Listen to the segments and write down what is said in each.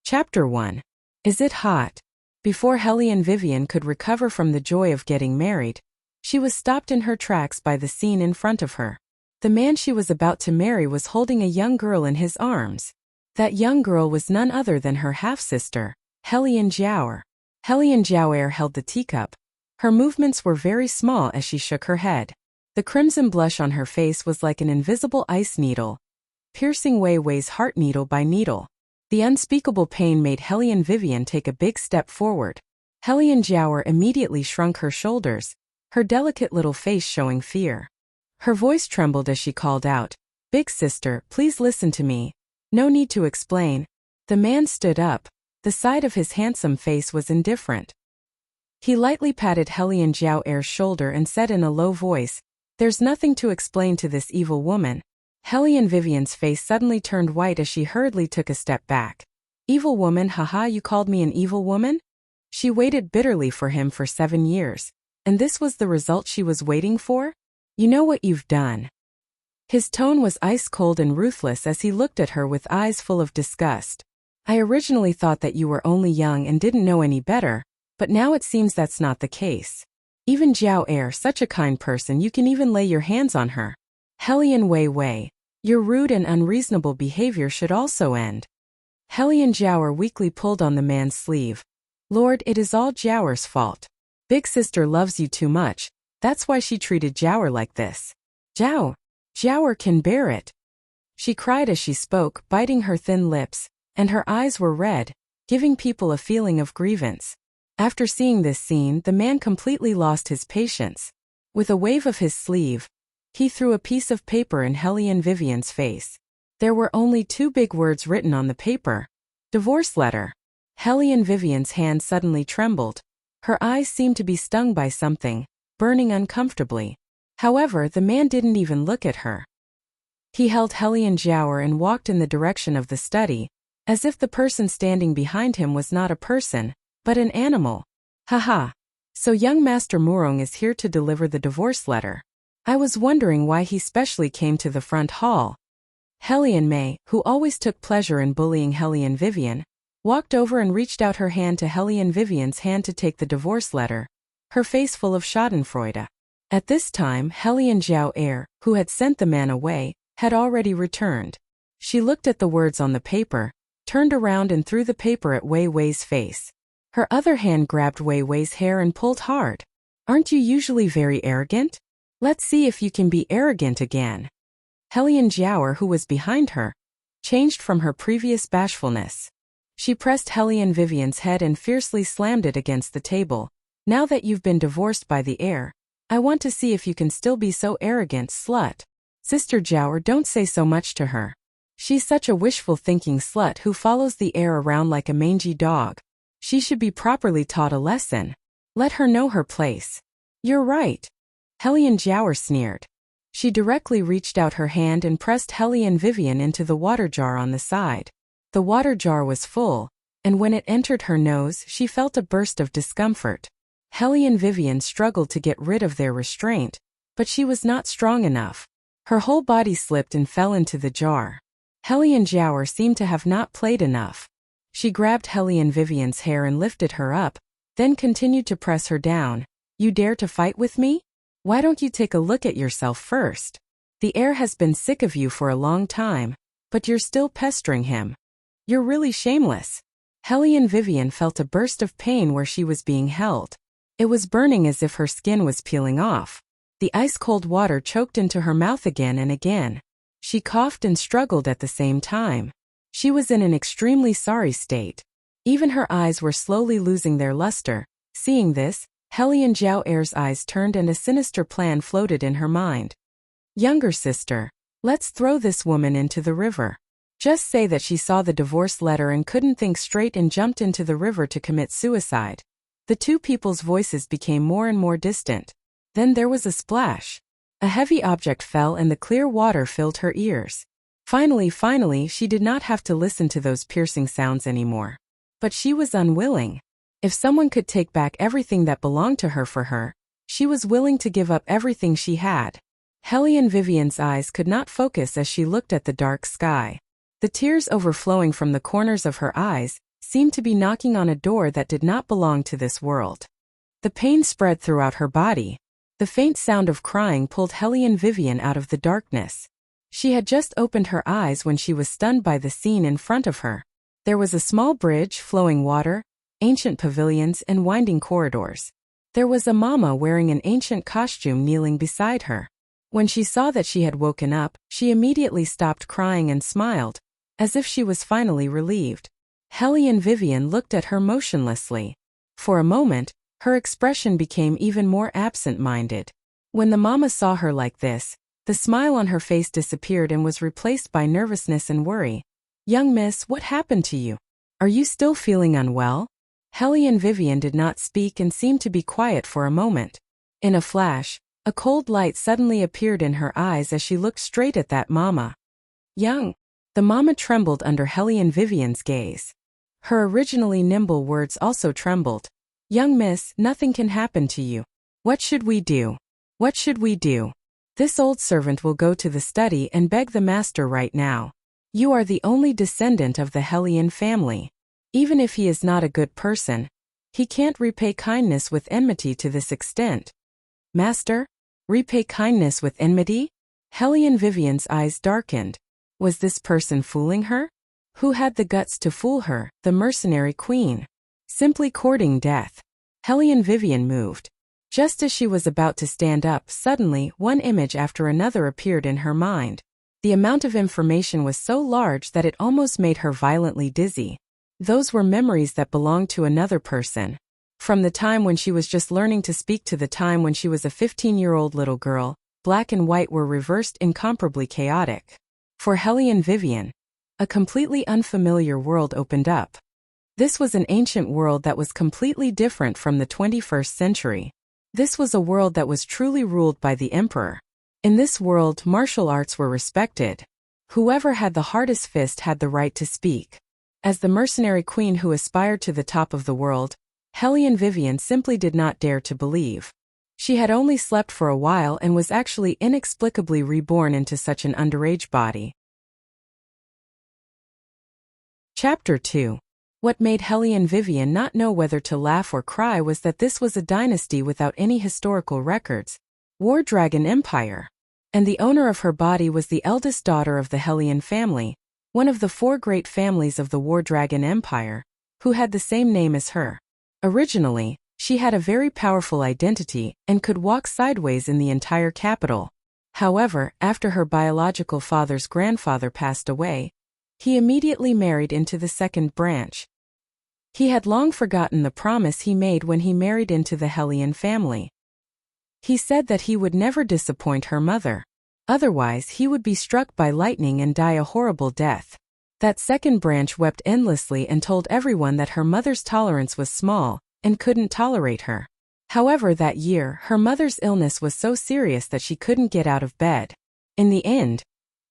Chapter 1. Is it hot? Before Hellion Vivian could recover from the joy of getting married, she was stopped in her tracks by the scene in front of her. The man she was about to marry was holding a young girl in his arms. That young girl was none other than her half-sister, Hellion Jiaoer. Hellion Jiaoer held the teacup. Her movements were very small as she shook her head. The crimson blush on her face was like an invisible ice needle, piercing Wei Wei's heart needle by needle. The unspeakable pain made Hellion Vivian take a big step forward. Hellion Jiaoer immediately shrunk her shoulders, her delicate little face showing fear. Her voice trembled as she called out, "Big sister, please listen to me. No need to explain." The man stood up. The side of his handsome face was indifferent. He lightly patted Hellion Jiaoer's shoulder and said in a low voice, "There's nothing to explain to this evil woman." Hellion Vivian's face suddenly turned white as she hurriedly took a step back. "Evil woman, haha, you called me an evil woman?" She waited bitterly for him for 7 years. And this was the result she was waiting for? "You know what you've done." His tone was ice-cold and ruthless as he looked at her with eyes full of disgust. "I originally thought that you were only young and didn't know any better, but now it seems that's not the case. Even Jiaoer, such a kind person, you can even lay your hands on her. Hellion Wei Wei, your rude and unreasonable behavior should also end." Hellion Jiaoer weakly pulled on the man's sleeve. "Lord, it is all Jiaoer's fault. Big sister loves you too much, that's why she treated Jiaoer like this. Jiaoer can bear it." She cried as she spoke, biting her thin lips, and her eyes were red, giving people a feeling of grievance. After seeing this scene, the man completely lost his patience. With a wave of his sleeve, he threw a piece of paper in Hellion Vivian's face. There were only 2 big words written on the paper. "Divorce letter." Hellion Vivian's hand suddenly trembled. Her eyes seemed to be stung by something, burning uncomfortably. However, the man didn't even look at her. He held Hellion Jiaoer and walked in the direction of the study, as if the person standing behind him was not a person, but an animal. "Haha. So young Master Murong is here to deliver the divorce letter. I was wondering why he specially came to the front hall." Hellion Mei, who always took pleasure in bullying Hellion Vivian, walked over and reached out her hand to Hellion Vivian's hand to take the divorce letter, her face full of schadenfreude. At this time, Hellion Jiaoer, who had sent the man away, had already returned. She looked at the words on the paper, turned around and threw the paper at Wei Wei's face. Her other hand grabbed Wei Wei's hair and pulled hard. "Aren't you usually very arrogant? Let's see if you can be arrogant again." Hellion Jiaoer, who was behind her, changed from her previous bashfulness. She pressed Hellion Vivian's head and fiercely slammed it against the table. "Now that you've been divorced by the heir, I want to see if you can still be so arrogant, slut. Sister Jiaoer, don't say so much to her. She's such a wishful-thinking slut who follows the heir around like a mangy dog. She should be properly taught a lesson. Let her know her place." "You're right," Hellion Jiaoer sneered. She directly reached out her hand and pressed Hellion Vivian into the water jar on the side. The water jar was full, and when it entered her nose, she felt a burst of discomfort. Hellion Vivian struggled to get rid of their restraint, but she was not strong enough. Her whole body slipped and fell into the jar. Hellion Jiaoer seemed to have not played enough. She grabbed Hellion Vivian's hair and lifted her up, then continued to press her down. "You dare to fight with me? Why don't you take a look at yourself first? The heir has been sick of you for a long time, but you're still pestering him. You're really shameless." Hellion Vivian felt a burst of pain where she was being held. It was burning as if her skin was peeling off. The ice-cold water choked into her mouth again and again. She coughed and struggled at the same time. She was in an extremely sorry state. Even her eyes were slowly losing their luster. Seeing this, Hellion Jiaoer's eyes turned and a sinister plan floated in her mind. "Younger sister, let's throw this woman into the river. Just say that she saw the divorce letter and couldn't think straight and jumped into the river to commit suicide." The 2 people's voices became more and more distant. Then there was a splash. A heavy object fell and the clear water filled her ears. Finally, she did not have to listen to those piercing sounds anymore. But she was unwilling. If someone could take back everything that belonged to her for her, she was willing to give up everything she had. Hellion Vivian's eyes could not focus as she looked at the dark sky. The tears overflowing from the corners of her eyes seemed to be knocking on a door that did not belong to this world. The pain spread throughout her body. The faint sound of crying pulled Hellion Vivian out of the darkness. She had just opened her eyes when she was stunned by the scene in front of her. There was a small bridge, flowing water, ancient pavilions, and winding corridors. There was a mama wearing an ancient costume kneeling beside her. When she saw that she had woken up, she immediately stopped crying and smiled, as if she was finally relieved. Hellion Vivian looked at her motionlessly. For a moment, her expression became even more absent-minded. When the mama saw her like this, the smile on her face disappeared and was replaced by nervousness and worry. "Young miss, what happened to you? Are you still feeling unwell?" Hellion Vivian did not speak and seemed to be quiet for a moment. In a flash, a cold light suddenly appeared in her eyes as she looked straight at that mama. "Young." The mama trembled under Hellion Vivian's gaze. Her originally nimble words also trembled. "Young miss, nothing can happen to you. What should we do? What should we do? This old servant will go to the study and beg the master right now. You are the only descendant of the Hellion family. Even if he is not a good person, he can't repay kindness with enmity to this extent." "Master? Repay kindness with enmity?" Hellion Vivian's eyes darkened. Was this person fooling her? Who had the guts to fool her, the mercenary queen? Simply courting death. Hellion Vivian moved. Just as she was about to stand up, suddenly one image after another appeared in her mind. The amount of information was so large that it almost made her violently dizzy. Those were memories that belonged to another person. From the time when she was just learning to speak to the time when she was a 15-year-old little girl, black and white were reversed, incomparably chaotic. For Hellion Vivian, a completely unfamiliar world opened up. This was an ancient world that was completely different from the 21st century. This was a world that was truly ruled by the emperor. In this world, martial arts were respected. Whoever had the hardest fist had the right to speak. As the mercenary queen who aspired to the top of the world, Hellion Vivian simply did not dare to believe. She had only slept for a while and was actually inexplicably reborn into such an underage body. Chapter 2. What made Hellion Vivian not know whether to laugh or cry was that this was a dynasty without any historical records, War Dragon Empire. And the owner of her body was the eldest daughter of the Hellion family, one of the 4 great families of the War Dragon Empire, who had the same name as her. Originally, she had a very powerful identity and could walk sideways in the entire capital. However, after her biological father's grandfather passed away, he immediately married into the second branch. He had long forgotten the promise he made when he married into the Hellion family. He said that he would never disappoint her mother. Otherwise, he would be struck by lightning and die a horrible death. That second branch wept endlessly and told everyone that her mother's tolerance was small and couldn't tolerate her. However, that year, her mother's illness was so serious that she couldn't get out of bed. In the end,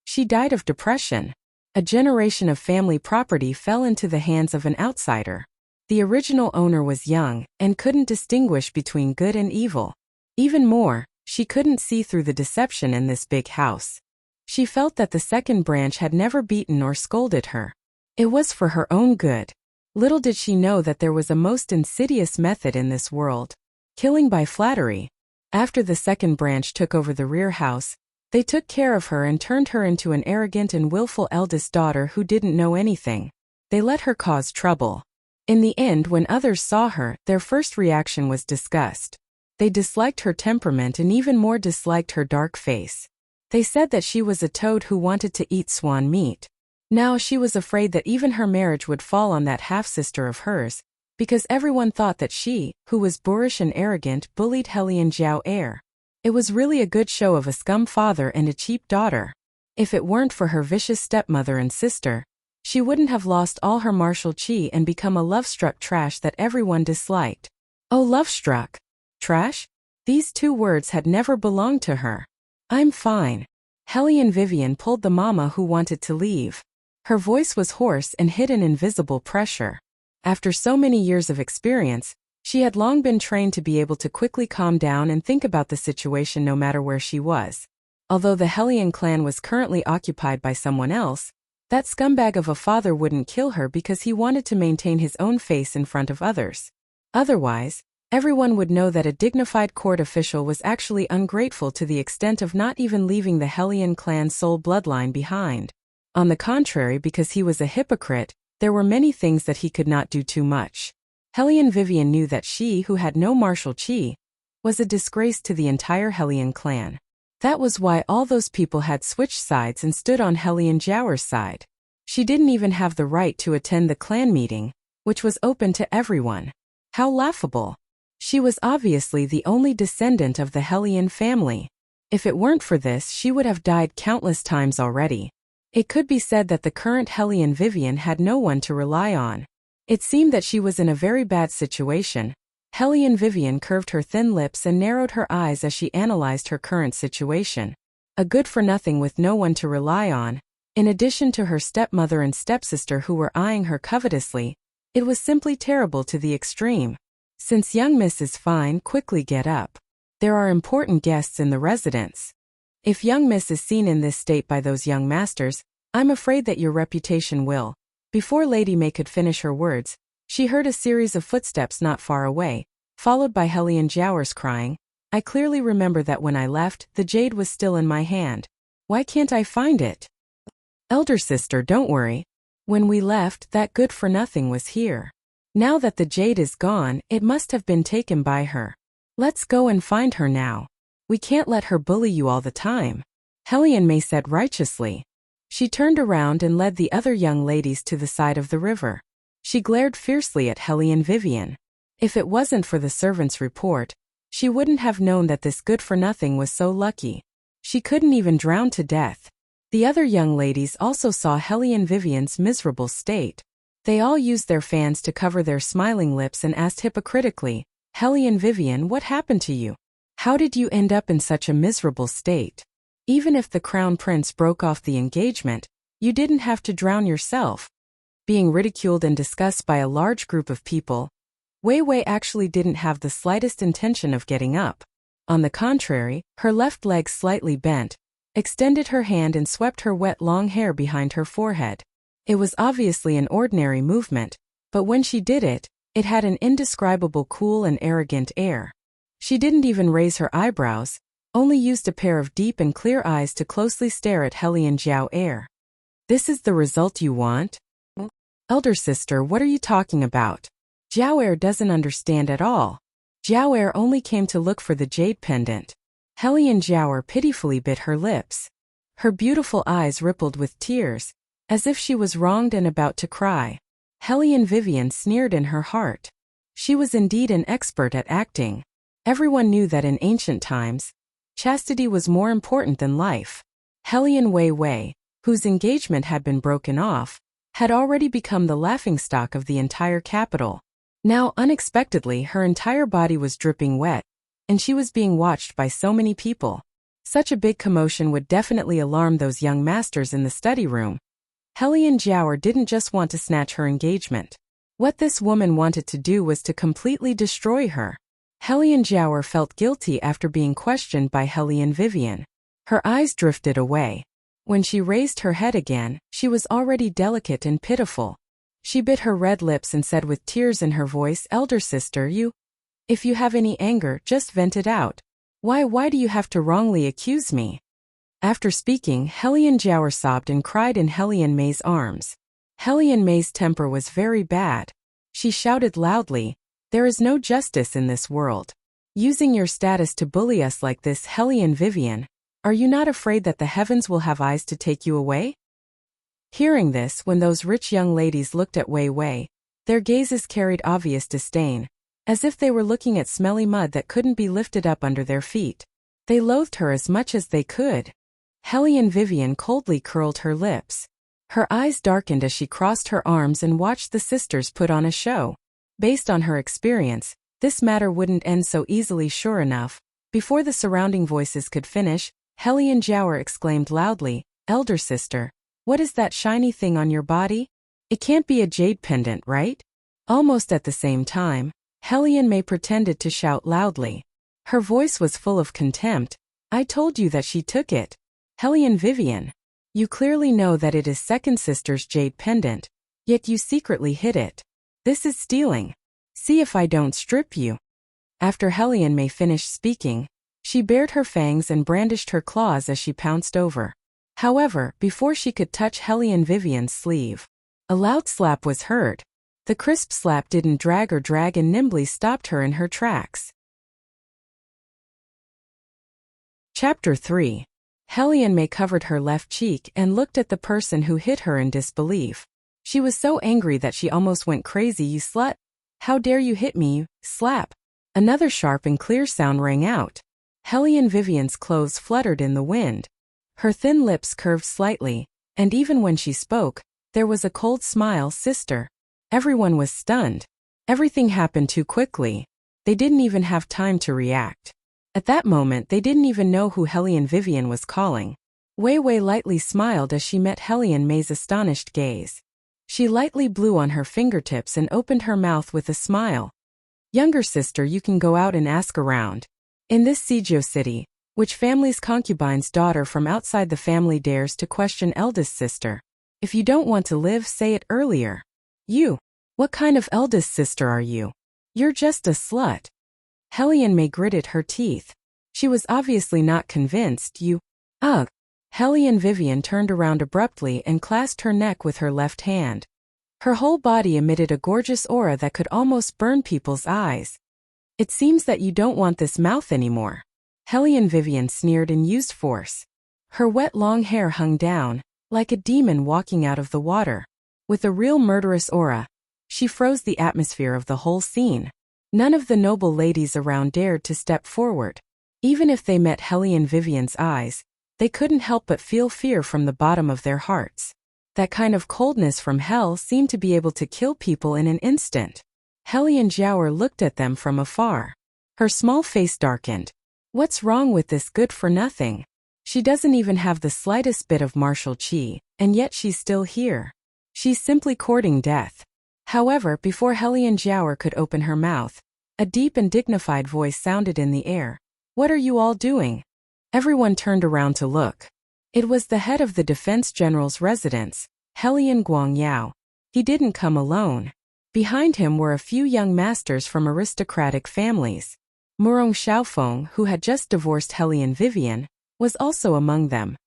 she died of depression. A generation of family property fell into the hands of an outsider. The original owner was young and couldn't distinguish between good and evil. Even more, she couldn't see through the deception in this big house. She felt that the second branch had never beaten or scolded her. It was for her own good. Little did she know that there was a most insidious method in this world: killing by flattery. After the second branch took over the rear house, they took care of her and turned her into an arrogant and willful eldest daughter who didn't know anything. They let her cause trouble. In the end, when others saw her, their first reaction was disgust. They disliked her temperament and even more disliked her dark face. They said that she was a toad who wanted to eat swan meat. Now she was afraid that even her marriage would fall on that half-sister of hers, because everyone thought that she, who was boorish and arrogant, bullied Hellion Jiao heir. It was really a good show of a scum father and a cheap daughter. If it weren't for her vicious stepmother and sister, she wouldn't have lost all her martial chi and become a love-struck trash that everyone disliked. Oh, love-struck. Trash? These 2 words had never belonged to her. "I'm fine." Hellion Vivian pulled the mama who wanted to leave. Her voice was hoarse and hid an invisible pressure. After so many years of experience, she had long been trained to be able to quickly calm down and think about the situation no matter where she was. Although the Hellion clan was currently occupied by someone else, That scumbag of a father wouldn't kill her because he wanted to maintain his own face in front of others. Otherwise, everyone would know that a dignified court official was actually ungrateful to the extent of not even leaving the Hellion clan's sole bloodline behind. On the contrary, because he was a hypocrite, there were many things that he could not do too much. Hellion Vivian knew that she, who had no martial chi, was a disgrace to the entire Hellion clan. That was why all those people had switched sides and stood on Hellion Jiaoer's side. She didn't even have the right to attend the clan meeting, which was open to everyone. How laughable. She was obviously the only descendant of the Hellion family. If it weren't for this, she would have died countless times already. It could be said that the current Hellion Vivian had no one to rely on. It seemed that she was in a very bad situation. Hellion Vivian curved her thin lips and narrowed her eyes as she analyzed her current situation. A good-for-nothing with no one to rely on. In addition to her stepmother and stepsister who were eyeing her covetously, it was simply terrible to the extreme. Since young Miss is fine, quickly get up. There are important guests in the residence. If young Miss is seen in this state by those young masters, I'm afraid that your reputation will. Before Lady May could finish her words, she heard a series of footsteps not far away, followed by Hellion Jiaoer's crying, I clearly remember that when I left, the jade was still in my hand. Why can't I find it? Elder sister, don't worry. When we left, that good-for-nothing was here. Now that the jade is gone, it must have been taken by her. Let's go and find her now. We can't let her bully you all the time. Hellion May said righteously. She turned around and led the other young ladies to the side of the river. She glared fiercely at Hellion Vivian. If it wasn't for the servant's report, she wouldn't have known that this good-for-nothing was so lucky. She couldn't even drown to death. The other young ladies also saw Hellion Vivian's miserable state. They all used their fans to cover their smiling lips and asked hypocritically, Hellion Vivian, what happened to you? How did you end up in such a miserable state? Even if the crown prince broke off the engagement, you didn't have to drown yourself. Being ridiculed and discussed by a large group of people, Wei Wei actually didn't have the slightest intention of getting up. On the contrary, her left leg slightly bent, extended her hand and swept her wet long hair behind her forehead. It was obviously an ordinary movement, but when she did it, it had an indescribable cool and arrogant air. She didn't even raise her eyebrows, only used a pair of deep and clear eyes to closely stare at Hellion Jiaoer. This is the result you want? Elder sister, what are you talking about? Jiaoer doesn't understand at all. Jiaoer only came to look for the jade pendant. Hellion Jiaoer pitifully bit her lips. Her beautiful eyes rippled with tears, as if she was wronged and about to cry. Hellion Vivian sneered in her heart. She was indeed an expert at acting. Everyone knew that in ancient times, chastity was more important than life. Hellion Wei Wei, whose engagement had been broken off, had already become the laughingstock of the entire capital. Now, unexpectedly, her entire body was dripping wet, and she was being watched by so many people. Such a big commotion would definitely alarm those young masters in the study room. Hellion Jiaoer didn't just want to snatch her engagement. What this woman wanted to do was to completely destroy her. Hellion Jiaoer felt guilty after being questioned by Hellion Vivian. Her eyes drifted away. When she raised her head again, she was already delicate and pitiful. She bit her red lips and said with tears in her voice, Elder sister, if you have any anger, just vent it out. Why do you have to wrongly accuse me? After speaking, Hellion Jiaoer sobbed and cried in Hellion May's arms. Hellion May's temper was very bad. She shouted loudly, there is no justice in this world. Using your status to bully us like this, Hellion Vivian, are you not afraid that the heavens will have eyes to take you away? Hearing this, when those rich young ladies looked at Wei Wei, their gazes carried obvious disdain, as if they were looking at smelly mud that couldn't be lifted up under their feet. They loathed her as much as they could. Hellion Vivian coldly curled her lips. Her eyes darkened as she crossed her arms and watched the sisters put on a show. Based on her experience, this matter wouldn't end so easily. Sure enough, before the surrounding voices could finish, Hellion Jiaoer exclaimed loudly, Elder sister, what is that shiny thing on your body? It can't be a jade pendant, right? Almost at the same time, Hellion May pretended to shout loudly. Her voice was full of contempt. I told you that she took it. Hellion Vivian. You clearly know that it is second sister's jade pendant, yet you secretly hid it. This is stealing. See if I don't strip you." After Hellion May finished speaking, she bared her fangs and brandished her claws as she pounced over. However, before she could touch Hellion Vivian's sleeve, a loud slap was heard. The crisp slap didn't drag and nimbly stopped her in her tracks. Chapter 3. Hellion May covered her left cheek and looked at the person who hit her in disbelief. She was so angry that she almost went crazy. "You slut! How dare you hit me, you slap!" Another sharp and clear sound rang out. Hellion Vivian's clothes fluttered in the wind. Her thin lips curved slightly, and even when she spoke, there was a cold smile. "Sister." Everyone was stunned. Everything happened too quickly. They didn't even have time to react. At that moment they didn't even know who Hellion Vivian was calling. Wei Wei lightly smiled as she met Hellion May's astonished gaze. She lightly blew on her fingertips and opened her mouth with a smile. "Younger sister, you can go out and ask around. In this Seijo city, which family's concubine's daughter from outside the family dares to question eldest sister? If you don't want to live, say it earlier." "You? What kind of eldest sister are you? You're just a slut." Hellion May gritted her teeth. She was obviously not convinced. "You? Ugh." Hellion Vivian turned around abruptly and clasped her neck with her left hand. Her whole body emitted a gorgeous aura that could almost burn people's eyes. "It seems that you don't want this mouth anymore." Hellion Vivian sneered and used force. Her wet long hair hung down, like a demon walking out of the water. With a real murderous aura, she froze the atmosphere of the whole scene. None of the noble ladies around dared to step forward. Even if they met Hellion Vivian's eyes, they couldn't help but feel fear from the bottom of their hearts. That kind of coldness from hell seemed to be able to kill people in an instant. Hellion Jiaoer looked at them from afar. Her small face darkened. What's wrong with this good-for-nothing? She doesn't even have the slightest bit of martial qi, and yet she's still here. She's simply courting death. However, before Hellion Jiaoer could open her mouth, a deep and dignified voice sounded in the air. "What are you all doing?" Everyone turned around to look. It was the head of the defense general's residence, Hellion Guangyao. He didn't come alone. Behind him were a few young masters from aristocratic families. Murong Xiaofeng, who had just divorced Hellion Vivian, was also among them.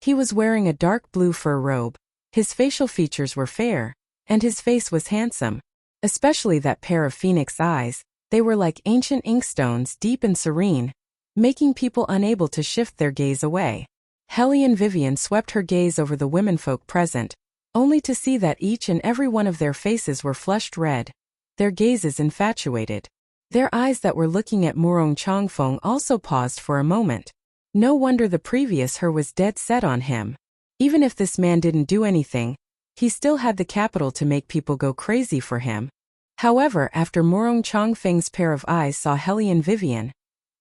He was wearing a dark blue fur robe. His facial features were fair, and his face was handsome. Especially that pair of phoenix eyes, they were like ancient inkstones, deep and serene, making people unable to shift their gaze away. Hellion Vivian swept her gaze over the womenfolk present, only to see that each and every one of their faces were flushed red, their gazes infatuated. Their eyes that were looking at Murong Changfeng also paused for a moment. No wonder the previous her was dead set on him. Even if this man didn't do anything, he still had the capital to make people go crazy for him. However, after Murong Changfeng's pair of eyes saw Hellion Vivian,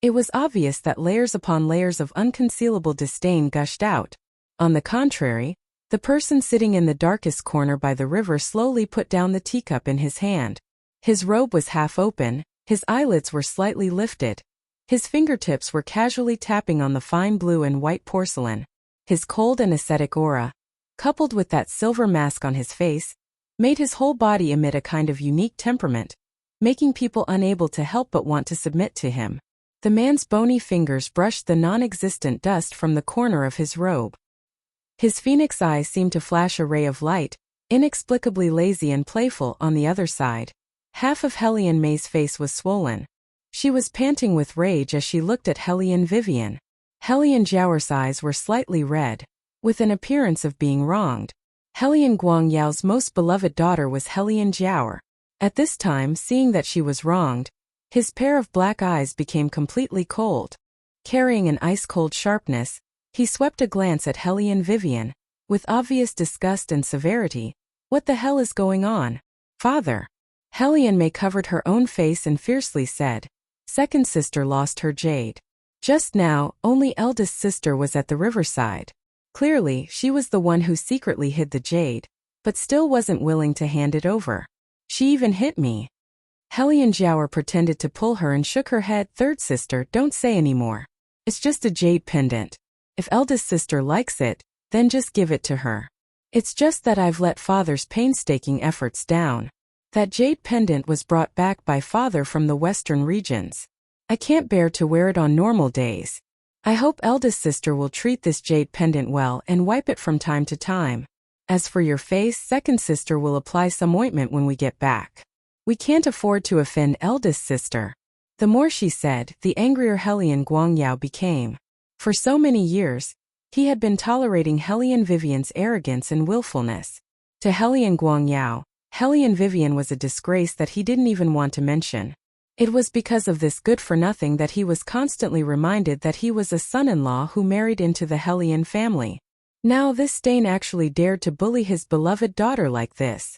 it was obvious that layers upon layers of unconcealable disdain gushed out. On the contrary, the person sitting in the darkest corner by the river slowly put down the teacup in his hand. His robe was half open, his eyelids were slightly lifted. His fingertips were casually tapping on the fine blue and white porcelain. His cold and ascetic aura, coupled with that silver mask on his face, made his whole body emit a kind of unique temperament, making people unable to help but want to submit to him. The man's bony fingers brushed the non-existent dust from the corner of his robe. His phoenix eyes seemed to flash a ray of light, inexplicably lazy and playful. On the other side, half of Hellion May's face was swollen. She was panting with rage as she looked at Hellion Vivian. Hellion Jiaoer's eyes were slightly red, with an appearance of being wronged. Hellion Guangyao's most beloved daughter was Hellion Jiaoer. At this time, seeing that she was wronged, his pair of black eyes became completely cold. Carrying an ice-cold sharpness, he swept a glance at Hellion Vivian, with obvious disgust and severity. "What the hell is going on, father?" Hellion May covered her own face and fiercely said, "Second sister lost her jade. Just now, only eldest sister was at the riverside. Clearly, she was the one who secretly hid the jade, but still wasn't willing to hand it over. She even hit me." Hellion Jiaoer pretended to pull her and shook her head. "Third sister, don't say anymore. It's just a jade pendant. If eldest sister likes it, then just give it to her. It's just that I've let father's painstaking efforts down. That jade pendant was brought back by father from the western regions. I can't bear to wear it on normal days. I hope eldest sister will treat this jade pendant well and wipe it from time to time. As for your face, second sister will apply some ointment when we get back. We can't afford to offend eldest sister. The more she said, the angrier Hellion Guangyao became. For so many years, he had been tolerating Hellion Vivian's arrogance and willfulness. To Hellion Guangyao, Hellion Vivian was a disgrace that he didn't even want to mention. It was because of this good-for-nothing that he was constantly reminded that he was a son-in-law who married into the Hellion family. Now this stain actually dared to bully his beloved daughter like this.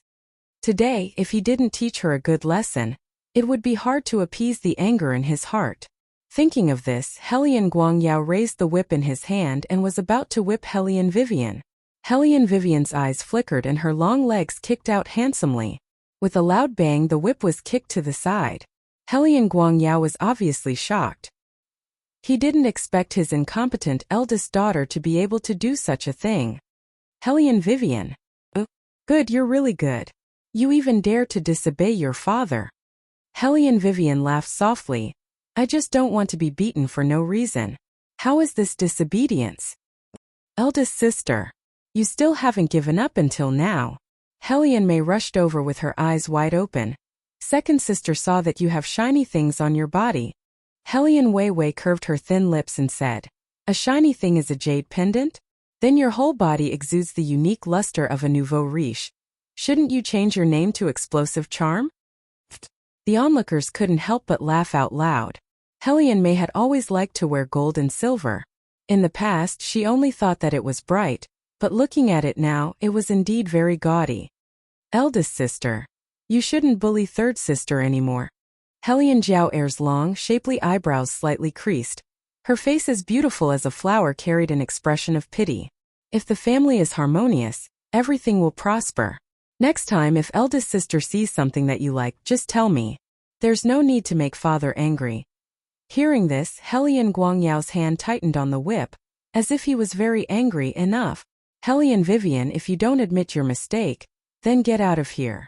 Today, if he didn't teach her a good lesson, it would be hard to appease the anger in his heart. Thinking of this, Hellion Guangyao raised the whip in his hand and was about to whip Hellion Vivian. Hellion Vivian's eyes flickered and her long legs kicked out handsomely. With a loud bang, the whip was kicked to the side. Hellion Guangyao was obviously shocked. He didn't expect his incompetent eldest daughter to be able to do such a thing. Hellion Vivian. Good, you're really good. You even dare to disobey your father. Hellion Vivian laughed softly. I just don't want to be beaten for no reason. How is this disobedience? Eldest sister. You still haven't given up until now. Hellion Mei rushed over with her eyes wide open. Second sister saw that you have shiny things on your body. Hellion Wei Wei curved her thin lips and said, a shiny thing is a jade pendant? Then your whole body exudes the unique luster of a nouveau riche. Shouldn't you change your name to Explosive Charm? The onlookers couldn't help but laugh out loud. Hellion Mei had always liked to wear gold and silver. In the past, she only thought that it was bright, but looking at it now, it was indeed very gaudy. Eldest sister. You shouldn't bully third sister anymore. Hellion Jiao Er's long, shapely eyebrows slightly creased. Her face as beautiful as a flower carried an expression of pity. If the family is harmonious, everything will prosper. Next time if eldest sister sees something that you like, just tell me. There's no need to make father angry. Hearing this, Hellion Guangyao's hand tightened on the whip, as if he was very angry. Enough. Hellion Vivian, if you don't admit your mistake, then get out of here.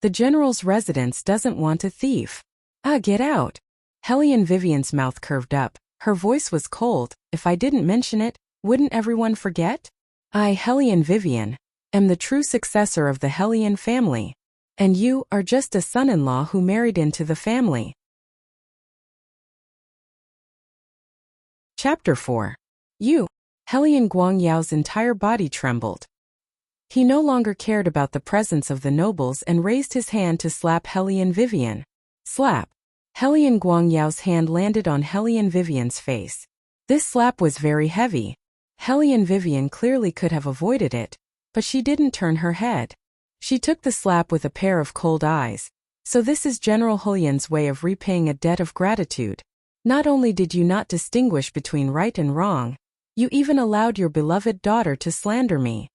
The general's residence doesn't want a thief. Get out. Hellion Vivian's mouth curved up. Her voice was cold. If I didn't mention it, wouldn't everyone forget? I, Hellion Vivian, am the true successor of the Hellion family. And you are just a son-in-law who married into the family. Chapter 4. You. Hellion Guangyao's entire body trembled. He no longer cared about the presence of the nobles and raised his hand to slap Hellion Vivian. Slap. Hellion Guangyao's hand landed on Hellion Vivian's face. This slap was very heavy. Hellion Vivian clearly could have avoided it, but she didn't turn her head. She took the slap with a pair of cold eyes. So this is General Hulian's way of repaying a debt of gratitude. Not only did you not distinguish between right and wrong, you even allowed your beloved daughter to slander me.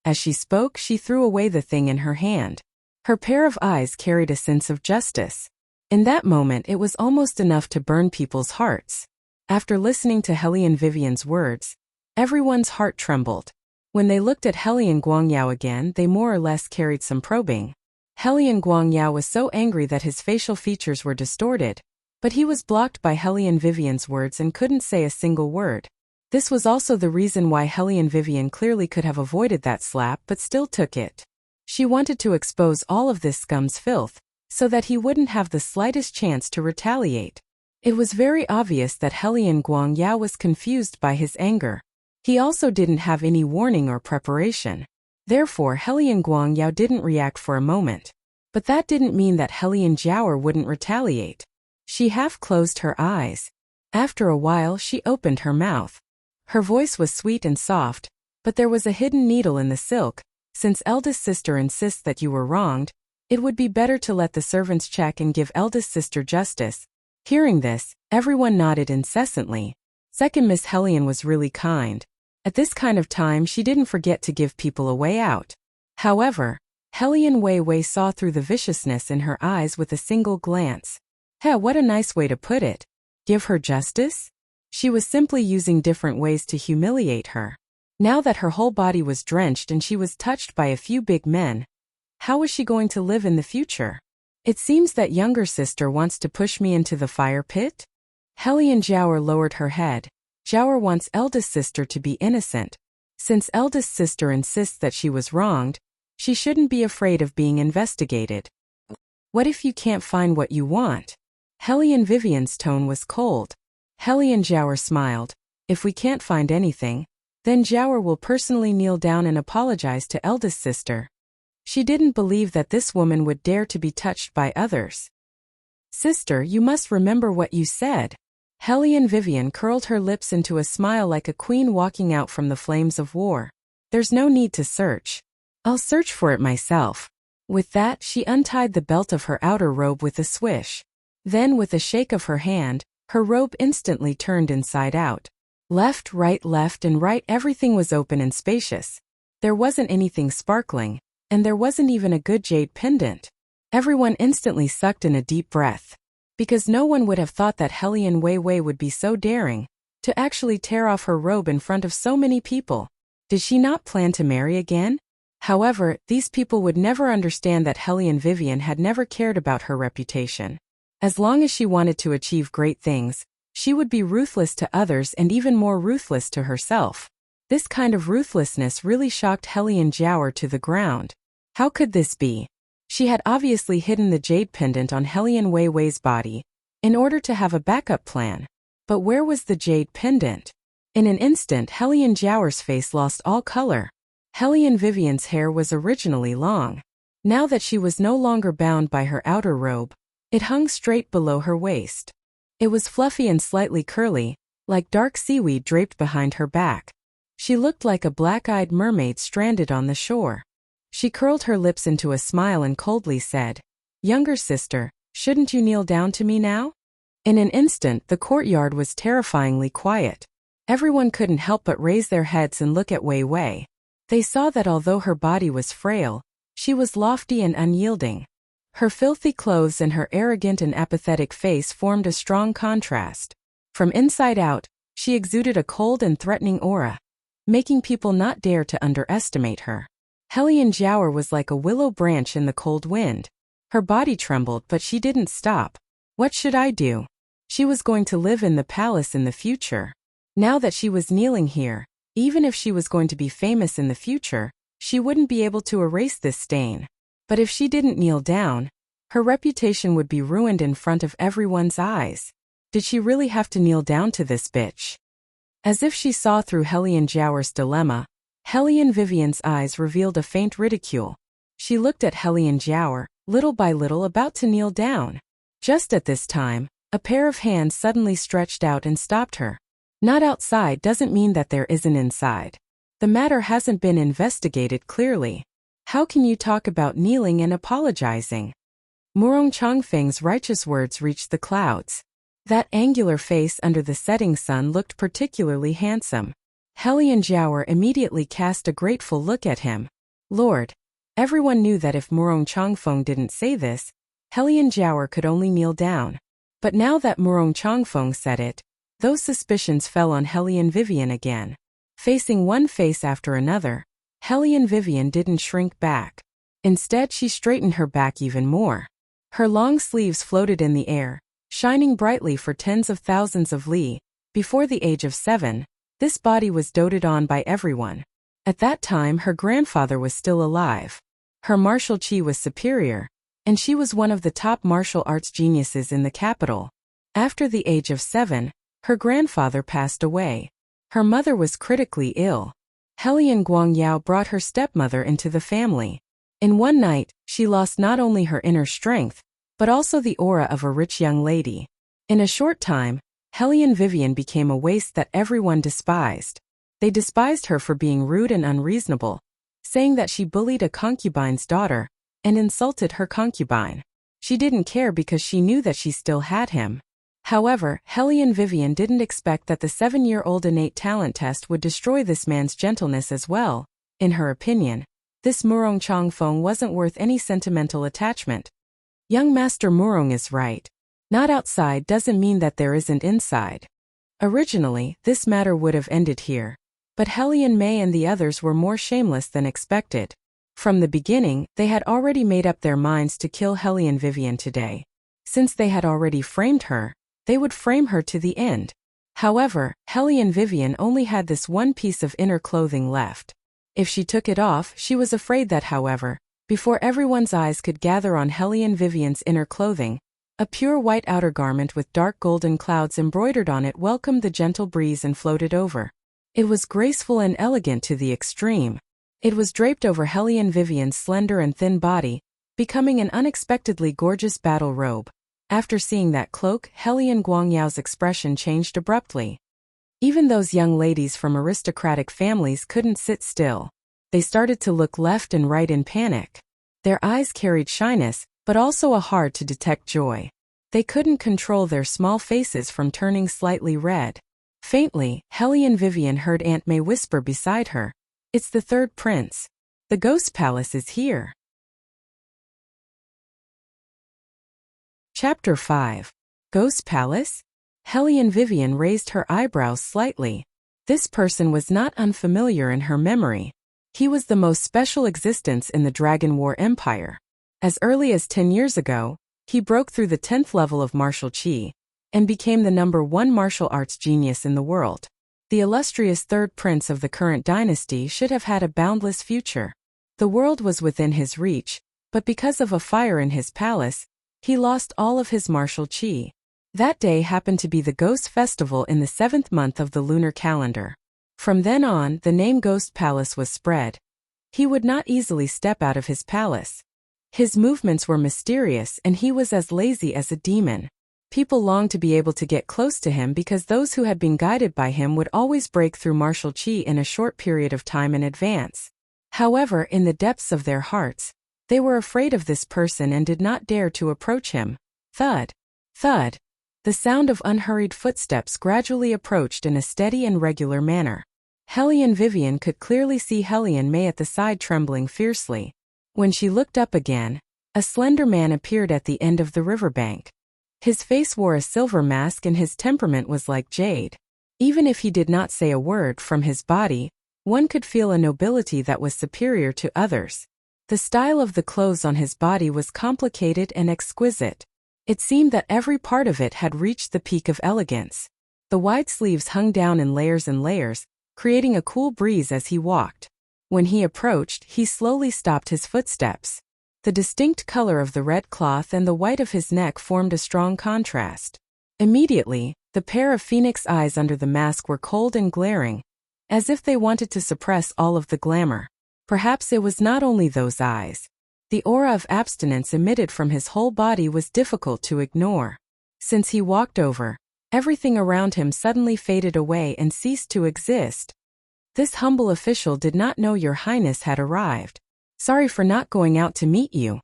As she spoke, she threw away the thing in her hand. Her pair of eyes carried a sense of justice. In that moment, it was almost enough to burn people's hearts. After listening to Hellion Vivian's words, everyone's heart trembled. When they looked at Hellion Guangyao again, they more or less carried some probing. Hellion Guangyao was so angry that his facial features were distorted, but he was blocked by Hellion Vivian's words and couldn't say a single word. This was also the reason why Hellion Vivian clearly could have avoided that slap but still took it. She wanted to expose all of this scum's filth, so that he wouldn't have the slightest chance to retaliate. It was very obvious that Hellion Guangyao was confused by his anger. He also didn't have any warning or preparation. Therefore, Hellion Guangyao didn't react for a moment. But that didn't mean that Hellion Jiao wouldn't retaliate. She half closed her eyes. After a while, she opened her mouth. Her voice was sweet and soft, but there was a hidden needle in the silk. Since eldest sister insists that you were wronged, it would be better to let the servants check and give eldest sister justice. Hearing this, everyone nodded incessantly. Second Miss Hellion was really kind. At this kind of time, she didn't forget to give people a way out. However, Hellion Wei Wei saw through the viciousness in her eyes with a single glance. What a nice way to put it. Give her justice? She was simply using different ways to humiliate her. Now that her whole body was drenched and she was touched by a few big men, how was she going to live in the future? It seems that younger sister wants to push me into the fire pit? Helian Jiaor lowered her head. Jiaor wants eldest sister to be innocent. Since eldest sister insists that she was wronged, she shouldn't be afraid of being investigated. What if you can't find what you want? Helian Vivian's tone was cold. Helian Jiaor smiled. If we can't find anything, then Jiaor will personally kneel down and apologize to eldest sister. She didn't believe that this woman would dare to be touched by others. Sister, you must remember what you said. Helian Vivian curled her lips into a smile like a queen walking out from the flames of war. There's no need to search. I'll search for it myself. With that, she untied the belt of her outer robe with a swish. Then, with a shake of her hand, her robe instantly turned inside out. Left, and right, everything was open and spacious. There wasn't anything sparkling, and there wasn't even a good jade pendant. Everyone instantly sucked in a deep breath. Because no one would have thought that Helian Weiwei would be so daring to actually tear off her robe in front of so many people. Did she not plan to marry again? However, these people would never understand that Helian Vivian had never cared about her reputation. As long as she wanted to achieve great things, she would be ruthless to others and even more ruthless to herself. This kind of ruthlessness really shocked Helian Jiaor to the ground. How could this be? She had obviously hidden the jade pendant on Helian Weiwei's body in order to have a backup plan. But where was the jade pendant? In an instant, Helian Jiaor's face lost all color. Helian Vivian's hair was originally long. Now that she was no longer bound by her outer robe, it hung straight below her waist. It was fluffy and slightly curly, like dark seaweed draped behind her back. She looked like a black-eyed mermaid stranded on the shore. She curled her lips into a smile and coldly said, "Younger sister, shouldn't you kneel down to me now?" In an instant, the courtyard was terrifyingly quiet. Everyone couldn't help but raise their heads and look at Wei Wei. They saw that although her body was frail, she was lofty and unyielding. Her filthy clothes and her arrogant and apathetic face formed a strong contrast. From inside out, she exuded a cold and threatening aura, making people not dare to underestimate her. Helian Jiaor was like a willow branch in the cold wind. Her body trembled, but she didn't stop. What should I do? She was going to live in the palace in the future. Now that she was kneeling here, even if she was going to be famous in the future, she wouldn't be able to erase this stain. But if she didn't kneel down, her reputation would be ruined in front of everyone's eyes. Did she really have to kneel down to this bitch? As if she saw through Helian Jiaor's dilemma, Helian Vivian's eyes revealed a faint ridicule. She looked at Helian Jiaor, little by little about to kneel down. Just at this time, a pair of hands suddenly stretched out and stopped her. Not outside doesn't mean that there isn't inside. The matter hasn't been investigated clearly. How can you talk about kneeling and apologizing? Murong Chongfeng's righteous words reached the clouds. That angular face under the setting sun looked particularly handsome. Helian Jiaor immediately cast a grateful look at him. Lord, everyone knew that if Murong Chongfeng didn't say this, Helian Jiaor could only kneel down. But now that Murong Chongfeng said it, those suspicions fell on Helian Vivian again. Facing one face after another, Helian Vivian didn't shrink back. Instead, she straightened her back even more. Her long sleeves floated in the air, shining brightly for tens of thousands of li. Before the age of 7, this body was doted on by everyone. At that time, her grandfather was still alive. Her martial chi was superior, and she was one of the top martial arts geniuses in the capital. After the age of 7, her grandfather passed away. Her mother was critically ill. Helian Guangyao brought her stepmother into the family. In one night, she lost not only her inner strength, but also the aura of a rich young lady. In a short time, Helian Vivian became a waste that everyone despised. They despised her for being rude and unreasonable, saying that she bullied a concubine's daughter and insulted her concubine. She didn't care because she knew that she still had him. However, Helian Vivian didn't expect that the 7-year-old innate talent test would destroy this man's gentleness as well. In her opinion, this Murong Chongfeng wasn't worth any sentimental attachment. Young Master Murong is right. Not outside doesn't mean that there isn't inside. Originally, this matter would have ended here. But Hellion May and the others were more shameless than expected. From the beginning, they had already made up their minds to kill Hellion Vivian today. Since they had already framed her, they would frame her to the end. However, Hellion Vivian only had this one piece of inner clothing left. If she took it off, she was afraid that, however, before everyone's eyes could gather on Hellion Vivian's inner clothing, a pure white outer garment with dark golden clouds embroidered on it welcomed the gentle breeze and floated over. It was graceful and elegant to the extreme. It was draped over Hellion Vivian's slender and thin body, becoming an unexpectedly gorgeous battle robe. After seeing that cloak, Hellion Guangyao's expression changed abruptly. Even those young ladies from aristocratic families couldn't sit still. They started to look left and right in panic. Their eyes carried shyness, but also a hard-to-detect joy. They couldn't control their small faces from turning slightly red. Faintly, Hellion Vivian heard Aunt May whisper beside her, "It's the third prince. The ghost palace is here." Chapter 5. Ghost Palace? Hellion Vivian raised her eyebrows slightly. This person was not unfamiliar in her memory. He was the most special existence in the Dragon War Empire. As early as 10 years ago, he broke through the 10th level of martial qi and became the #1 martial arts genius in the world. The illustrious third prince of the current dynasty should have had a boundless future. The world was within his reach, but because of a fire in his palace, he lost all of his martial qi. That day happened to be the Ghost Festival in the 7th month of the lunar calendar. From then on, the name Ghost Palace was spread. He would not easily step out of his palace. His movements were mysterious and he was as lazy as a demon. People longed to be able to get close to him because those who had been guided by him would always break through martial qi in a short period of time in advance. However, in the depths of their hearts, they were afraid of this person and did not dare to approach him. Thud. Thud. The sound of unhurried footsteps gradually approached in a steady and regular manner. Hellion Vivian could clearly see Hellion May at the side trembling fiercely. When she looked up again, a slender man appeared at the end of the riverbank. His face wore a silver mask and his temperament was like jade. Even if he did not say a word, from his body, one could feel a nobility that was superior to others. The style of the clothes on his body was complicated and exquisite. It seemed that every part of it had reached the peak of elegance. The wide sleeves hung down in layers and layers, creating a cool breeze as he walked. When he approached, he slowly stopped his footsteps. The distinct color of the red cloth and the white of his neck formed a strong contrast. Immediately, the pair of phoenix eyes under the mask were cold and glaring, as if they wanted to suppress all of the glamour. Perhaps it was not only those eyes. The aura of abstinence emitted from his whole body was difficult to ignore. Since he walked over, everything around him suddenly faded away and ceased to exist. This humble official did not know Your Highness had arrived. Sorry for not going out to meet you.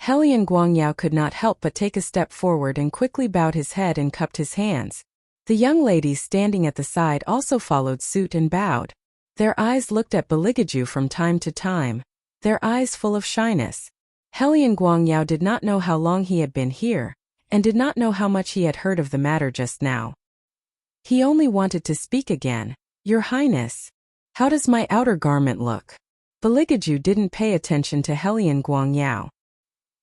Hellion Guangyao could not help but take a step forward and quickly bowed his head and cupped his hands. The young ladies standing at the side also followed suit and bowed. Their eyes looked at Beligaju from time to time, their eyes full of shyness. Hellion Guangyao did not know how long he had been here, and did not know how much he had heard of the matter just now. He only wanted to speak again. Your Highness, how does my outer garment look? Beligaju didn't pay attention to Hellion Guangyao.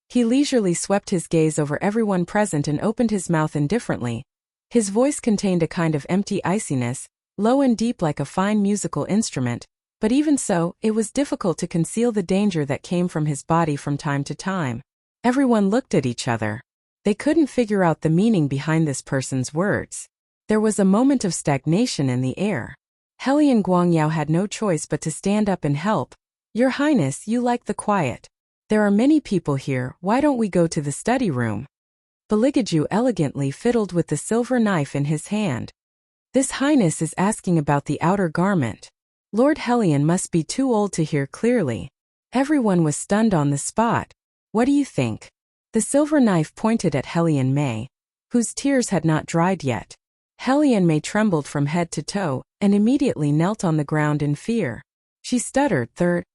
He leisurely swept his gaze over everyone present and opened his mouth indifferently. His voice contained a kind of empty iciness, low and deep like a fine musical instrument, but even so, it was difficult to conceal the danger that came from his body from time to time. Everyone looked at each other. They couldn't figure out the meaning behind this person's words. There was a moment of stagnation in the air. Hellion Guangyao had no choice but to stand up and help. Your Highness, you like the quiet. There are many people here, why don't we go to the study room? Beligaju elegantly fiddled with the silver knife in his hand. This Highness is asking about the outer garment. Lord Hellion must be too old to hear clearly. Everyone was stunned on the spot. What do you think? The silver knife pointed at Hellion May, whose tears had not dried yet. Hellion May trembled from head to toe, and immediately knelt on the ground in fear. She stuttered, Third,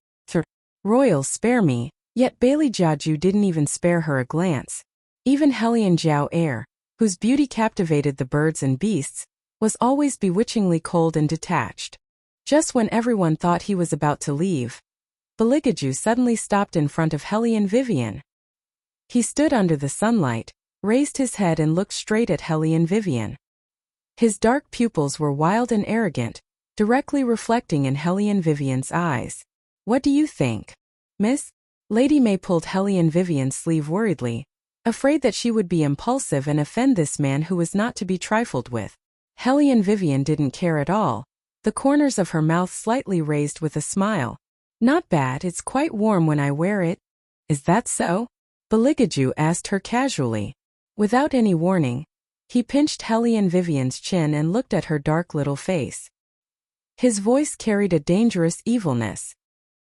Royal, spare me, yet Bailey Jiaju didn't even spare her a glance. Even Hellion Jiao Air, whose beauty captivated the birds and beasts, was always bewitchingly cold and detached. Just when everyone thought he was about to leave, Beligaju suddenly stopped in front of Hellion Vivian. He stood under the sunlight, raised his head and looked straight at Hellion Vivian. His dark pupils were wild and arrogant, directly reflecting in Hellion Vivian's eyes. "What do you think, miss?" Lady May pulled Hellion Vivian's sleeve worriedly, afraid that she would be impulsive and offend this man who was not to be trifled with. Hellion Vivian didn't care at all, the corners of her mouth slightly raised with a smile. "Not bad, it's quite warm when I wear it." "Is that so?" Beligaju asked her casually. Without any warning, he pinched Hellion Vivian's chin and looked at her dark little face. His voice carried a dangerous evilness.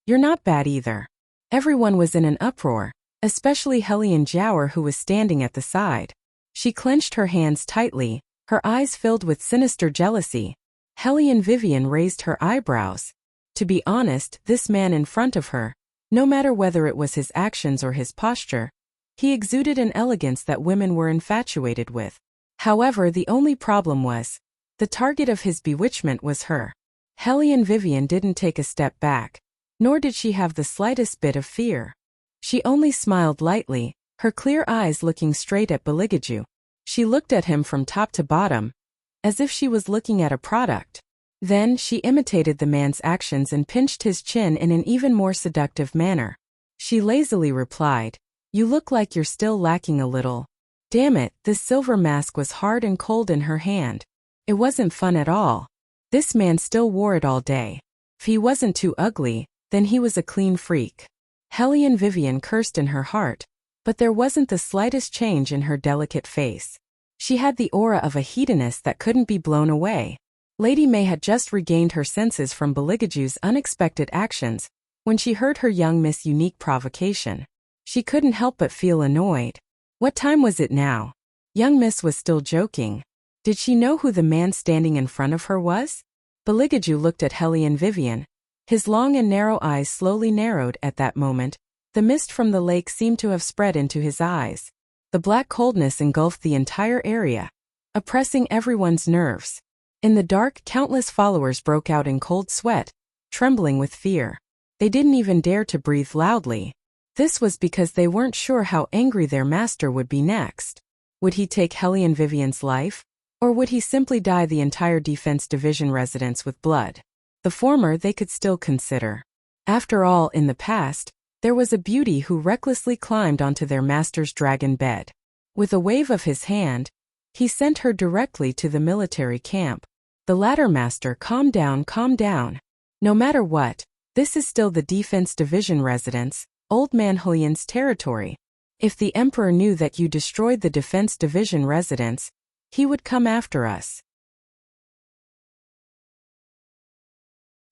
"You're not bad either." Everyone was in an uproar, especially Hellion Jower who was standing at the side. She clenched her hands tightly, her eyes filled with sinister jealousy. Hellion Vivian raised her eyebrows. To be honest, this man in front of her, no matter whether it was his actions or his posture, he exuded an elegance that women were infatuated with. However, the only problem was, the target of his bewitchment was her. Hellion Vivian didn't take a step back, nor did she have the slightest bit of fear. She only smiled lightly, her clear eyes looking straight at Beligaju. She looked at him from top to bottom, as if she was looking at a product. Then she imitated the man's actions and pinched his chin in an even more seductive manner. She lazily replied, "You look like you're still lacking a little." Damn it, this silver mask was hard and cold in her hand. It wasn't fun at all. This man still wore it all day. If he wasn't too ugly, then he was a clean freak. Hellion Vivian cursed in her heart, but there wasn't the slightest change in her delicate face. She had the aura of a hedonist that couldn't be blown away. Lady May had just regained her senses from Beligaju's unexpected actions when she heard her young Miss' unique provocation. She couldn't help but feel annoyed. What time was it now? Young Miss was still joking. Did she know who the man standing in front of her was? Beligaju looked at Hellion Vivian. His long and narrow eyes slowly narrowed at that moment. The mist from the lake seemed to have spread into his eyes. The black coldness engulfed the entire area, oppressing everyone's nerves. In the dark, countless followers broke out in cold sweat, trembling with fear. They didn't even dare to breathe loudly. This was because they weren't sure how angry their master would be next. Would he take Hellion Vivian's life? Or would he simply dye the entire Defense Division residents with blood? The former they could still consider. After all, in the past, there was a beauty who recklessly climbed onto their master's dragon bed. With a wave of his hand, he sent her directly to the military camp. The latter master, calm down, calm down. No matter what, this is still the Defense Division residents, Old Man Hulian's territory. If the Emperor knew that you destroyed the Defense Division residents, he would come after us.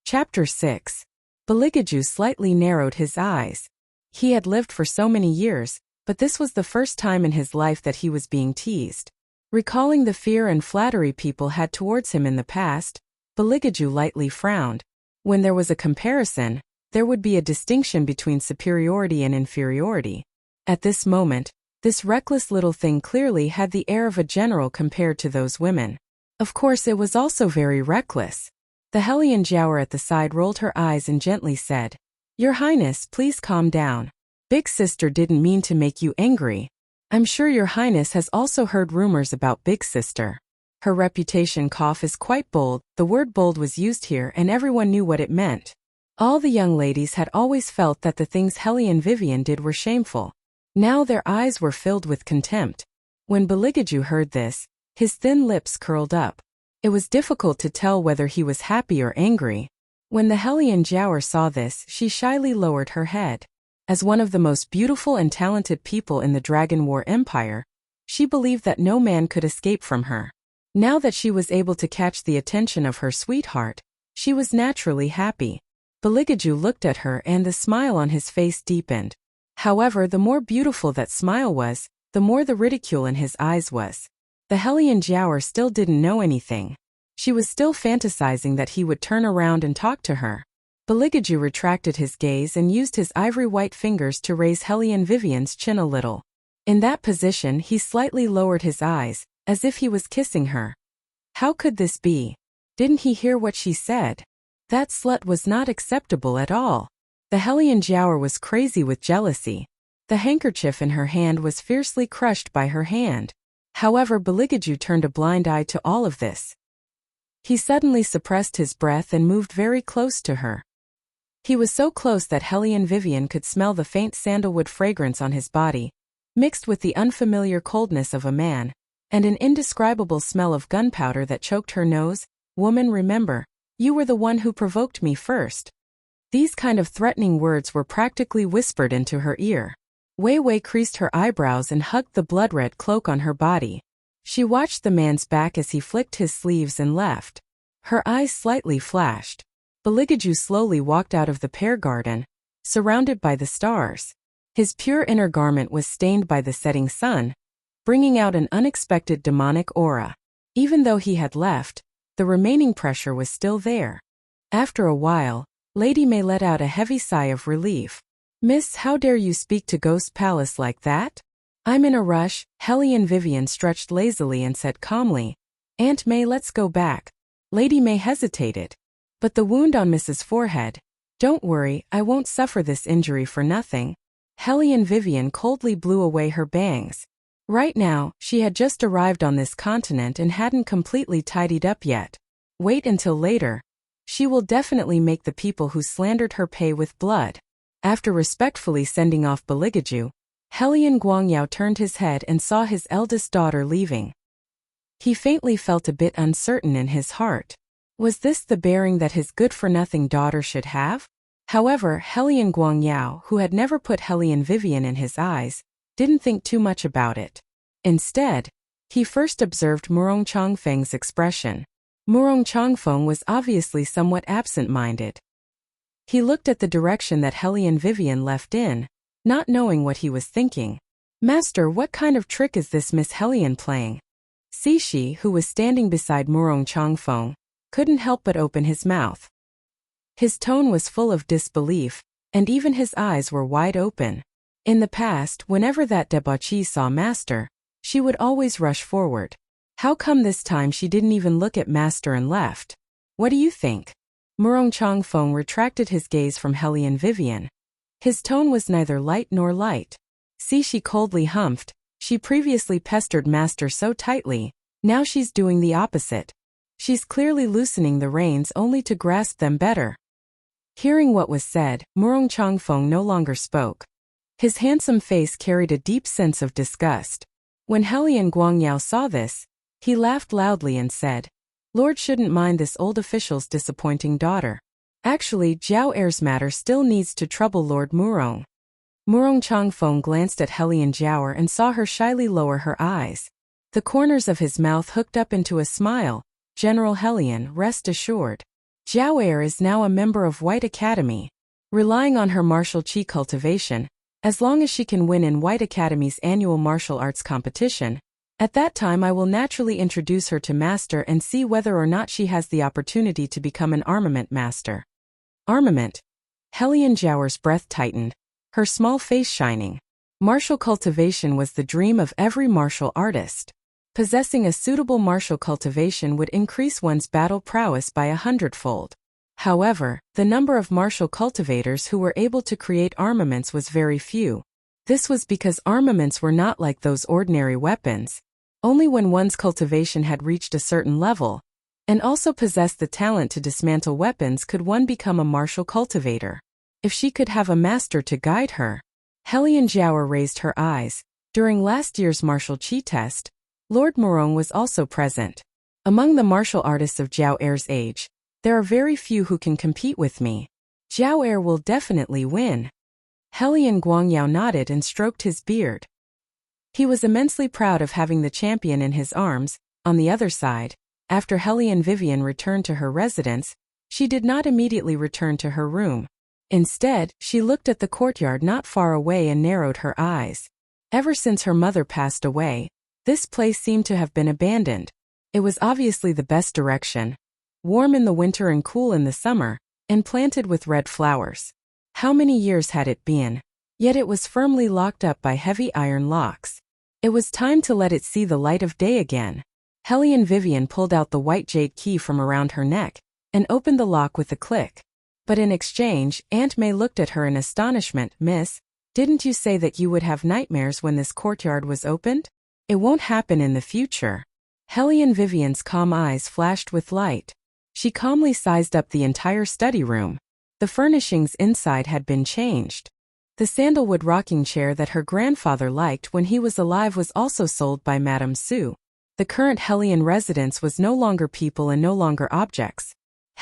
Chapter 6. Beligaju slightly narrowed his eyes. He had lived for so many years, but this was the first time in his life that he was being teased. Recalling the fear and flattery people had towards him in the past, Beligaju lightly frowned. When there was a comparison, there would be a distinction between superiority and inferiority. At this moment, this reckless little thing clearly had the air of a general compared to those women. Of course, it was also very reckless. The Hellion Jower at the side rolled her eyes and gently said, "Your Highness, please calm down. Big Sister didn't mean to make you angry. I'm sure Your Highness has also heard rumors about Big Sister. Her reputation is quite bold." The word bold was used here and everyone knew what it meant. All the young ladies had always felt that the things Hellion Vivian did were shameful. Now their eyes were filled with contempt. When Beligaju heard this, his thin lips curled up. It was difficult to tell whether he was happy or angry. When the Hellion Jower saw this, she shyly lowered her head. As one of the most beautiful and talented people in the Dragon War Empire, she believed that no man could escape from her. Now that she was able to catch the attention of her sweetheart, she was naturally happy. Beligaju looked at her and the smile on his face deepened. However, the more beautiful that smile was, the more the ridicule in his eyes was. The Hellion Jower still didn't know anything. She was still fantasizing that he would turn around and talk to her. Beligaju retracted his gaze and used his ivory-white fingers to raise Hellion Vivian's chin a little. In that position, he slightly lowered his eyes, as if he was kissing her. How could this be? Didn't he hear what she said? That slut was not acceptable at all. The Hellion Jiaoer was crazy with jealousy. The handkerchief in her hand was fiercely crushed by her hand. However, Beligaju turned a blind eye to all of this. He suddenly suppressed his breath and moved very close to her. He was so close that Hellion Vivian could smell the faint sandalwood fragrance on his body, mixed with the unfamiliar coldness of a man, and an indescribable smell of gunpowder that choked her nose. Woman, remember, you were the one who provoked me first. These kind of threatening words were practically whispered into her ear. Wei Wei creased her eyebrows and hugged the blood-red cloak on her body. She watched the man's back as he flicked his sleeves and left. Her eyes slightly flashed. Beligaju slowly walked out of the pear garden, surrounded by the stars. His pure inner garment was stained by the setting sun, bringing out an unexpected demonic aura. Even though he had left, the remaining pressure was still there. After a while, Lady May let out a heavy sigh of relief. Miss, how dare you speak to Ghost Palace like that? I'm in a rush. Hellion Vivian stretched lazily and said calmly, Aunt May, let's go back. Lady May hesitated. But the wound on Mrs. Forehead. Don't worry, I won't suffer this injury for nothing. Hellion Vivian coldly blew away her bangs. Right now, she had just arrived on this continent and hadn't completely tidied up yet. Wait until later. She will definitely make the people who slandered her pay with blood. After respectfully sending off Beligaju, Hellion Guangyao turned his head and saw his eldest daughter leaving. He faintly felt a bit uncertain in his heart. Was this the bearing that his good-for-nothing daughter should have? However, Hellion Guangyao, who had never put Hellion Vivian in his eyes, didn't think too much about it. Instead, he first observed Murong Chongfeng's expression. Murong Chongfeng was obviously somewhat absent-minded. He looked at the direction that Hellion Vivian left in, not knowing what he was thinking. Master, what kind of trick is this Miss Hellion playing? Cixi, who was standing beside Murong Chongfeng, couldn't help but open his mouth. His tone was full of disbelief, and even his eyes were wide open. In the past, whenever that debauchee saw Master, she would always rush forward. How come this time she didn't even look at Master and left? What do you think? Murong Chongfeng retracted his gaze from Hellion Vivian. His tone was neither light nor light. Cixi coldly humphed. She previously pestered Master so tightly, now she's doing the opposite. She's clearly loosening the reins only to grasp them better. Hearing what was said, Murong Chongfeng no longer spoke. His handsome face carried a deep sense of disgust. When Hellion Guangyao saw this, he laughed loudly and said, Lord shouldn't mind this old official's disappointing daughter. Actually, Jiao Er's matter still needs to trouble Lord Murong. Murong Chongfeng glanced at Hellion Jiaoer and saw her shyly lower her eyes. The corners of his mouth hooked up into a smile. General Hellion, rest assured. Jiao Er is now a member of White Academy. Relying on her martial chi cultivation, as long as she can win in White Academy's annual martial arts competition, at that time I will naturally introduce her to Master and see whether or not she has the opportunity to become an armament master. Armament? Hellion Jiaoer's breath tightened, her small face shining. Martial cultivation was the dream of every martial artist. Possessing a suitable martial cultivation would increase one's battle prowess by 100-fold. However, the number of martial cultivators who were able to create armaments was very few. This was because armaments were not like those ordinary weapons. Only when one's cultivation had reached a certain level, and also possessed the talent to dismantle weapons, could one become a martial cultivator. If she could have a master to guide her. Hellion Jiaoer raised her eyes. During last year's martial chi test, Lord Murong was also present. Among the martial artists of Jiao Er's age, there are very few who can compete with me. Jiao Er will definitely win. Hellion Guangyao nodded and stroked his beard. He was immensely proud of having the champion in his arms. On the other side, after Hellion Vivian returned to her residence, she did not immediately return to her room. Instead, she looked at the courtyard not far away and narrowed her eyes. Ever since her mother passed away, this place seemed to have been abandoned. It was obviously the best direction. Warm in the winter and cool in the summer, and planted with red flowers. How many years had it been? Yet it was firmly locked up by heavy iron locks. It was time to let it see the light of day again. Hellion Vivian pulled out the white jade key from around her neck, and opened the lock with a click. But in exchange, Aunt May looked at her in astonishment. "Miss, didn't you say that you would have nightmares when this courtyard was opened? It won't happen in the future." Helene Vivian's calm eyes flashed with light. She calmly sized up the entire study room. The furnishings inside had been changed. The sandalwood rocking chair that her grandfather liked when he was alive was also sold by Madame Sue. The current Helene residence was no longer people and no longer objects.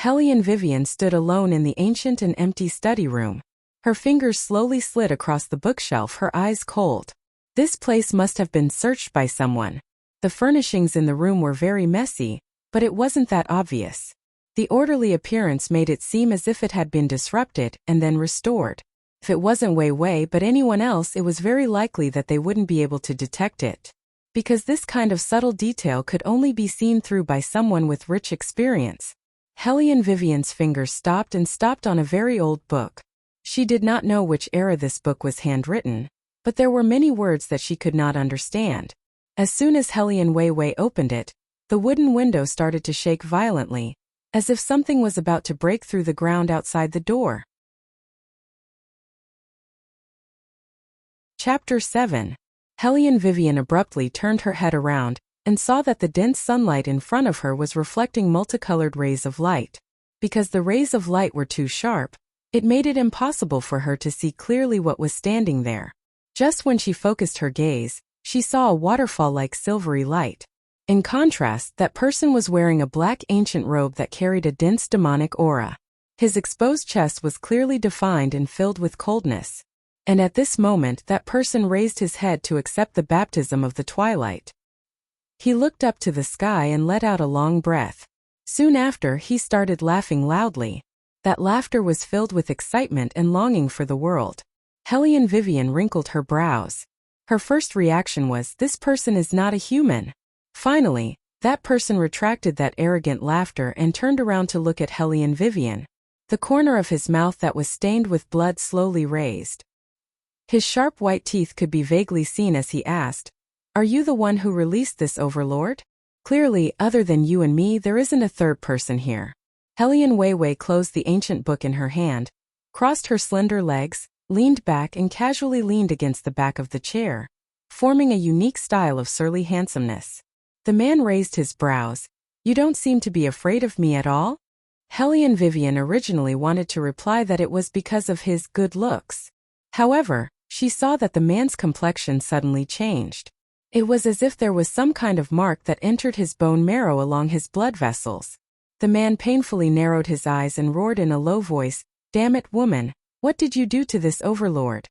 Helene Vivian stood alone in the ancient and empty study room. Her fingers slowly slid across the bookshelf, her eyes cold. This place must have been searched by someone. The furnishings in the room were very messy, but it wasn't that obvious. The orderly appearance made it seem as if it had been disrupted and then restored. If it wasn't Wei Wei but anyone else, it was very likely that they wouldn't be able to detect it. Because this kind of subtle detail could only be seen through by someone with rich experience. Helene Vivian's fingers stopped on a very old book. She did not know which era this book was handwritten, but there were many words that she could not understand. As soon as Helene Wei Wei opened it, the wooden window started to shake violently, as if something was about to break through the ground outside the door. Chapter 7. Helene Vivian abruptly turned her head around and saw that the dense sunlight in front of her was reflecting multicolored rays of light. Because the rays of light were too sharp, it made it impossible for her to see clearly what was standing there. Just when she focused her gaze, she saw a waterfall-like silvery light. In contrast, that person was wearing a black ancient robe that carried a dense demonic aura. His exposed chest was clearly defined and filled with coldness. And at this moment, that person raised his head to accept the baptism of the twilight. He looked up to the sky and let out a long breath. Soon after, he started laughing loudly. That laughter was filled with excitement and longing for the world. Helene Vivian wrinkled her brows. Her first reaction was, "This person is not a human." Finally, that person retracted that arrogant laughter and turned around to look at Helene Vivian. The corner of his mouth that was stained with blood slowly raised. His sharp white teeth could be vaguely seen as he asked, "Are you the one who released this overlord? Clearly, other than you and me, there isn't a third person here." Helene Wei Wei closed the ancient book in her hand, crossed her slender legs, leaned back and casually leaned against the back of the chair, forming a unique style of surly handsomeness. The man raised his brows. "You don't seem to be afraid of me at all?" Helene Vivian originally wanted to reply that it was because of his good looks. However, she saw that the man's complexion suddenly changed. It was as if there was some kind of mark that entered his bone marrow along his blood vessels. The man painfully narrowed his eyes and roared in a low voice, "Damn it, woman, what did you do to this overlord?"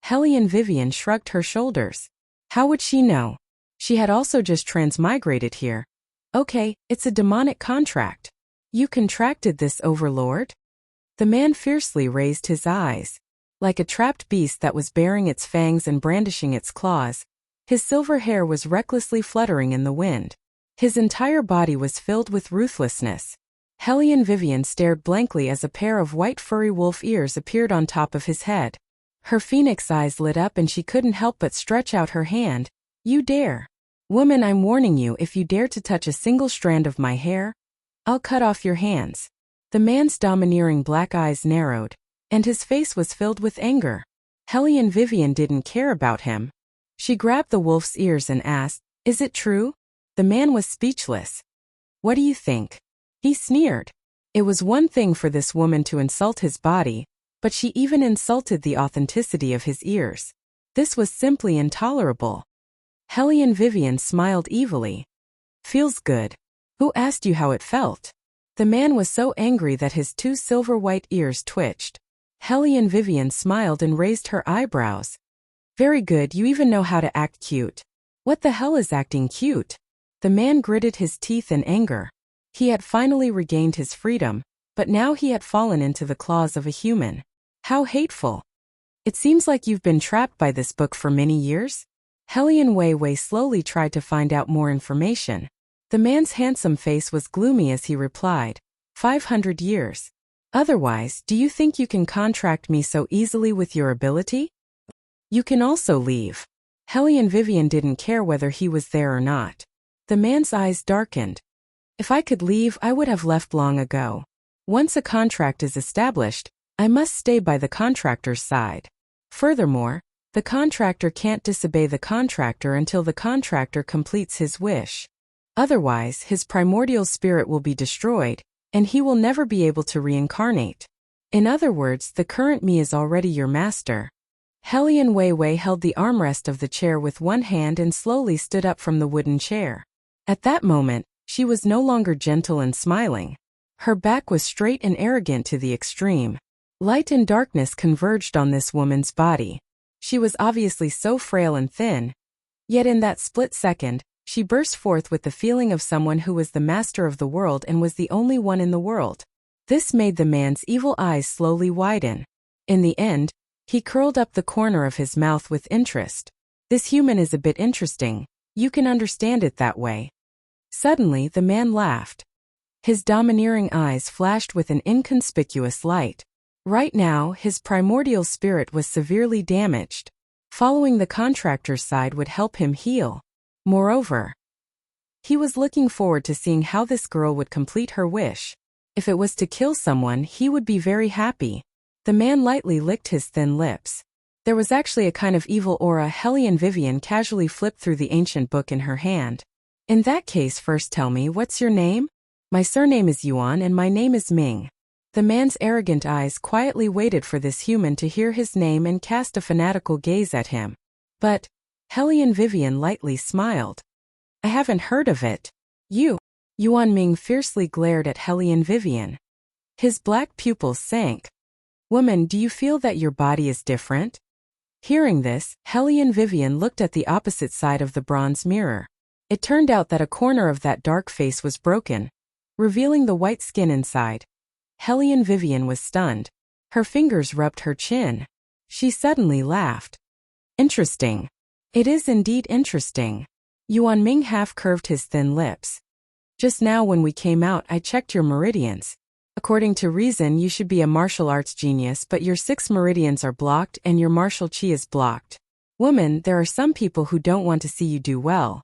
Helene Vivian shrugged her shoulders. How would she know? She had also just transmigrated here. "Okay, it's a demonic contract. You contracted this overlord?" The man fiercely raised his eyes. Like a trapped beast that was baring its fangs and brandishing its claws, his silver hair was recklessly fluttering in the wind. His entire body was filled with ruthlessness. Helene Vivian stared blankly as a pair of white furry wolf ears appeared on top of his head. Her phoenix eyes lit up and she couldn't help but stretch out her hand. "You dare. Woman, I'm warning you, if you dare to touch a single strand of my hair, I'll cut off your hands." The man's domineering black eyes narrowed, and his face was filled with anger. Helene Vivian didn't care about him. She grabbed the wolf's ears and asked, "Is it true?" The man was speechless. "What do you think?" He sneered. It was one thing for this woman to insult his body, but she even insulted the authenticity of his ears. This was simply intolerable. Helene Vivian smiled evilly. "Feels good. Who asked you how it felt?" The man was so angry that his two silver-white ears twitched. Helene Vivian smiled and raised her eyebrows. "Very good, you even know how to act cute." "What the hell is acting cute?" The man gritted his teeth in anger. He had finally regained his freedom, but now he had fallen into the claws of a human. How hateful. "It seems like you've been trapped by this book for many years?" Helene Wei Wei slowly tried to find out more information. The man's handsome face was gloomy as he replied, 500 years. "Otherwise, do you think you can contract me so easily with your ability? You can also leave." Helene Vivian didn't care whether he was there or not. The man's eyes darkened. "If I could leave, I would have left long ago." Once a contract is established, I must stay by the contractor's side. Furthermore, the contractor can't disobey the contractor until the contractor completes his wish. Otherwise, his primordial spirit will be destroyed, and he will never be able to reincarnate. In other words, the current me is already your master. Hellion Weiwei held the armrest of the chair with one hand and slowly stood up from the wooden chair. At that moment, she was no longer gentle and smiling. Her back was straight and arrogant to the extreme. Light and darkness converged on this woman's body. She was obviously so frail and thin. Yet in that split second, she burst forth with the feeling of someone who was the master of the world and was the only one in the world. This made the man's evil eyes slowly widen. In the end, he curled up the corner of his mouth with interest. This human is a bit interesting. You can understand it that way. Suddenly, the man laughed. His domineering eyes flashed with an inconspicuous light. Right now, his primordial spirit was severely damaged. Following the contractor's side would help him heal. Moreover, he was looking forward to seeing how this girl would complete her wish. If it was to kill someone, he would be very happy. The man lightly licked his thin lips. There was actually a kind of evil aura. Hellion Vivian casually flipped through the ancient book in her hand. In that case, first tell me, what's your name? My surname is Yuan and my name is Ming. The man's arrogant eyes quietly waited for this human to hear his name and cast a fanatical gaze at him. But Hellion Vivian lightly smiled. I haven't heard of it. Yuan Ming fiercely glared at Hellion Vivian. His black pupils sank. Woman, do you feel that your body is different? Hearing this, Hellion Vivian looked at the opposite side of the bronze mirror. It turned out that a corner of that dark face was broken, revealing the white skin inside. Hellion Vivian was stunned. Her fingers rubbed her chin. She suddenly laughed. Interesting. It is indeed interesting. Yuan Ming half curved his thin lips. Just now when we came out, I checked your meridians. According to reason, you should be a martial arts genius, but your 6 meridians are blocked and your martial chi is blocked. Woman, there are some people who don't want to see you do well.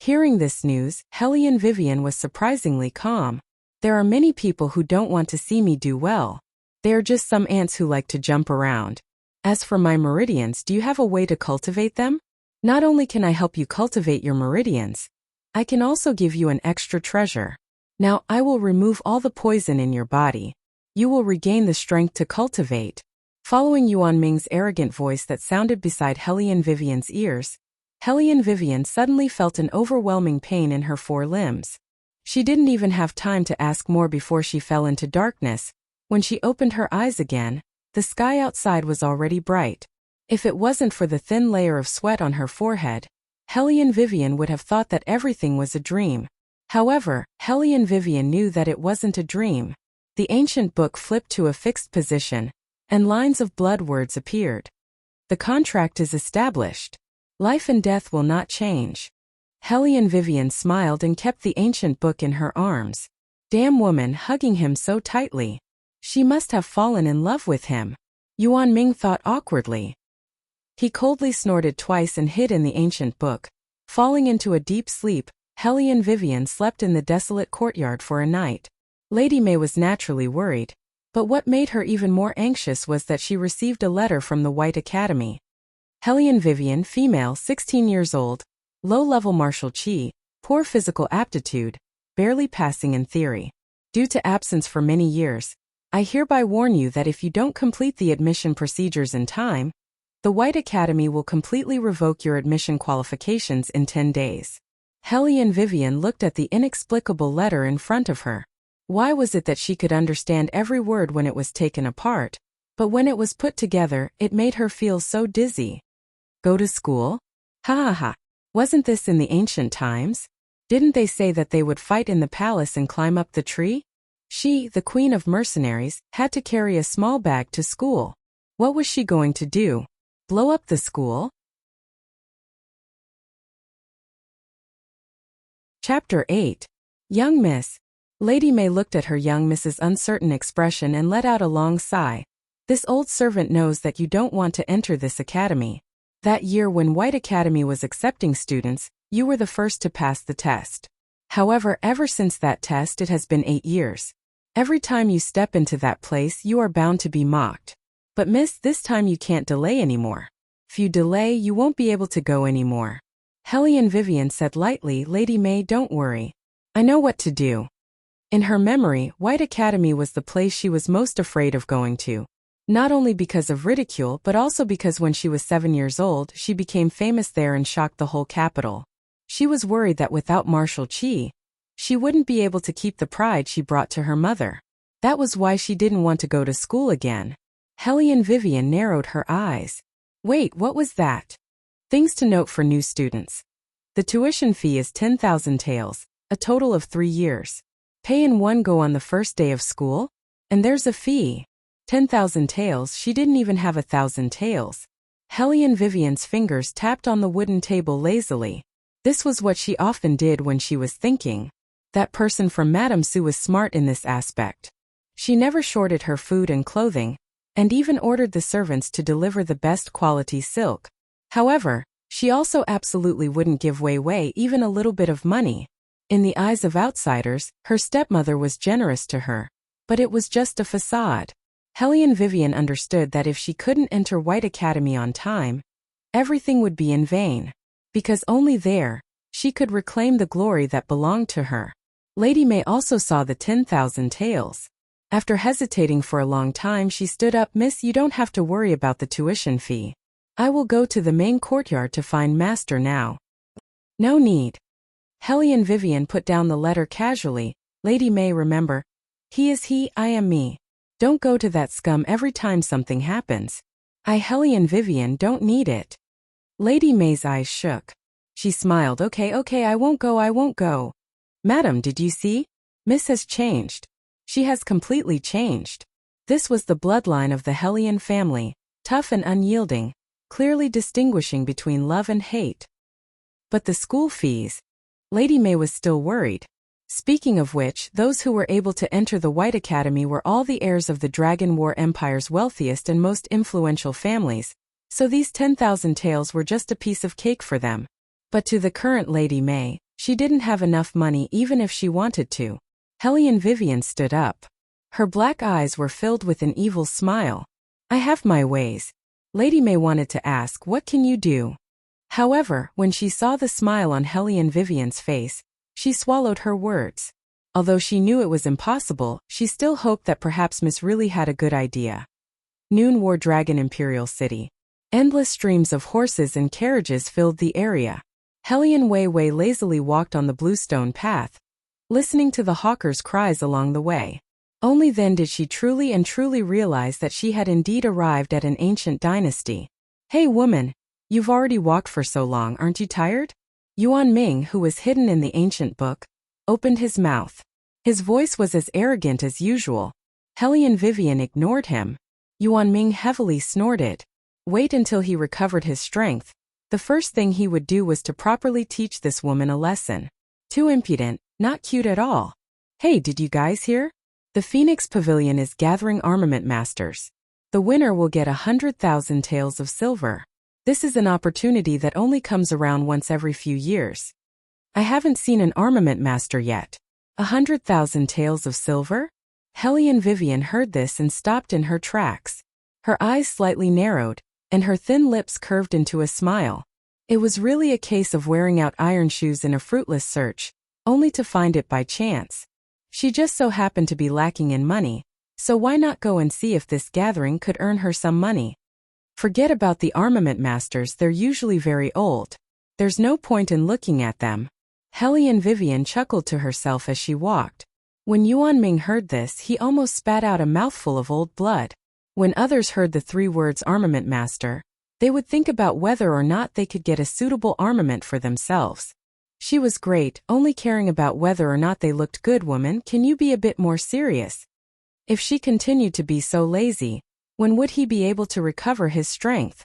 Hearing this news, Hellion Vivian was surprisingly calm. There are many people who don't want to see me do well. They are just some ants who like to jump around. As for my meridians, do you have a way to cultivate them? Not only can I help you cultivate your meridians, I can also give you an extra treasure. Now I will remove all the poison in your body. You will regain the strength to cultivate. Following Yuan Ming's arrogant voice that sounded beside Hellion Vivian's ears, Hellion Vivian suddenly felt an overwhelming pain in her 4 limbs. She didn't even have time to ask more before she fell into darkness. When she opened her eyes again, the sky outside was already bright. If it wasn't for the thin layer of sweat on her forehead, Hellion Vivian would have thought that everything was a dream. However, Hellion Vivian knew that it wasn't a dream. The ancient book flipped to a fixed position, and lines of blood words appeared. The contract is established. Life and death will not change. Hellion Vivian smiled and kept the ancient book in her arms. Damn woman, hugging him so tightly. She must have fallen in love with him. Yuan Ming thought awkwardly. He coldly snorted twice and hid in the ancient book. Falling into a deep sleep, Hellion Vivian slept in the desolate courtyard for a night. Lady May was naturally worried, but what made her even more anxious was that she received a letter from the White Academy. Hellion Vivian, female, 16 years old, low-level martial chi, poor physical aptitude, barely passing in theory. Due to absence for many years, I hereby warn you that if you don't complete the admission procedures in time, the White Academy will completely revoke your admission qualifications in 10 days. Hellion Vivian looked at the inexplicable letter in front of her. Why was it that she could understand every word when it was taken apart, but when it was put together, it made her feel so dizzy? Go to school? Ha ha ha. Wasn't this in the ancient times? Didn't they say that they would fight in the palace and climb up the tree? She, the queen of mercenaries, had to carry a small bag to school. What was she going to do? Blow up the school? Chapter 8. Young Miss. Lady May looked at her young Miss's uncertain expression and let out a long sigh. This old servant knows that you don't want to enter this academy. That year when White Academy was accepting students, you were the first to pass the test. However, ever since that test it has been 8 years. Every time you step into that place you are bound to be mocked. But miss, this time you can't delay anymore. If you delay, you won't be able to go anymore. Hellion Vivian said lightly, Lady May, don't worry. I know what to do. In her memory, White Academy was the place she was most afraid of going to. Not only because of ridicule but also because when she was 7 years old, she became famous there and shocked the whole capital. She was worried that without martial chi, she wouldn't be able to keep the pride she brought to her mother. That was why she didn't want to go to school again. Hellion Vivian narrowed her eyes. Wait, what was that? Things to note for new students. The tuition fee is 10,000 taels, a total of 3 years. Pay in one go on the first day of school? And there's a fee. 10,000 taels, she didn't even have 1,000 taels. Hellion Vivian's fingers tapped on the wooden table lazily. This was what she often did when she was thinking. That person from Madame Su was smart in this aspect. She never shorted her food and clothing, and even ordered the servants to deliver the best quality silk. However, she also absolutely wouldn't give away even a little bit of money. In the eyes of outsiders, her stepmother was generous to her. But it was just a facade. Hellion Vivian understood that if she couldn't enter White Academy on time, everything would be in vain. Because only there, she could reclaim the glory that belonged to her. Lady May also saw the 10,000 taels. After hesitating for a long time, she stood up. Miss, you don't have to worry about the tuition fee. I will go to the main courtyard to find Master now. No need. Hellion Vivian put down the letter casually. Lady May, remember, he is he, I am me. Don't go to that scum every time something happens. I, Hellion Vivian, don't need it. Lady May's eyes shook. She smiled. Okay, I won't go. Madam, did you see? Miss has changed. She has completely changed. This was the bloodline of the Hellion family, tough and unyielding, clearly distinguishing between love and hate. But the school fees? Lady May was still worried. Speaking of which, those who were able to enter the White Academy were all the heirs of the Dragon War Empire's wealthiest and most influential families, so these 10,000 taels were just a piece of cake for them. But to the current Lady May, she didn't have enough money even if she wanted to. Hellion Vivian stood up. Her black eyes were filled with an evil smile. I have my ways. Lady May wanted to ask, what can you do? However, when she saw the smile on Hellion Vivian's face, she swallowed her words. Although she knew it was impossible, she still hoped that perhaps Miss really had a good idea. Noon War Dragon Imperial City. Endless streams of horses and carriages filled the area. Hellion Wei Wei lazily walked on the bluestone path, listening to the hawkers' cries along the way. Only then did she truly realize that she had indeed arrived at an ancient dynasty. Hey woman, you've already walked for so long, aren't you tired? Yuan Ming, who was hidden in the ancient book, opened his mouth. His voice was as arrogant as usual. Hellion Vivian ignored him. Yuan Ming heavily snorted. Wait until he recovered his strength. The first thing he would do was to properly teach this woman a lesson. Too impudent, not cute at all. Hey, did you guys hear? The Phoenix Pavilion is gathering armament masters. The winner will get 100,000 taels of silver. This is an opportunity that only comes around once every few years. I haven't seen an armament master yet. 100,000 taels of silver? Hellion Vivian heard this and stopped in her tracks. Her eyes slightly narrowed, and her thin lips curved into a smile. It was really a case of wearing out iron shoes in a fruitless search, only to find it by chance. She just so happened to be lacking in money, so why not go and see if this gathering could earn her some money? Forget about the armament masters, they're usually very old. There's no point in looking at them. Hellion Vivian chuckled to herself as she walked. When Yuan Ming heard this, he almost spat out a mouthful of old blood. When others heard the 3 words armament master, they would think about whether or not they could get a suitable armament for themselves. She was great, only caring about whether or not they looked good. Woman, can you be a bit more serious? If she continued to be so lazy, when would he be able to recover his strength?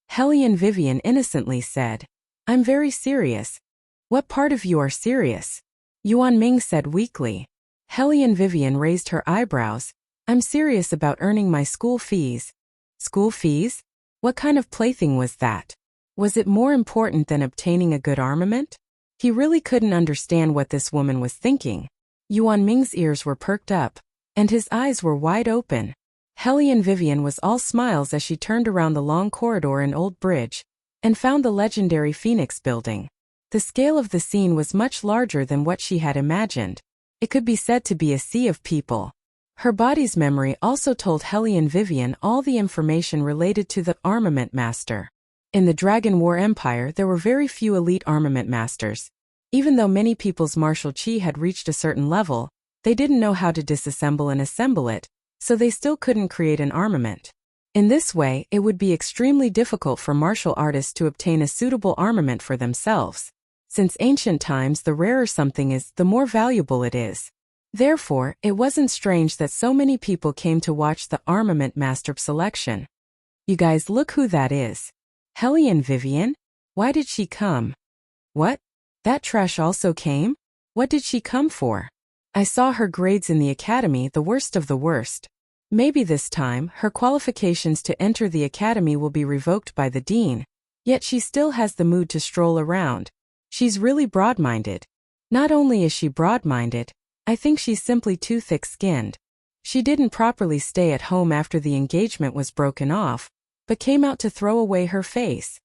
Hellion Vivian innocently said, I'm very serious. What part of you are serious? Yuan Ming said weakly. Hellion Vivian raised her eyebrows. I'm serious about earning my school fees. School fees? What kind of plaything was that? Was it more important than obtaining a good armament? He really couldn't understand what this woman was thinking. Yuan Ming's ears were perked up. and his eyes were wide open. Hellion Vivian was all smiles as she turned around the long corridor in Old Bridge and found the legendary Phoenix building. The scale of the scene was much larger than what she had imagined. It could be said to be a sea of people. Her body's memory also told Hellion Vivian all the information related to the armament master. In the Dragon War Empire, there were very few elite armament masters. Even though many people's martial chi had reached a certain level, they didn't know how to disassemble and assemble it, so they still couldn't create an armament. In this way, it would be extremely difficult for martial artists to obtain a suitable armament for themselves. Since ancient times, the rarer something is, the more valuable it is. Therefore, it wasn't strange that so many people came to watch the armament master selection. You guys, look who that is. Hellion Vivian? Why did she come? What? That trash also came? What did she come for? I saw her grades in the academy, the worst of the worst. Maybe this time, her qualifications to enter the academy will be revoked by the dean. Yet she still has the mood to stroll around. She's really broad-minded. Not only is she broad-minded, I think she's simply too thick-skinned. She didn't properly stay at home after the engagement was broken off, but came out to throw away her face.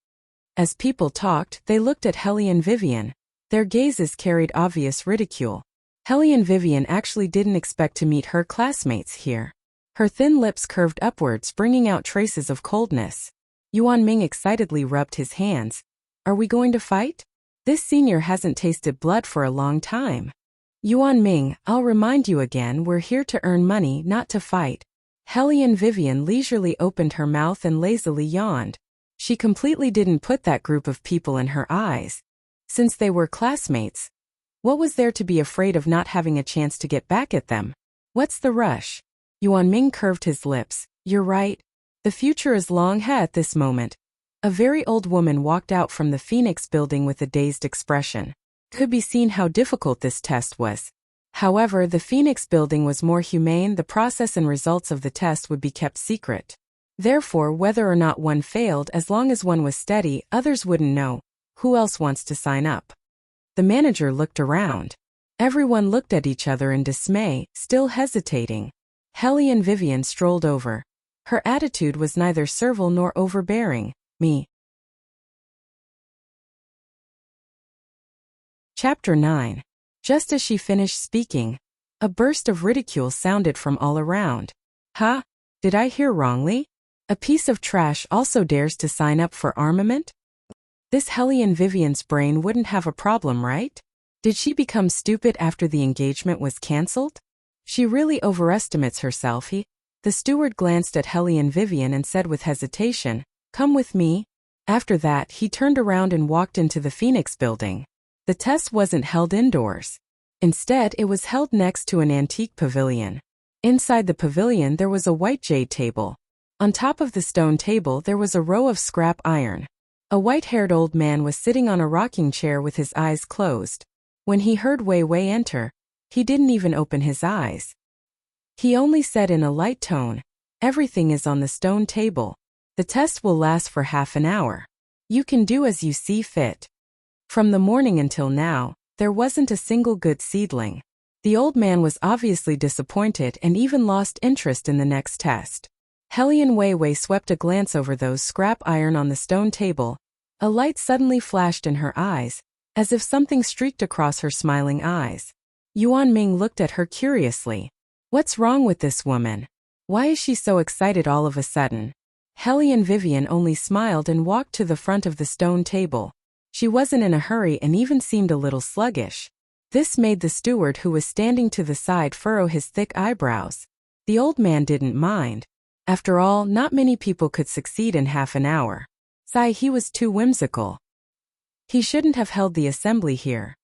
As people talked, they looked at Hellion Vivian. Their gazes carried obvious ridicule. Hellion Vivian actually didn't expect to meet her classmates here. Her thin lips curved upwards, bringing out traces of coldness. Yuan Ming excitedly rubbed his hands. Are we going to fight? This senior hasn't tasted blood for a long time. Yuan Ming, I'll remind you again, we're here to earn money, not to fight. Hellion Vivian leisurely opened her mouth and lazily yawned. She completely didn't put that group of people in her eyes. Since they were classmates, what was there to be afraid of not having a chance to get back at them? What's the rush? Yuan Ming curved his lips. You're right. The future is long ahead at this moment. A very old woman walked out from the Phoenix building with a dazed expression. Could be seen how difficult this test was. However, the Phoenix building was more humane. The process and results of the test would be kept secret. Therefore, whether or not one failed, as long as one was steady, others wouldn't know. Who else wants to sign up? The manager looked around. Everyone looked at each other in dismay, still hesitating. Hellion Vivian strolled over. Her attitude was neither servile nor overbearing. Me. Chapter 9. Just as she finished speaking, a burst of ridicule sounded from all around. Huh? Did I hear wrongly? A piece of trash also dares to sign up for armament? This Hellion Vivian's brain wouldn't have a problem, right? Did she become stupid after the engagement was cancelled? She really overestimates herself. The steward glanced at Hellion Vivian and said with hesitation, "Come with me." After that, he turned around and walked into the Phoenix building. The test wasn't held indoors. Instead, it was held next to an antique pavilion. Inside the pavilion there was a white jade table. On top of the stone table there was a row of scrap iron. A white-haired old man was sitting on a rocking chair with his eyes closed. When he heard Wei Wei enter, he didn't even open his eyes. He only said in a light tone, "Everything is on the stone table. The test will last for half an hour. You can do as you see fit." From the morning until now, there wasn't a single good seedling. The old man was obviously disappointed and even lost interest in the next test. Hellion Wei Wei swept a glance over those scrap iron on the stone table. A light suddenly flashed in her eyes, as if something streaked across her smiling eyes. Yuan Ming looked at her curiously. What's wrong with this woman? Why is she so excited all of a sudden? Hellion Vivian only smiled and walked to the front of the stone table. She wasn't in a hurry and even seemed a little sluggish. This made the steward who was standing to the side furrow his thick eyebrows. The old man didn't mind. After all, not many people could succeed in half an hour. He was too whimsical. He shouldn't have held the assembly here.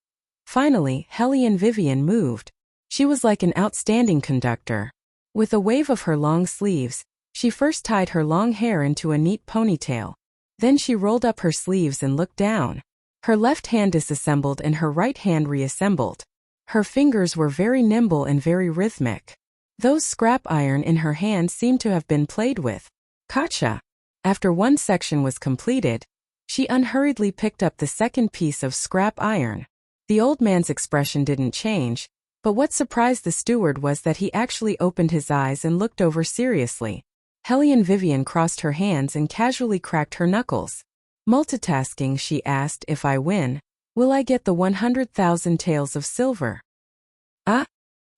Finally, Hellion Vivian moved. She was like an outstanding conductor. With a wave of her long sleeves, she first tied her long hair into a neat ponytail. Then she rolled up her sleeves and looked down. Her left hand disassembled and her right hand reassembled. Her fingers were very nimble and very rhythmic. Those scrap iron in her hand seemed to have been played with. Gotcha! After one section was completed, she unhurriedly picked up the second piece of scrap iron. The old man's expression didn't change. But what surprised the steward was that he actually opened his eyes and looked over seriously. Hellion Vivian crossed her hands and casually cracked her knuckles. Multitasking, she asked, if I win, will I get the 100,000 taels of silver? Ah?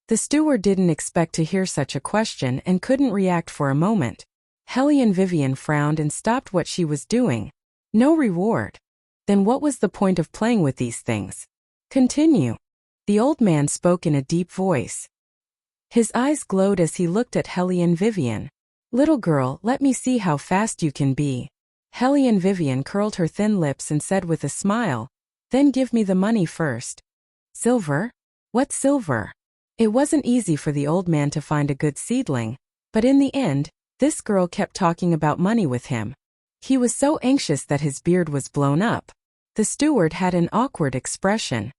The steward didn't expect to hear such a question and couldn't react for a moment. Hellion Vivian frowned and stopped what she was doing. No reward. Then what was the point of playing with these things? Continue. The old man spoke in a deep voice. His eyes glowed as he looked at Hellion Vivian. Little girl, let me see how fast you can be. Hellion Vivian curled her thin lips and said with a smile, then give me the money first. Silver? What silver? It wasn't easy for the old man to find a good seedling, but in the end, this girl kept talking about money with him. He was so anxious that his beard was blown up. The steward had an awkward expression.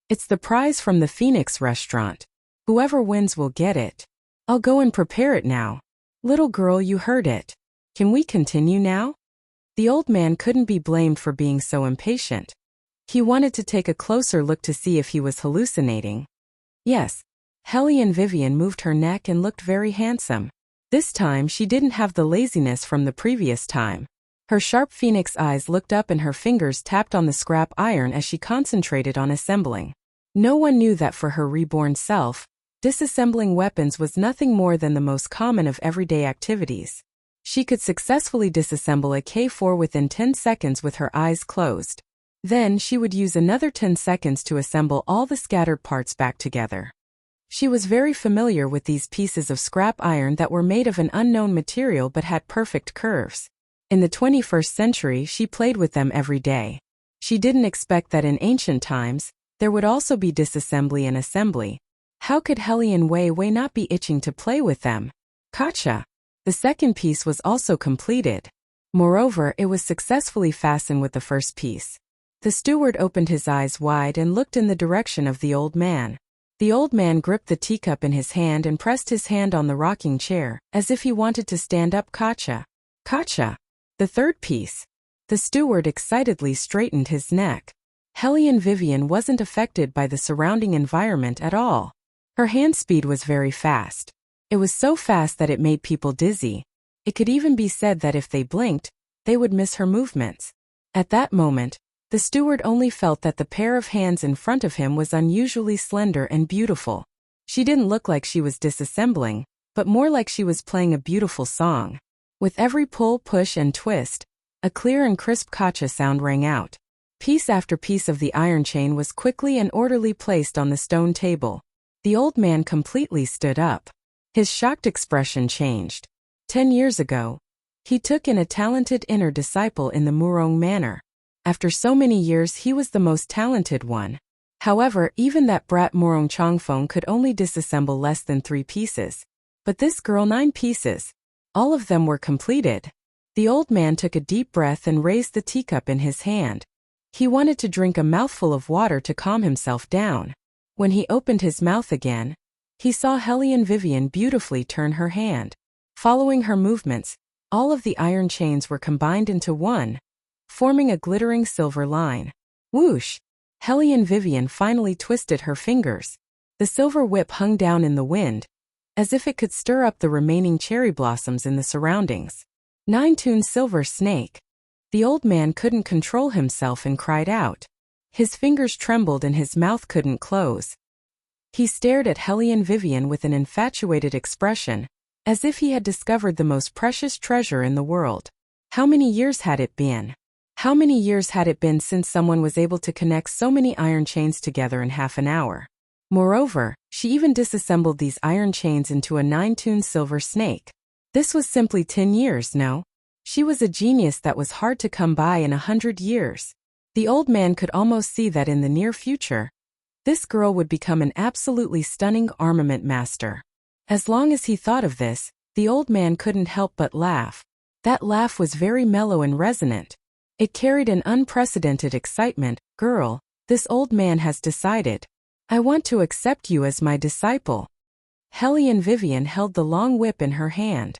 It's the prize from the Phoenix restaurant. Whoever wins will get it. I'll go and prepare it now. Little girl, you heard it. Can we continue now? The old man couldn't be blamed for being so impatient. He wanted to take a closer look to see if he was hallucinating. Yes. Hellion Vivian moved her neck and looked very handsome. This time she didn't have the laziness from the previous time. Her sharp phoenix eyes looked up and her fingers tapped on the scrap iron as she concentrated on assembling. No one knew that for her reborn self, disassembling weapons was nothing more than the most common of everyday activities. She could successfully disassemble a K4 within 10 seconds with her eyes closed. Then she would use another 10 seconds to assemble all the scattered parts back together. She was very familiar with these pieces of scrap iron that were made of an unknown material but had perfect curves. In the 21st century, she played with them every day. She didn't expect that in ancient times, there would also be disassembly and assembly. How could Hellion Wei not be itching to play with them? Gotcha! The second piece was also completed. Moreover, it was successfully fastened with the first piece. The steward opened his eyes wide and looked in the direction of the old man. The old man gripped the teacup in his hand and pressed his hand on the rocking chair, as if he wanted to stand up. Gotcha! Gotcha! The third piece. The steward excitedly straightened his neck. Hellion Vivian wasn't affected by the surrounding environment at all. Her hand speed was very fast. It was so fast that it made people dizzy. It could even be said that if they blinked, they would miss her movements. At that moment, the steward only felt that the pair of hands in front of him was unusually slender and beautiful. She didn't look like she was disassembling, but more like she was playing a beautiful song. With every pull, push, and twist, a clear and crisp gotcha sound rang out. Piece after piece of the iron chain was quickly and orderly placed on the stone table. The old man completely stood up. His shocked expression changed. 10 years ago, he took in a talented inner disciple in the Murong manner. After so many years, he was the most talented one. However, even that brat Murong Chongfeng could only disassemble less than 3 pieces. But this girl 9 pieces. All of them were completed. The old man took a deep breath and raised the teacup in his hand. He wanted to drink a mouthful of water to calm himself down. When he opened his mouth again, he saw Hellion Vivian beautifully turn her hand. Following her movements, all of the iron chains were combined into one, forming a glittering silver line. Whoosh! Hellion Vivian finally twisted her fingers. The silver whip hung down in the wind, as if it could stir up the remaining cherry blossoms in the surroundings. 9-tune silver snake. The old man couldn't control himself and cried out. His fingers trembled and his mouth couldn't close. He stared at Hellion Vivian with an infatuated expression, as if he had discovered the most precious treasure in the world. How many years had it been? How many years had it been since someone was able to connect so many iron chains together in half an hour? Moreover, she even disassembled these iron chains into a 9-tune silver snake. This was simply 10 years, no? She was a genius that was hard to come by in 100 years. The old man could almost see that in the near future, this girl would become an absolutely stunning armament master. As long as he thought of this, the old man couldn't help but laugh. That laugh was very mellow and resonant. It carried an unprecedented excitement. Girl, this old man has decided. I want to accept you as my disciple. Hellion Vivian held the long whip in her hand.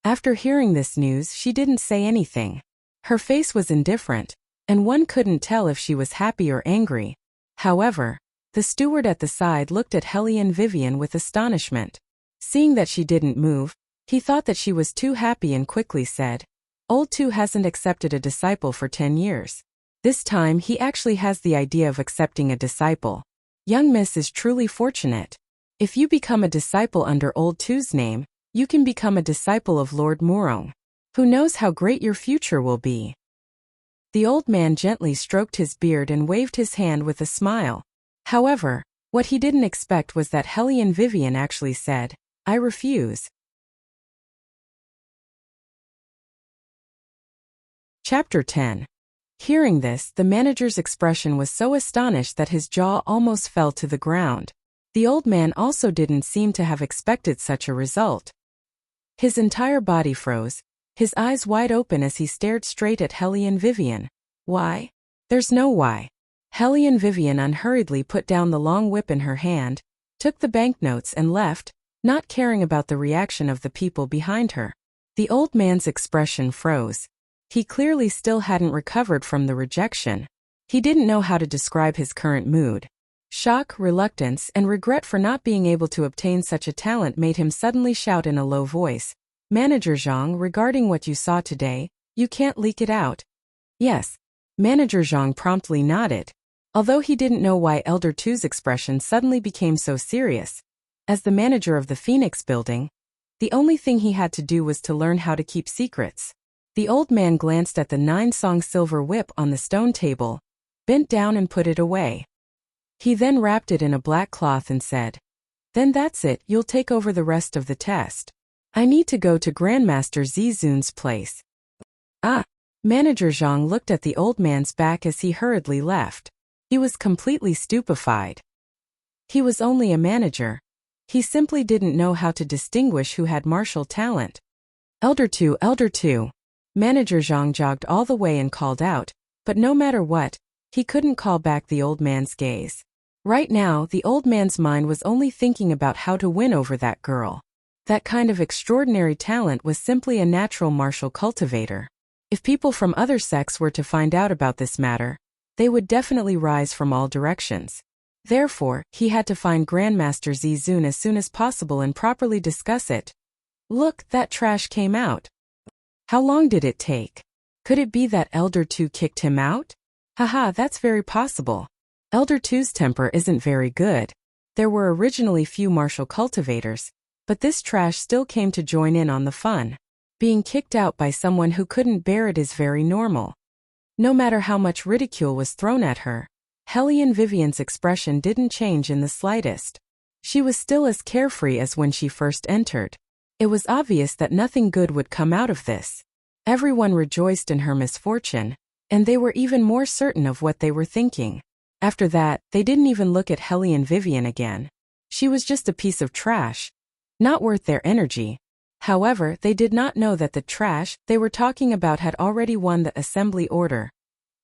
After hearing this news, she didn't say anything. Her face was indifferent, and one couldn't tell if she was happy or angry. However, The steward at the side looked at Hellion Vivian with astonishment. Seeing that she didn't move, he thought that she was too happy and quickly said, "Old Two hasn't accepted a disciple for 10 years. This time he actually has the idea of accepting a disciple. Young Miss is truly fortunate. If you become a disciple under Old Two's name, you can become a disciple of Lord Murong. Who knows how great your future will be." The old man gently stroked his beard and waved his hand with a smile. However, what he didn't expect was that Hellion Vivian actually said, "I refuse." Chapter 10. Hearing this, the manager's expression was so astonished that his jaw almost fell to the ground. The old man also didn't seem to have expected such a result. His entire body froze, his eyes wide open as he stared straight at Hellion Vivian. Why? There's no why. Hellion Vivian unhurriedly put down the long whip in her hand, took the banknotes and left, not caring about the reaction of the people behind her. The old man's expression froze. He clearly still hadn't recovered from the rejection. He didn't know how to describe his current mood. Shock, reluctance, and regret for not being able to obtain such a talent made him suddenly shout in a low voice, "Manager Zhang, regarding what you saw today, you can't leak it out." "Yes." Manager Zhang promptly nodded. Although he didn't know why Elder Two's expression suddenly became so serious. As the manager of the Phoenix building, the only thing he had to do was to learn how to keep secrets. The old man glanced at the 9-song silver whip on the stone table, bent down and put it away. He then wrapped it in a black cloth and said, "Then that's it, you'll take over the rest of the test. I need to go to Grandmaster Zizun's place." "Ah." Manager Zhang looked at the old man's back as he hurriedly left. He was completely stupefied. He was only a manager. He simply didn't know how to distinguish who had martial talent. Elder Two, Elder Two." Manager Zhang jogged all the way and called out, but no matter what, he couldn't call back the old man's gaze. Right now, the old man's mind was only thinking about how to win over that girl. That kind of extraordinary talent was simply a natural martial cultivator. If people from other sects were to find out about this matter, they would definitely rise from all directions. Therefore, he had to find Grandmaster Zizun as soon as possible and properly discuss it. Look, that trash came out. How long did it take? Could it be that Elder Two kicked him out? Haha, that's very possible. Elder Two's temper isn't very good. There were originally few martial cultivators, but this trash still came to join in on the fun. Being kicked out by someone who couldn't bear it is very normal. No matter how much ridicule was thrown at her, Hellion Vivian's expression didn't change in the slightest. She was still as carefree as when she first entered. It was obvious that nothing good would come out of this. Everyone rejoiced in her misfortune, and they were even more certain of what they were thinking. After that, they didn't even look at Hellion Vivian again. She was just a piece of trash. Not worth their energy. However, they did not know that the trash they were talking about had already won the assembly order.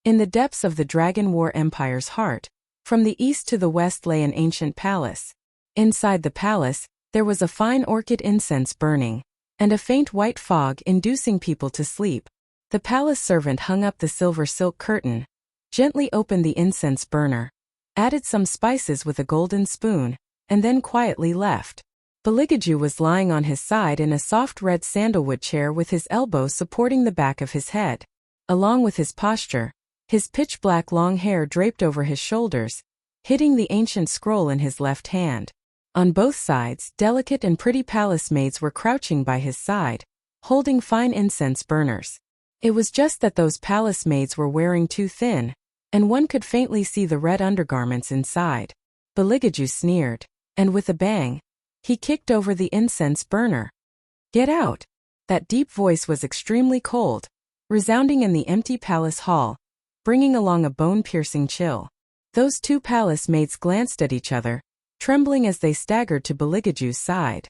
In the depths of the Dragon War Empire's heart, from the east to the west lay an ancient palace. Inside the palace, there was a fine orchid incense burning, and a faint white fog inducing people to sleep. The palace servant hung up the silver silk curtain, gently opened the incense burner, added some spices with a golden spoon, and then quietly left. Beligaju was lying on his side in a soft red sandalwood chair with his elbow supporting the back of his head. Along with his posture, his pitch-black long hair draped over his shoulders, hitting the ancient scroll in his left hand. On both sides, delicate and pretty palace maids were crouching by his side, holding fine incense burners. It was just that those palace maids were wearing too thin, and one could faintly see the red undergarments inside. Beligaju sneered, and with a bang, he kicked over the incense burner. "Get out!" That deep voice was extremely cold, resounding in the empty palace hall, bringing along a bone-piercing chill. Those two palace maids glanced at each other, trembling as they staggered to Beligaju's side.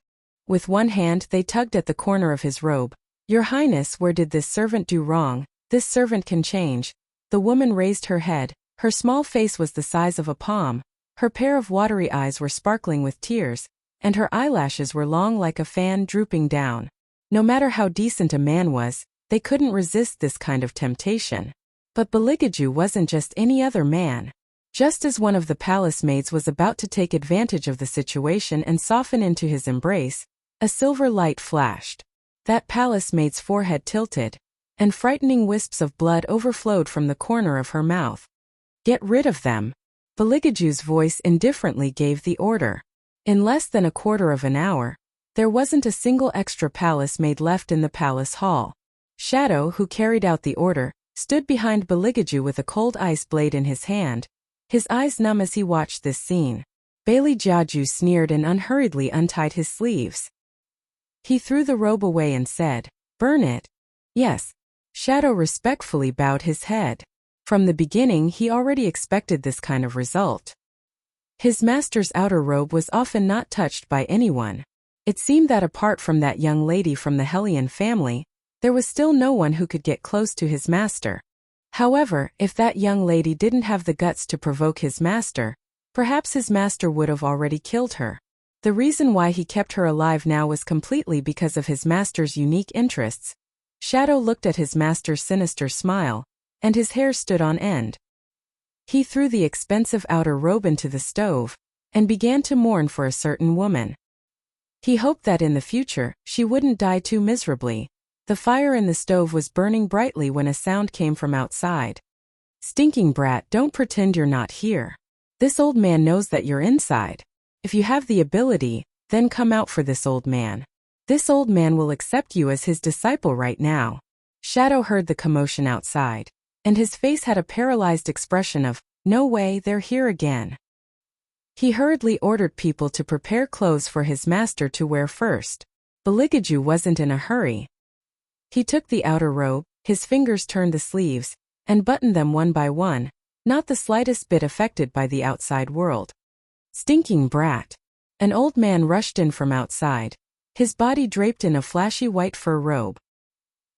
With one hand they tugged at the corner of his robe. "Your Highness, where did this servant do wrong? This servant can change." The woman raised her head. Her small face was the size of a palm, her pair of watery eyes were sparkling with tears, and her eyelashes were long like a fan drooping down. No matter how decent a man was, they couldn't resist this kind of temptation. But Beligaju wasn't just any other man. Just as one of the palace maids was about to take advantage of the situation and soften into his embrace, a silver light flashed. That palace maid's forehead tilted, and frightening wisps of blood overflowed from the corner of her mouth. "Get rid of them." Beligaju's voice indifferently gave the order. In less than a quarter of an hour, there wasn't a single extra palace maid left in the palace hall. Shadow, who carried out the order, stood behind Beligaju with a cold ice blade in his hand, his eyes numb as he watched this scene. Bailey Jiaju sneered and unhurriedly untied his sleeves. He threw the robe away and said, "Burn it." "Yes." Shadow respectfully bowed his head. From the beginning he already expected this kind of result. His master's outer robe was often not touched by anyone. It seemed that apart from that young lady from the Hellion family, there was still no one who could get close to his master. However, if that young lady didn't have the guts to provoke his master, perhaps his master would have already killed her. The reason why he kept her alive now was completely because of his master's unique interests. Shadow looked at his master's sinister smile, and his hair stood on end. He threw the expensive outer robe into the stove, and began to mourn for a certain woman. He hoped that in the future, she wouldn't die too miserably. The fire in the stove was burning brightly when a sound came from outside. "Stinking brat, don't pretend you're not here. This old man knows that you're inside. If you have the ability, then come out for this old man. This old man will accept you as his disciple right now." Shadow heard the commotion outside, and his face had a paralyzed expression of, "No way, they're here again." He hurriedly ordered people to prepare clothes for his master to wear first. Beligaju wasn't in a hurry. He took the outer robe, his fingers turned the sleeves, and buttoned them one by one, not the slightest bit affected by the outside world. "Stinking brat." An old man rushed in from outside, his body draped in a flashy white fur robe.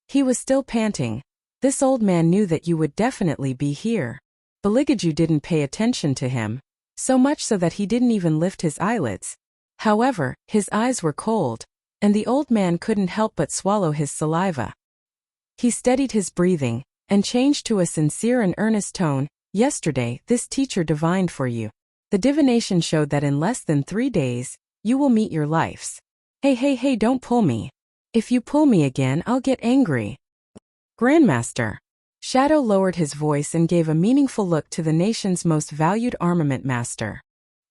He was still panting. "This old man knew that you would definitely be here." Beligaju didn't pay attention to him, so much so that he didn't even lift his eyelids. However, his eyes were cold, and the old man couldn't help but swallow his saliva. He steadied his breathing, and changed to a sincere and earnest tone. "Yesterday, this teacher divined for you. The divination showed that in less than 3 days, you will meet your lives. Hey, don't pull me. If you pull me again, I'll get angry." "Grandmaster." Shadow lowered his voice and gave a meaningful look to the nation's most valued armament master.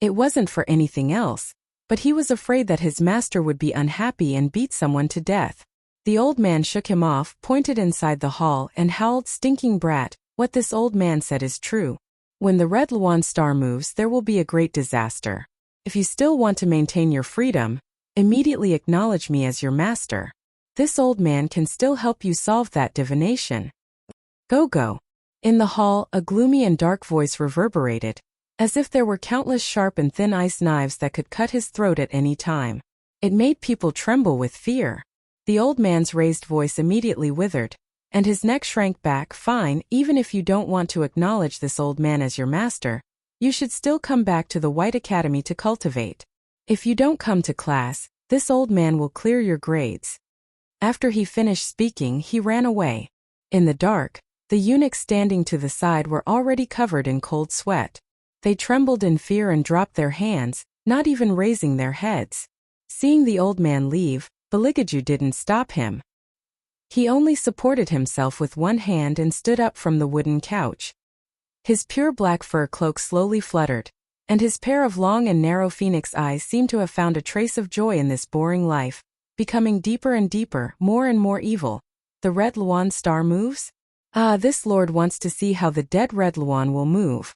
It wasn't for anything else, but he was afraid that his master would be unhappy and beat someone to death. The old man shook him off, pointed inside the hall, and howled, "Stinking brat, what this old man said is true. When the Red Luan star moves, there will be a great disaster. If you still want to maintain your freedom, immediately acknowledge me as your master. This old man can still help you solve that divination. Go." In the hall, a gloomy and dark voice reverberated, as if there were countless sharp and thin ice knives that could cut his throat at any time. It made people tremble with fear. The old man's raised voice immediately withered, and his neck shrank back. "Fine, even if you don't want to acknowledge this old man as your master, you should still come back to the White Academy to cultivate. If you don't come to class, this old man will clear your grades." After he finished speaking, he ran away. In the dark, the eunuchs standing to the side were already covered in cold sweat. They trembled in fear and dropped their hands, not even raising their heads. Seeing the old man leave, Beligaju didn't stop him. He only supported himself with one hand and stood up from the wooden couch. His pure black fur cloak slowly fluttered, and his pair of long and narrow phoenix eyes seemed to have found a trace of joy in this boring life, becoming deeper and deeper, more and more evil. "The Red Luan star moves? Ah, this lord wants to see how the dead Red Luan will move."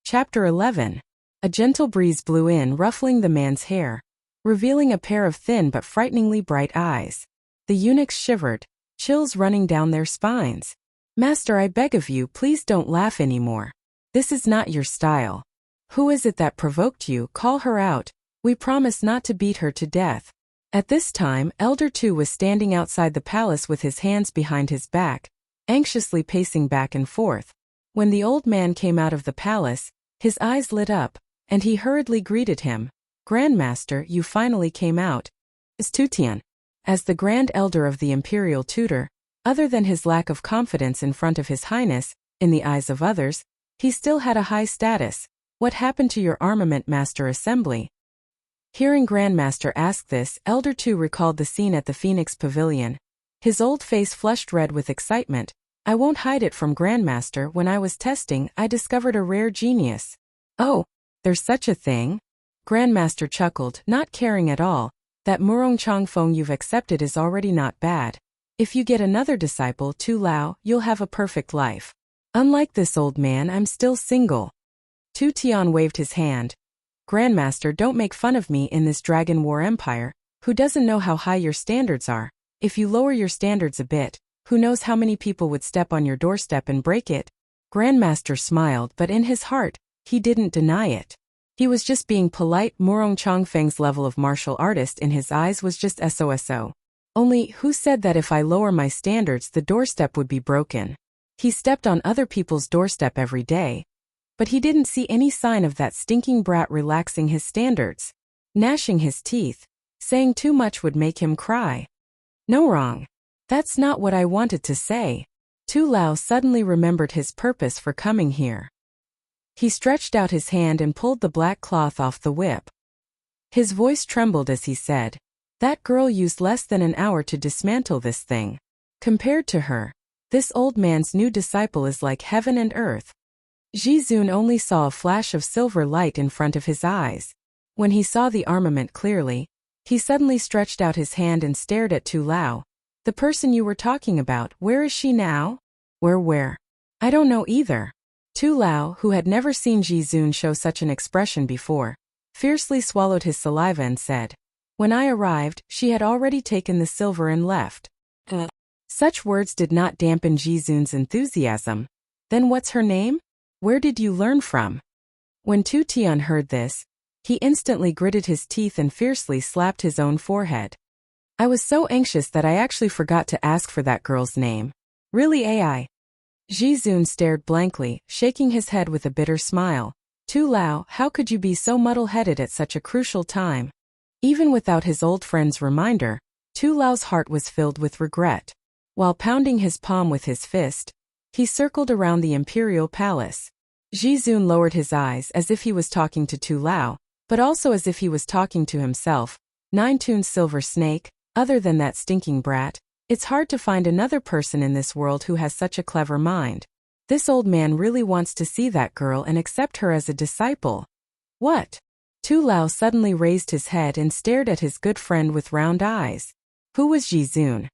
Chapter 11. A gentle breeze blew in, ruffling the man's hair, revealing a pair of thin but frighteningly bright eyes. The eunuchs shivered, chills running down their spines. "Master, I beg of you, please don't laugh anymore. This is not your style. Who is it that provoked you? Call her out. We promise not to beat her to death." At this time, Elder Tu was standing outside the palace with his hands behind his back, anxiously pacing back and forth. When the old man came out of the palace, his eyes lit up, and he hurriedly greeted him. "Grandmaster, you finally came out." Istutian, as the Grand Elder of the Imperial Tutor, Other than his lack of confidence in front of His Highness, in the eyes of others, he still had a high status. What happened to your armament master assembly? Hearing Grandmaster ask this, Elder Tu recalled the scene at the Phoenix Pavilion. His old face flushed red with excitement. I won't hide it from Grandmaster, when I was testing, I discovered a rare genius. Oh, there's such a thing? Grandmaster chuckled, not caring at all. That Murong Changfeng you've accepted is already not bad. If you get another disciple, Tu Lao, you'll have a perfect life. Unlike this old man, I'm still single. Tu Tian waved his hand. Grandmaster, don't make fun of me in this Dragon War Empire. Who doesn't know how high your standards are? If you lower your standards a bit, who knows how many people would step on your doorstep and break it? Grandmaster smiled, but in his heart, he didn't deny it. He was just being polite. Murong Changfeng's level of martial artist in his eyes was just SOSO. Only, who said that if I lower my standards the doorstep would be broken? He stepped on other people's doorstep every day. But he didn't see any sign of that stinking brat relaxing his standards. Gnashing his teeth, saying too much would make him cry. No, wrong. That's not what I wanted to say. Tu Lao suddenly remembered his purpose for coming here. He stretched out his hand and pulled the black cloth off the whip. His voice trembled as he said, that girl used less than an hour to dismantle this thing. Compared to her, this old man's new disciple is like heaven and earth. Jizun only saw a flash of silver light in front of his eyes. When he saw the armament clearly, he suddenly stretched out his hand and stared at Tu Lao. The person you were talking about, where is she now? Where? I don't know either. Tu Lao, who had never seen Jizun show such an expression before, fiercely swallowed his saliva and said, when I arrived, she had already taken the silver and left. Such words did not dampen Jizun's enthusiasm. Then what's her name? Where did you learn from? When Tu Tian heard this, he instantly gritted his teeth and fiercely slapped his own forehead. I was so anxious that I actually forgot to ask for that girl's name. Really, AI? Jizun stared blankly, shaking his head with a bitter smile. Tu Lao, how could you be so muddle-headed at such a crucial time? Even without his old friend's reminder, Tu Lao's heart was filled with regret. While pounding his palm with his fist, he circled around the imperial palace. Jizun lowered his eyes as if he was talking to Tu Lao, but also as if he was talking to himself. Nine-tuned silver snake, other than that stinking brat, it's hard to find another person in this world who has such a clever mind. This old man really wants to see that girl and accept her as a disciple. What? Tu Lao suddenly raised his head and stared at his good friend with round eyes. Who was Jizun?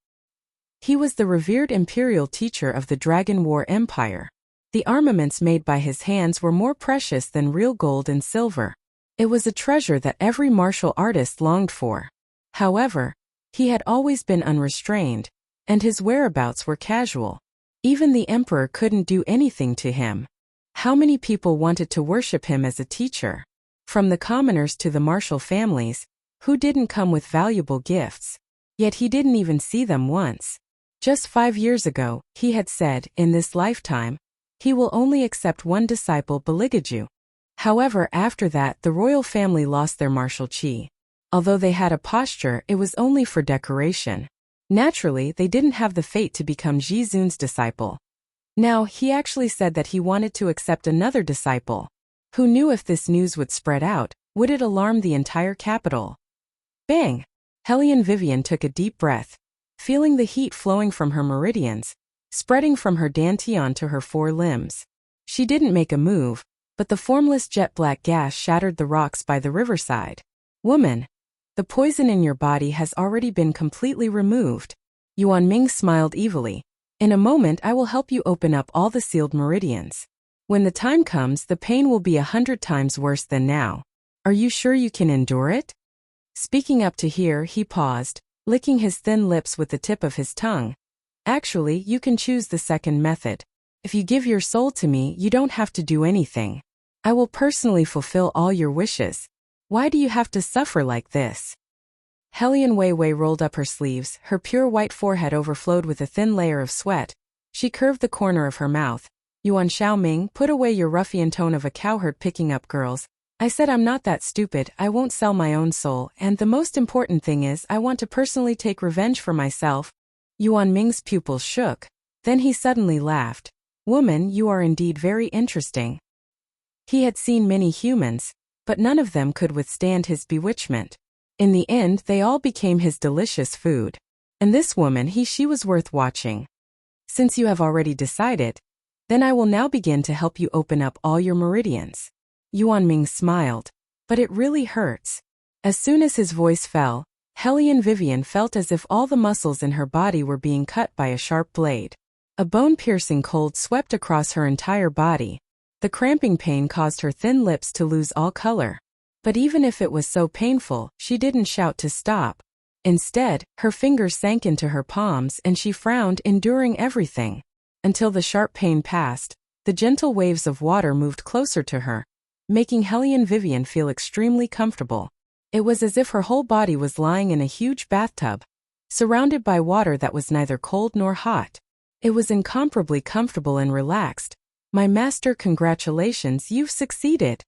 He was the revered imperial teacher of the Dragon War Empire. The armaments made by his hands were more precious than real gold and silver. It was a treasure that every martial artist longed for. However, he had always been unrestrained, and his whereabouts were casual. Even the emperor couldn't do anything to him. How many people wanted to worship him as a teacher? From the commoners to the martial families, who didn't come with valuable gifts. Yet he didn't even see them once. Just 5 years ago, he had said, in this lifetime, he will only accept one disciple, Beligaju. However, after that, the royal family lost their martial chi. Although they had a posture, it was only for decoration. Naturally, they didn't have the fate to become Jizun's disciple. Now, he actually said that he wanted to accept another disciple. Who knew if this news would spread out, would it alarm the entire capital? Bang! Hellion Vivian took a deep breath, feeling the heat flowing from her meridians, spreading from her dantian to her 4 limbs. She didn't make a move, but the formless jet-black gas shattered the rocks by the riverside. Woman, the poison in your body has already been completely removed. Yuan Ming smiled evilly. In a moment I will help you open up all the sealed meridians. When the time comes, the pain will be 100 times worse than now. Are you sure you can endure it? Speaking up to hear, he paused, licking his thin lips with the tip of his tongue. Actually, you can choose the second method. If you give your soul to me, you don't have to do anything. I will personally fulfill all your wishes. Why do you have to suffer like this? Hellion Wei Wei rolled up her sleeves, her pure white forehead overflowed with a thin layer of sweat. She curved the corner of her mouth. Yuan Xiaoming, put away your ruffian tone of a cowherd picking up girls. I said I'm not that stupid, I won't sell my own soul, and the most important thing is I want to personally take revenge for myself. Yuan Ming's pupils shook. Then he suddenly laughed. Woman, you are indeed very interesting. He had seen many humans, but none of them could withstand his bewitchment. In the end, they all became his delicious food. And this woman, she was worth watching. Since you have already decided, then I will now begin to help you open up all your meridians. Yuan Ming smiled. But it really hurts. As soon as his voice fell, Hellion Vivian felt as if all the muscles in her body were being cut by a sharp blade. A bone-piercing cold swept across her entire body. The cramping pain caused her thin lips to lose all color. But even if it was so painful, she didn't shout to stop. Instead, her fingers sank into her palms and she frowned, enduring everything. Until the sharp pain passed, the gentle waves of water moved closer to her, making Hellion Vivian feel extremely comfortable. It was as if her whole body was lying in a huge bathtub, surrounded by water that was neither cold nor hot. It was incomparably comfortable and relaxed. My master, congratulations, you've succeeded.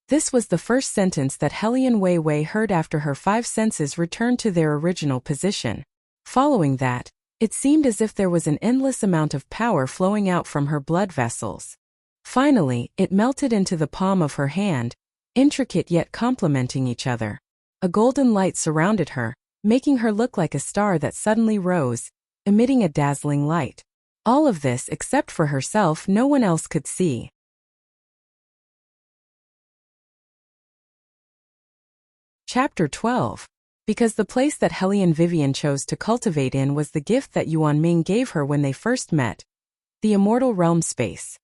This was the first sentence that Hellion Wei Wei heard after her 5 senses returned to their original position. Following that, it seemed as if there was an endless amount of power flowing out from her blood vessels. Finally, it melted into the palm of her hand, intricate yet complementing each other. A golden light surrounded her, making her look like a star that suddenly rose, emitting a dazzling light. All of this, except for herself, no one else could see. Chapter 12. Because the place that Hellion Vivian chose to cultivate in was the gift that Yuan Ming gave her when they first met. The immortal realm space.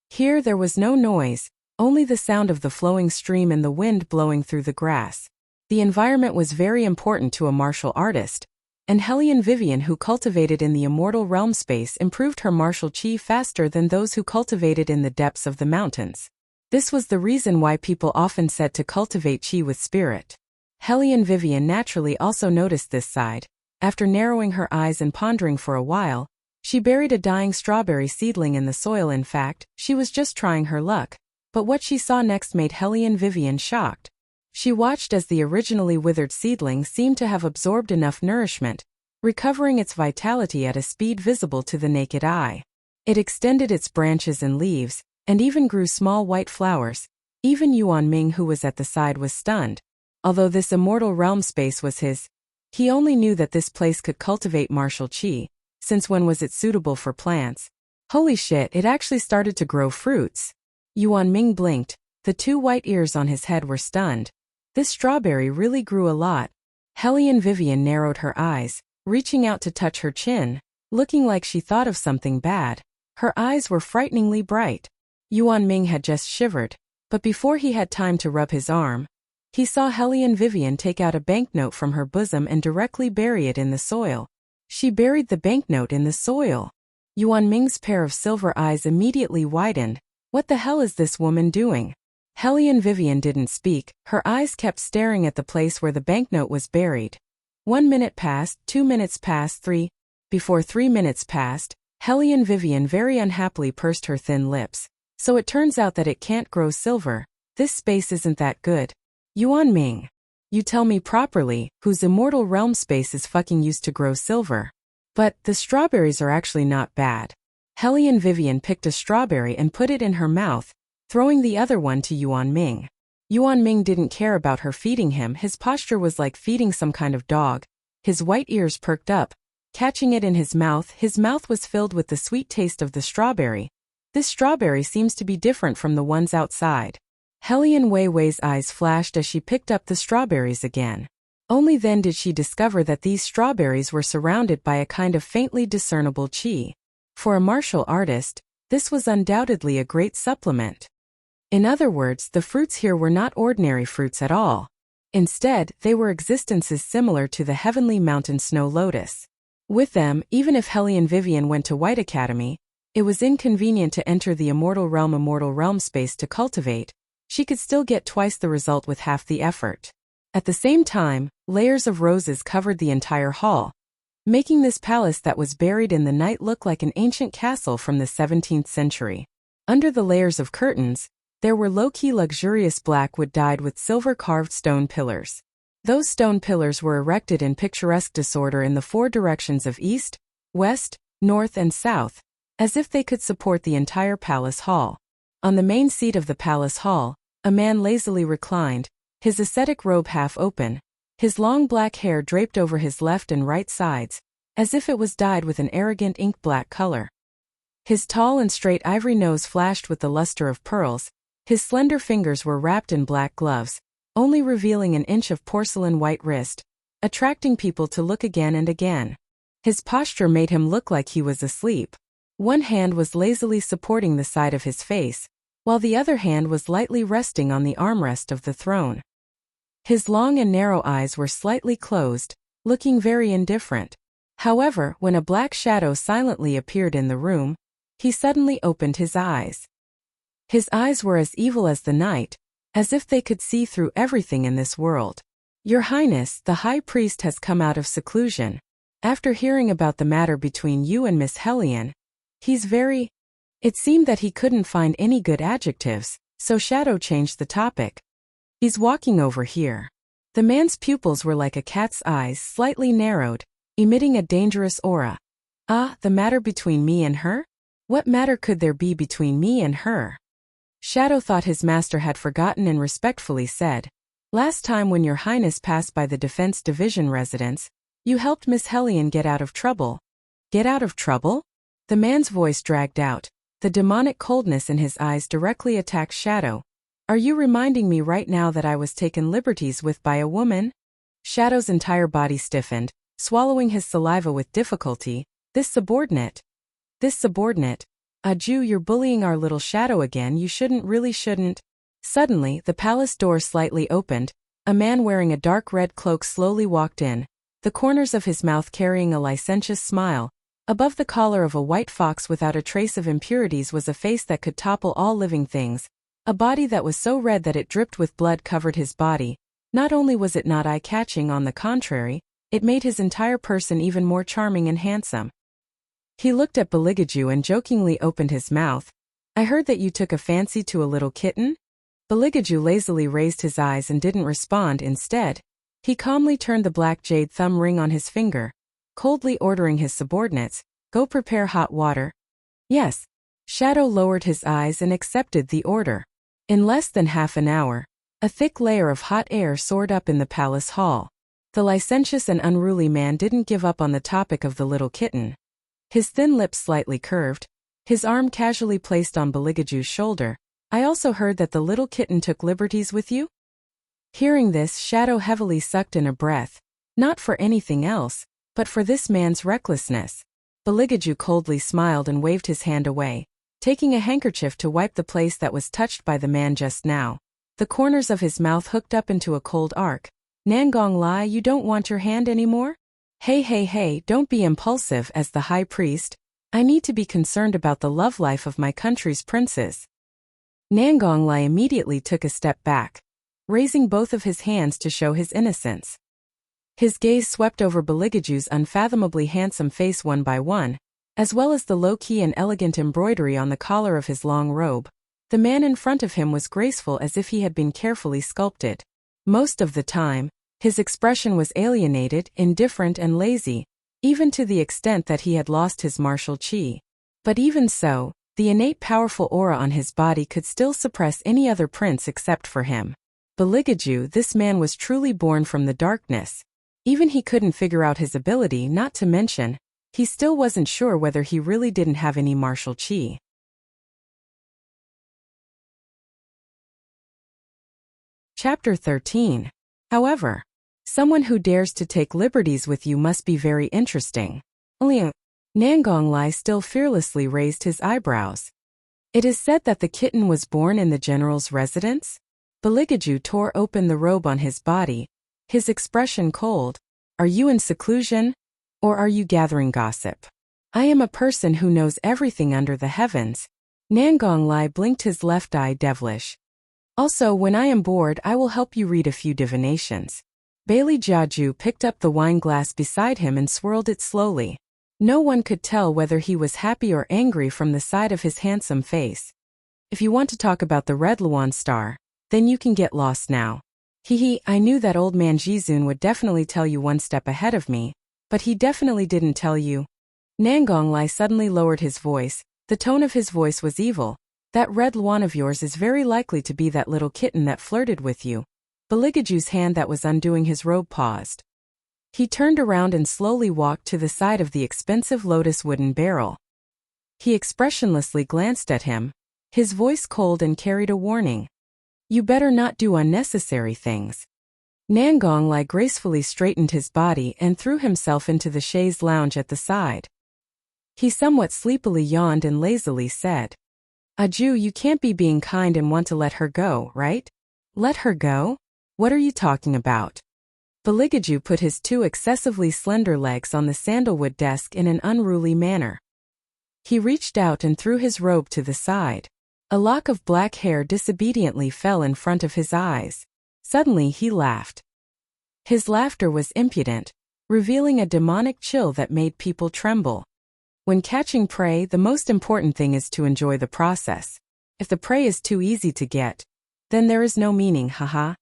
Here there was no noise, only the sound of the flowing stream and the wind blowing through the grass. The environment was very important to a martial artist, and Hellion Vivian, who cultivated in the immortal realm space, improved her martial chi faster than those who cultivated in the depths of the mountains. This was the reason why people often said to cultivate chi with spirit. Hellion Vivian naturally also noticed this side. After narrowing her eyes and pondering for a while, she buried a dying strawberry seedling in the soil. In fact, she was just trying her luck. But what she saw next made Hellion Vivian shocked. She watched as the originally withered seedling seemed to have absorbed enough nourishment, recovering its vitality at a speed visible to the naked eye. It extended its branches and leaves, and even grew small white flowers. Even Yuan Ming, who was at the side, was stunned. Although this immortal realm space was his, he only knew that this place could cultivate martial chi. Since when was it suitable for plants? Holy shit, it actually started to grow fruits. Yuan Ming blinked. The 2 white ears on his head were stunned. This strawberry really grew a lot. Hellion Vivian narrowed her eyes, reaching out to touch her chin, looking like she thought of something bad. Her eyes were frighteningly bright. Yuan Ming had just shivered, but before he had time to rub his arm, he saw Hellion Vivian take out a banknote from her bosom and directly bury it in the soil. She buried the banknote in the soil. Yuan Ming's pair of silver eyes immediately widened. What the hell is this woman doing? Hellion Vivian didn't speak. Her eyes kept staring at the place where the banknote was buried. 1 minute passed, 2 minutes passed, 3. Before 3 minutes passed, Hellion Vivian very unhappily pursed her thin lips. So it turns out that it can't grow silver. This space isn't that good. Yuan Ming. You tell me properly, whose immortal realm space is fucking used to grow silver. But the strawberries are actually not bad. Hellion Vivian picked a strawberry and put it in her mouth, throwing the other one to Yuan Ming. Yuan Ming didn't care about her feeding him. His posture was like feeding some kind of dog. His white ears perked up, catching it in his mouth. His mouth was filled with the sweet taste of the strawberry. This strawberry seems to be different from the ones outside. Hellion Wei Wei's eyes flashed as she picked up the strawberries again. Only then did she discover that these strawberries were surrounded by a kind of faintly discernible chi. For a martial artist, this was undoubtedly a great supplement. In other words, the fruits here were not ordinary fruits at all. Instead, they were existences similar to the heavenly mountain snow lotus. With them, even if Hellion Vivian went to White Academy, it was inconvenient to enter the immortal realm space to cultivate. She could still get twice the result with half the effort. At the same time, layers of roses covered the entire hall, making this palace that was buried in the night look like an ancient castle from the 17th century. Under the layers of curtains, there were low-key luxurious black wood dyed with silver-carved stone pillars. Those stone pillars were erected in picturesque disorder in the 4 directions of east, west, north and south, as if they could support the entire palace hall. On the main seat of the palace hall, a man lazily reclined, his ascetic robe half open, his long black hair draped over his left and right sides, as if it was dyed with an arrogant ink-black color. His tall and straight ivory nose flashed with the luster of pearls, his slender fingers were wrapped in black gloves, only revealing an inch of porcelain white wrist, attracting people to look again and again. His posture made him look like he was asleep. One hand was lazily supporting the side of his face, while the other hand was lightly resting on the armrest of the throne. His long and narrow eyes were slightly closed, looking very indifferent. However, when a black shadow silently appeared in the room, he suddenly opened his eyes. His eyes were as evil as the night, as if they could see through everything in this world. "Your Highness, the High Priest has come out of seclusion. After hearing about the matter between you and Miss Hellion, he's very—" It seemed that he couldn't find any good adjectives, so Shadow changed the topic. "He's walking over here." The man's pupils were like a cat's eyes, slightly narrowed, emitting a dangerous aura. "Ah, the matter between me and her? What matter could there be between me and her?" Shadow thought his master had forgotten and respectfully said, "Last time when your Highness passed by the Defense Division residence, you helped Miss Hellion get out of trouble." "Get out of trouble?" The man's voice dragged out. The demonic coldness in his eyes directly attacked Shadow. "Are you reminding me right now that I was taken liberties with by a woman?" Shadow's entire body stiffened, swallowing his saliva with difficulty. This subordinate. "Jew, you're bullying our little Shadow again. You shouldn't. Suddenly, the palace door slightly opened. A man wearing a dark red cloak slowly walked in, the corners of his mouth carrying a licentious smile. Above the collar of a white fox without a trace of impurities was a face that could topple all living things. A body that was so red that it dripped with blood covered his body. Not only was it not eye-catching, on the contrary, it made his entire person even more charming and handsome. He looked at Beligaju and jokingly opened his mouth. "I heard that you took a fancy to a little kitten?" Beligaju lazily raised his eyes and didn't respond. Instead, he calmly turned the black jade thumb ring on his finger, coldly ordering his subordinates, "Go prepare hot water." "Yes." Shadow lowered his eyes and accepted the order. In less than half an hour, a thick layer of hot air soared up in the palace hall. The licentious and unruly man didn't give up on the topic of the little kitten. His thin lips slightly curved, his arm casually placed on Beligaju's shoulder. "I also heard that the little kitten took liberties with you?" Hearing this, Shadow heavily sucked in a breath. Not for anything else, but for this man's recklessness. Beligaju coldly smiled and waved his hand away, taking a handkerchief to wipe the place that was touched by the man just now. The corners of his mouth hooked up into a cold arc. "Nangong Lai, you don't want your hand anymore? Hey, don't be impulsive. As the High Priest, I need to be concerned about the love life of my country's princes." Nangong Lai immediately took a step back, raising both of his hands to show his innocence. His gaze swept over Beligaju's unfathomably handsome face one by one, as well as the low-key and elegant embroidery on the collar of his long robe. The man in front of him was graceful as if he had been carefully sculpted. Most of the time, his expression was alienated, indifferent and lazy, even to the extent that he had lost his martial chi. But even so, the innate powerful aura on his body could still suppress any other prince except for him. Beligaju, this man was truly born from the darkness. Even he couldn't figure out his ability, not to mention, he still wasn't sure whether he really didn't have any martial chi. Chapter 13. However, someone who dares to take liberties with you must be very interesting. Nangong Lai still fearlessly raised his eyebrows. "It is said that the kitten was born in the general's residence?" Beligaju tore open the robe on his body, his expression cold. "Are you in seclusion? Or are you gathering gossip?" "I am a person who knows everything under the heavens." Nangong Lai blinked his left eye devilish. "Also, when I am bored, I will help you read a few divinations." Bailey Jiaju picked up the wine glass beside him and swirled it slowly. No one could tell whether he was happy or angry from the side of his handsome face. "If you want to talk about the Red Luan star, then you can get lost now. I knew that old man Jizun would definitely tell you one step ahead of me, but he definitely didn't tell you." Nangonglai suddenly lowered his voice. The tone of his voice was evil. That red luan of yours is very likely to be that little kitten that flirted with you. Beligaju's hand that was undoing his robe paused. He turned around and slowly walked to the side of the expensive lotus wooden barrel. He expressionlessly glanced at him, his voice cold and carried a warning. You better not do unnecessary things. Nangonglai gracefully straightened his body and threw himself into the chaise lounge at the side. He somewhat sleepily yawned and lazily said, Aju, you can't be being kind and want to let her go, right? Let her go? What are you talking about? Beligaju put his two excessively slender legs on the sandalwood desk in an unruly manner. He reached out and threw his robe to the side. A lock of black hair disobediently fell in front of his eyes. Suddenly he laughed. His laughter was impudent, revealing a demonic chill that made people tremble. When catching prey, the most important thing is to enjoy the process. If the prey is too easy to get, then there is no meaning, haha.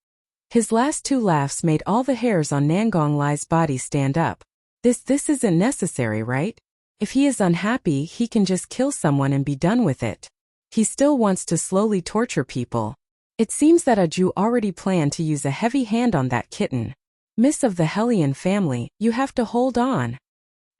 His last two laughs made all the hairs on Nangonglai's body stand up. This isn't necessary, right? If he is unhappy, he can just kill someone and be done with it. He still wants to slowly torture people. It seems that Aju already planned to use a heavy hand on that kitten. Miss of the Hellion family, you have to hold on.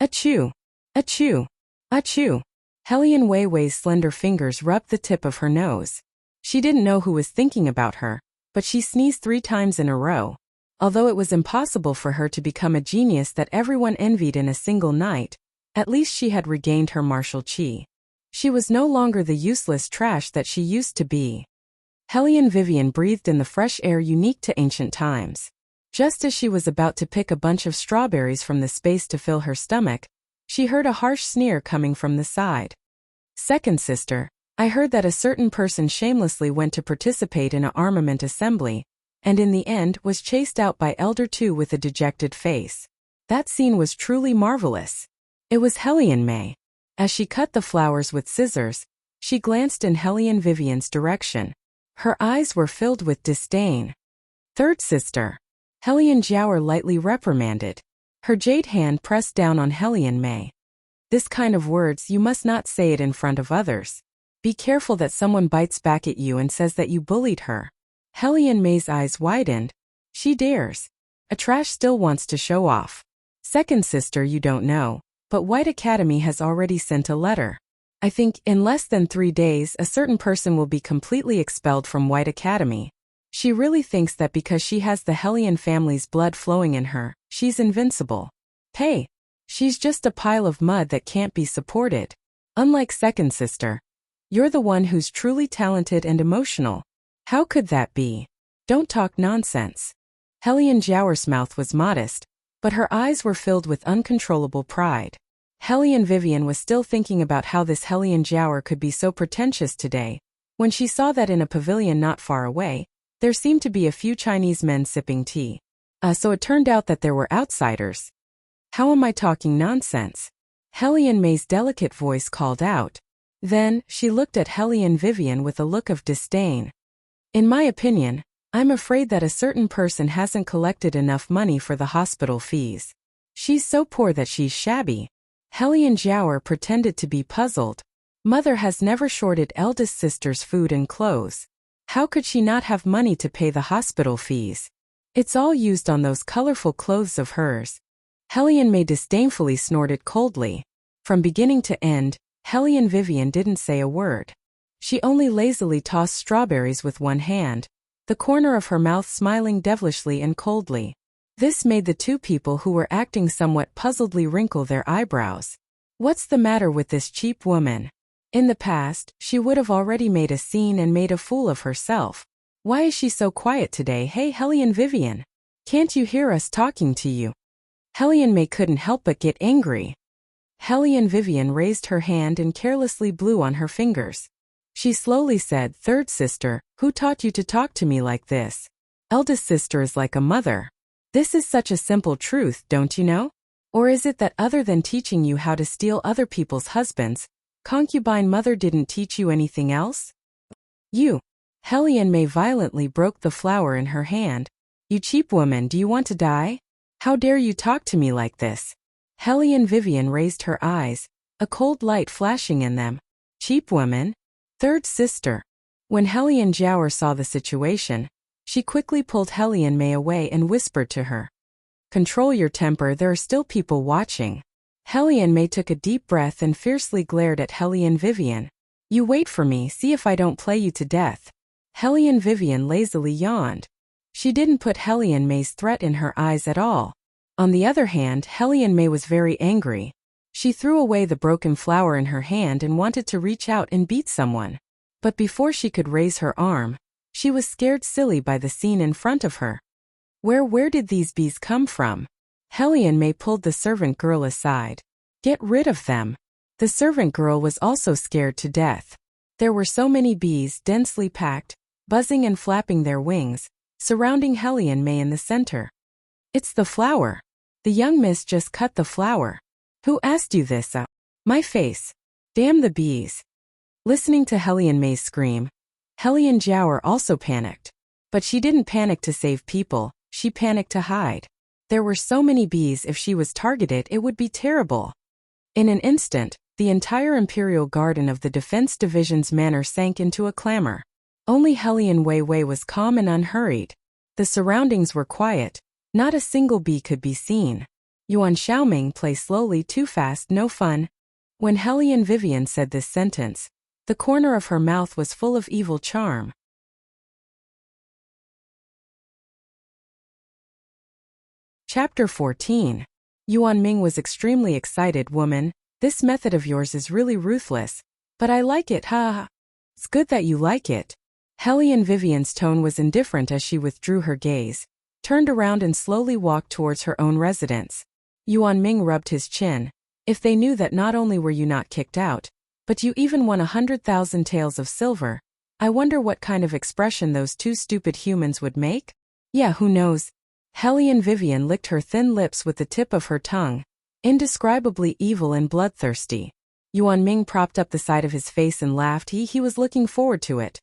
Achoo! Achoo! Achoo! Hellion Weiwei's slender fingers rubbed the tip of her nose. She didn't know who was thinking about her, but she sneezed 3 times in a row. Although it was impossible for her to become a genius that everyone envied in a single night, at least she had regained her martial chi. She was no longer the useless trash that she used to be. Hellion Vivian breathed in the fresh air unique to ancient times. Just as she was about to pick a bunch of strawberries from the space to fill her stomach, she heard a harsh sneer coming from the side. Second sister, I heard that a certain person shamelessly went to participate in an armament assembly, and in the end was chased out by Elder 2 with a dejected face. That scene was truly marvelous. It was Hellion May. As she cut the flowers with scissors, she glanced in Hellion Vivian's direction. Her eyes were filled with disdain. Third sister, Hellion Jiaoer lightly reprimanded. Her jade hand pressed down on Hellion May. This kind of words you must not say it in front of others. Be careful that someone bites back at you and says that you bullied her. Hellion May's eyes widened. She dares. A trash still wants to show off. Second sister, you don't know, but White Academy has already sent a letter. I think in less than 3 days a certain person will be completely expelled from White Academy. She really thinks that because she has the Hellion family's blood flowing in her, she's invincible. Hey, she's just a pile of mud that can't be supported. Unlike second sister, you're the one who's truly talented and emotional. How could that be? Don't talk nonsense. Hellion Jiaoer's mouth was modest, but her eyes were filled with uncontrollable pride. Hellion Vivian was still thinking about how this Hellion Jiaoer could be so pretentious today, when she saw that in a pavilion not far away, there seemed to be a few Chinese men sipping tea. So it turned out that there were outsiders. How am I talking nonsense? Hellion May's delicate voice called out. Then, she looked at Hellion Vivian with a look of disdain. In my opinion, I'm afraid that a certain person hasn't collected enough money for the hospital fees. She's so poor that she's shabby. Hellion Jiaoer pretended to be puzzled. Mother has never shorted eldest sister's food and clothes. How could she not have money to pay the hospital fees? It's all used on those colorful clothes of hers. Hellion May disdainfully snorted coldly. From beginning to end, Hellion Vivian didn't say a word. She only lazily tossed strawberries with one hand, the corner of her mouth smiling devilishly and coldly. This made the two people who were acting somewhat puzzledly wrinkle their eyebrows. What's the matter with this cheap woman? In the past, she would have already made a scene and made a fool of herself. Why is she so quiet today? Hey Hellion Vivian! Can't you hear us talking to you? Hellion May couldn't help but get angry. Hellion Vivian raised her hand and carelessly blew on her fingers. She slowly said, Third sister, who taught you to talk to me like this? Eldest sister is like a mother. This is such a simple truth, don't you know? Or is it that other than teaching you how to steal other people's husbands, concubine mother didn't teach you anything else? You. Hellion May violently broke the flower in her hand. You cheap woman, do you want to die? How dare you talk to me like this? Hellion Vivian raised her eyes, a cold light flashing in them. Cheap woman? Third sister. When Hellion Jiaoer saw the situation, she quickly pulled Hellion Mei away and whispered to her. Control your temper, there are still people watching. Hellion Mei took a deep breath and fiercely glared at Hellion Vivian. You wait for me, see if I don't play you to death. Hellion Vivian lazily yawned. She didn't put Hellion Mei's threat in her eyes at all. On the other hand, Hellion Mei was very angry. She threw away the broken flower in her hand and wanted to reach out and beat someone. But before she could raise her arm, she was scared silly by the scene in front of her. Where did these bees come from? Hellion Mei pulled the servant girl aside. Get rid of them. The servant girl was also scared to death. There were so many bees densely packed, buzzing and flapping their wings, surrounding Hellion Mei in the center. It's the flower. The young miss just cut the flower. Who asked you this? My face. Damn the bees. Listening to Hellion Mei's scream, Hellion Jiaoer also panicked. But she didn't panic to save people, she panicked to hide. There were so many bees, if she was targeted it would be terrible. In an instant, the entire Imperial Garden of the Defense Division's manor sank into a clamor. Only Hellion Wei was calm and unhurried. The surroundings were quiet, not a single bee could be seen. Yuan Xiaoming, play slowly, too fast, no fun. When Hellion Vivian said this sentence, the corner of her mouth was full of evil charm. Chapter 14. Yuan Ming was extremely excited. Woman, this method of yours is really ruthless, but I like it, ha ha. It's good that you like it. Hellion Vivian's tone was indifferent as she withdrew her gaze, turned around and slowly walked towards her own residence. Yuan Ming rubbed his chin. If they knew that not only were you not kicked out, but you even won 100,000 taels of silver, I wonder what kind of expression those two stupid humans would make? Yeah, who knows? Hellion Vivian licked her thin lips with the tip of her tongue, indescribably evil and bloodthirsty. Yuan Ming propped up the side of his face and laughed. He was looking forward to it.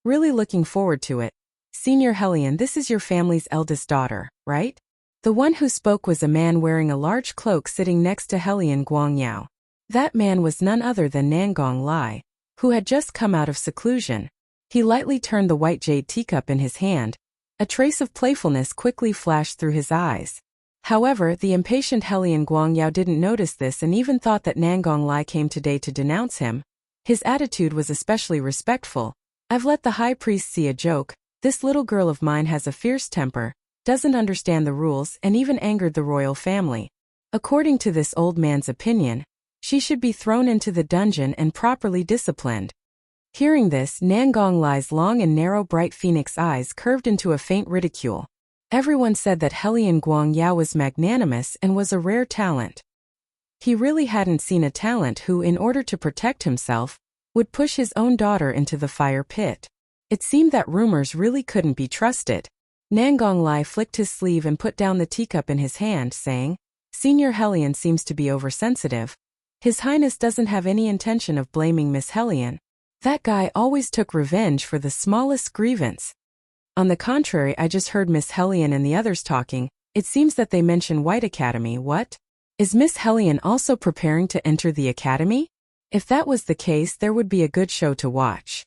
Really looking forward to it. Senior Hellion, this is your family's eldest daughter, right? The one who spoke was a man wearing a large cloak sitting next to Hellion Guangyao. That man was none other than Nangong Lai, who had just come out of seclusion. He lightly turned the white jade teacup in his hand. A trace of playfulness quickly flashed through his eyes. However, the impatient Hellion Guangyao didn't notice this and even thought that Nangong Lai came today to denounce him. His attitude was especially respectful. I've let the high priest see a joke. This little girl of mine has a fierce temper, doesn't understand the rules, and even angered the royal family. According to this old man's opinion, she should be thrown into the dungeon and properly disciplined. Hearing this, Nangong Lai's long and narrow bright phoenix eyes curved into a faint ridicule. Everyone said that Hellion Guangyao was magnanimous and was a rare talent. He really hadn't seen a talent who, in order to protect himself, would push his own daughter into the fire pit. It seemed that rumors really couldn't be trusted. Nangong Lai flicked his sleeve and put down the teacup in his hand, saying, Senior Hellion seems to be oversensitive. His Highness doesn't have any intention of blaming Miss Hellion. That guy always took revenge for the smallest grievance. On the contrary, I just heard Miss Hellion and the others talking. It seems that they mention White Academy. What? Is Miss Hellion also preparing to enter the academy? If that was the case, there would be a good show to watch.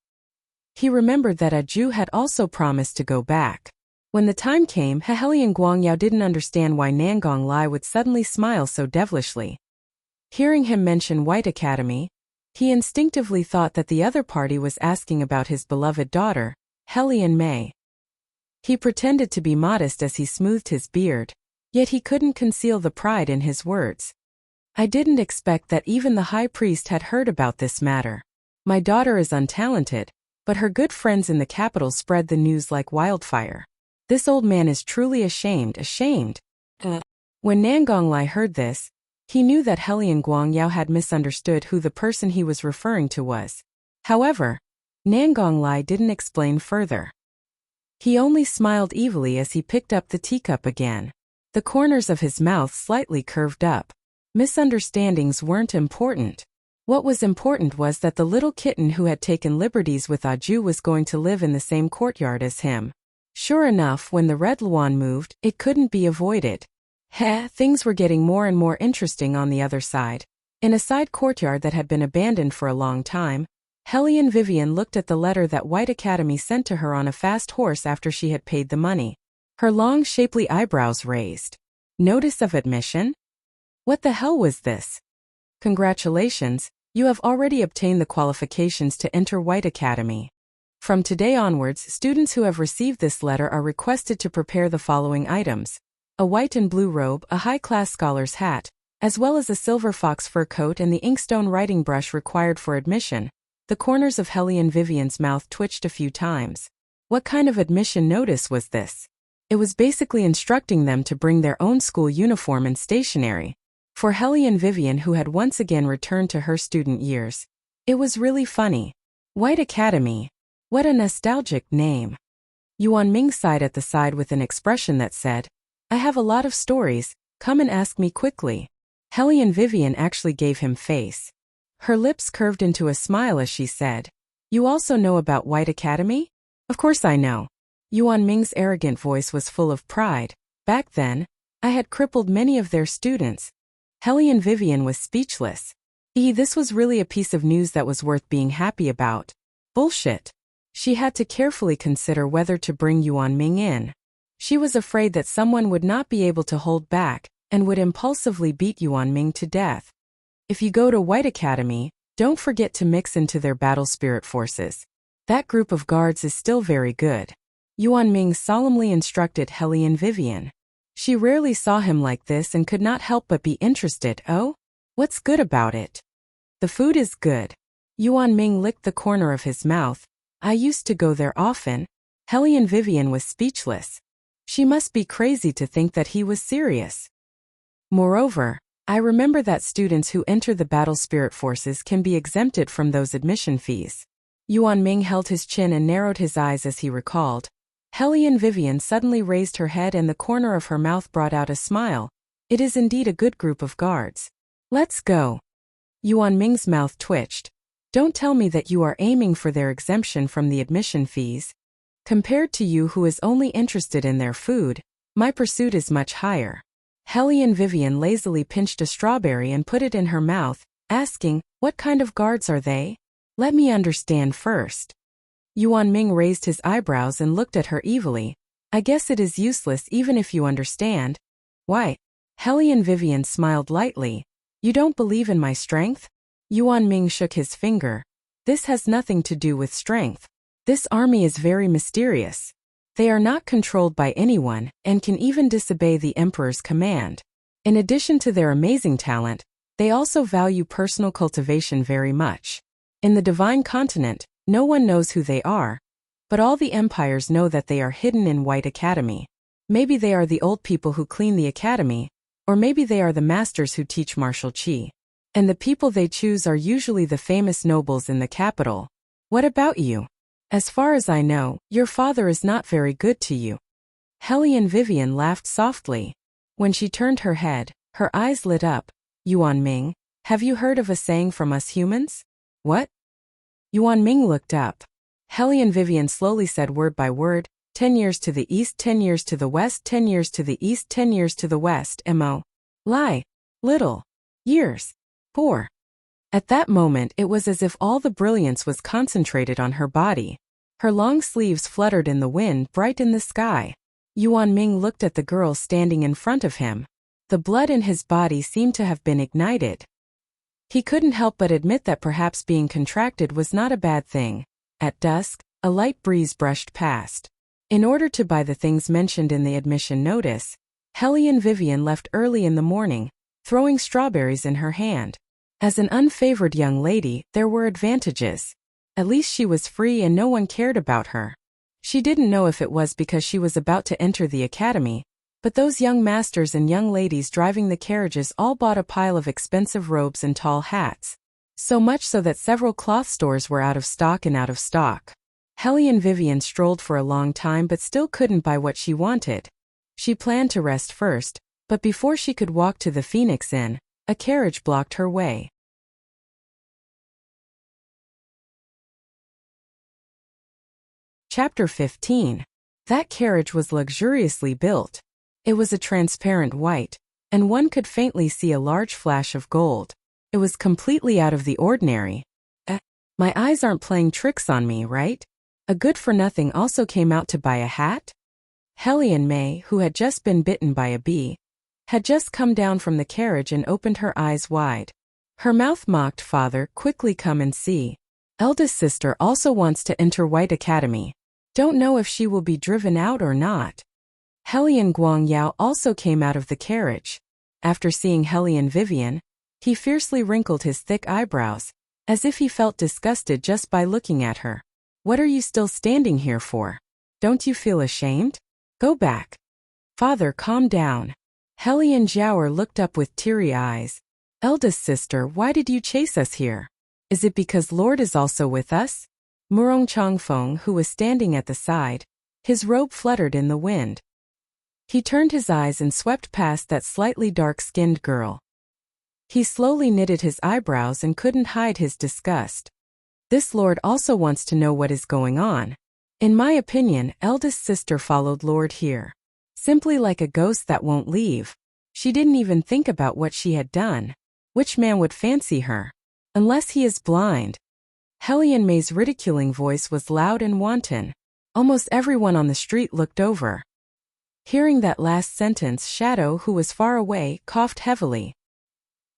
He remembered that Aju had also promised to go back. When the time came, Hellion Guangyao didn't understand why Nangong Lai would suddenly smile so devilishly. Hearing him mention White Academy, he instinctively thought that the other party was asking about his beloved daughter, Hellion Mei. He pretended to be modest as he smoothed his beard, yet he couldn't conceal the pride in his words. I didn't expect that even the high priest had heard about this matter. My daughter is untalented, but her good friends in the capital spread the news like wildfire. This old man is truly ashamed. When Nangong Lai heard this, he knew that Hellion Guangyao had misunderstood who the person he was referring to was. However, Nangong Lai didn't explain further. He only smiled evilly as he picked up the teacup again. The corners of his mouth slightly curved up. Misunderstandings weren't important. What was important was that the little kitten who had taken liberties with Aju was going to live in the same courtyard as him. Sure enough, when the Red Luan moved, it couldn't be avoided. Things were getting more and more interesting on the other side. In a side courtyard that had been abandoned for a long time, Hellion Vivian looked at the letter that White Academy sent to her on a fast horse after she had paid the money. Her long, shapely eyebrows raised. Notice of admission? What the hell was this? Congratulations, you have already obtained the qualifications to enter White Academy. From today onwards, students who have received this letter are requested to prepare the following items: a white and blue robe, a high-class scholar's hat, as well as a silver fox fur coat and the inkstone writing brush required for admission. The corners of Hellion Vivian's mouth twitched a few times. What kind of admission notice was this? It was basically instructing them to bring their own school uniform and stationery. For Hellion Vivian, who had once again returned to her student years, it was really funny. White Academy. What a nostalgic name. Yuan Ming sighed at the side with an expression that said, I have a lot of stories, come and ask me quickly. Hellion Vivian actually gave him face. Her lips curved into a smile as she said, You also know about White Academy? Of course I know. Yuan Ming's arrogant voice was full of pride. Back then, I had crippled many of their students. Hellion Vivian was speechless. This was really a piece of news that was worth being happy about. Bullshit. She had to carefully consider whether to bring Yuan Ming in. She was afraid that someone would not be able to hold back and would impulsively beat Yuan Ming to death. If you go to White Academy, don't forget to mix into their battle spirit forces. That group of guards is still very good. Yuan Ming solemnly instructed Hellion Vivian. She rarely saw him like this and could not help but be interested. Oh? What's good about it? The food is good. Yuan Ming licked the corner of his mouth. I used to go there often. Hellion Vivian was speechless. She must be crazy to think that he was serious. Moreover, I remember that students who enter the battle spirit forces can be exempted from those admission fees. Yuan Ming held his chin and narrowed his eyes as he recalled. Hellion Vivian suddenly raised her head and the corner of her mouth brought out a smile. It is indeed a good group of guards. Let's go. Yuan Ming's mouth twitched. Don't tell me that you are aiming for their exemption from the admission fees. Compared to you who is only interested in their food, my pursuit is much higher. Hellion Vivian lazily pinched a strawberry and put it in her mouth, asking, What kind of guards are they? Let me understand first. Yuan Ming raised his eyebrows and looked at her evilly. I guess it is useless even if you understand. Why? Hellion Vivian smiled lightly. You don't believe in my strength? Yuan Ming shook his finger. This has nothing to do with strength. This army is very mysterious. They are not controlled by anyone and can even disobey the emperor's command. In addition to their amazing talent, they also value personal cultivation very much. In the Divine Continent, no one knows who they are, but all the empires know that they are hidden in White Academy. Maybe they are the old people who clean the academy, or maybe they are the masters who teach martial qi. And the people they choose are usually the famous nobles in the capital. What about you? As far as I know, your father is not very good to you. Hellion Vivian laughed softly. When she turned her head, her eyes lit up. Yuan Ming, have you heard of a saying from us humans? What? Yuan Ming looked up. Hellion Vivian slowly said word by word, 10 years to the east, 10 years to the west, 10 years to the east, 10 years to the west, mo. Lie. Little. Years. 4. At that moment it was as if all the brilliance was concentrated on her body. Her long sleeves fluttered in the wind, bright in the sky. Yuan Ming looked at the girl standing in front of him. The blood in his body seemed to have been ignited. He couldn't help but admit that perhaps being contracted was not a bad thing. At dusk, a light breeze brushed past. In order to buy the things mentioned in the admission notice, Hellion Vivian left early in the morning, throwing strawberries in her hand. As an unfavored young lady, there were advantages. At least she was free and no one cared about her. She didn't know if it was because she was about to enter the academy, but those young masters and young ladies driving the carriages all bought a pile of expensive robes and tall hats. So much so that several cloth stores were out of stock and out of stock. Hellion Vivian strolled for a long time but still couldn't buy what she wanted. She planned to rest first, but before she could walk to the Phoenix Inn, a carriage blocked her way. Chapter 15. That carriage was luxuriously built. It was a transparent white, and one could faintly see a large flash of gold. It was completely out of the ordinary. My eyes aren't playing tricks on me, right? A good-for-nothing also came out to buy a hat? Hellion May, who had just been bitten by a bee, had just come down from the carriage and opened her eyes wide. Her mouth mocked, "Father, quickly come and see. Eldest sister also wants to enter White Academy. Don't know if she will be driven out or not." Hellion Guangyao also came out of the carriage. After seeing Hellion Vivian, he fiercely wrinkled his thick eyebrows, as if he felt disgusted just by looking at her. "What are you still standing here for? Don't you feel ashamed? Go back." "Father, calm down." Hellion Jiaoer looked up with teary eyes. "Eldest sister, why did you chase us here? Is it because Lord is also with us?" Murong Changfeng, who was standing at the side, his robe fluttered in the wind. He turned his eyes and swept past that slightly dark-skinned girl. He slowly knitted his eyebrows and couldn't hide his disgust. This Lord also wants to know what is going on. In my opinion, eldest sister followed Lord here. Simply like a ghost that won't leave. She didn't even think about what she had done. Which man would fancy her? Unless he is blind. Hellion May's ridiculing voice was loud and wanton. Almost everyone on the street looked over. Hearing that last sentence, Shadow, who was far away, coughed heavily.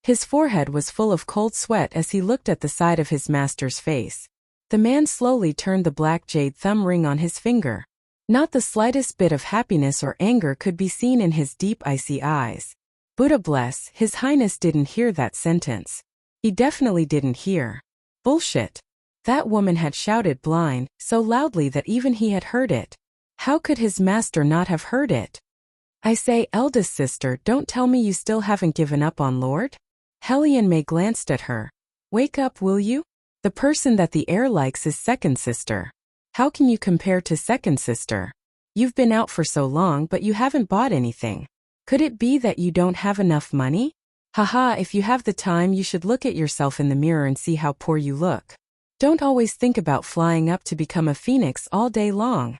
His forehead was full of cold sweat as he looked at the side of his master's face. The man slowly turned the black jade thumb ring on his finger. Not the slightest bit of happiness or anger could be seen in his deep icy eyes. Buddha bless, His Highness didn't hear that sentence. He definitely didn't hear. Bullshit. That woman had shouted blind, so loudly that even he had heard it. How could his master not have heard it? "I say, eldest sister, don't tell me you still haven't given up on Lord?" Hellion May glanced at her. "Wake up, will you? The person that the heir likes is second sister. How can you compare to second sister? You've been out for so long but you haven't bought anything. Could it be that you don't have enough money? Haha, if you have the time you should look at yourself in the mirror and see how poor you look. Don't always think about flying up to become a phoenix all day long."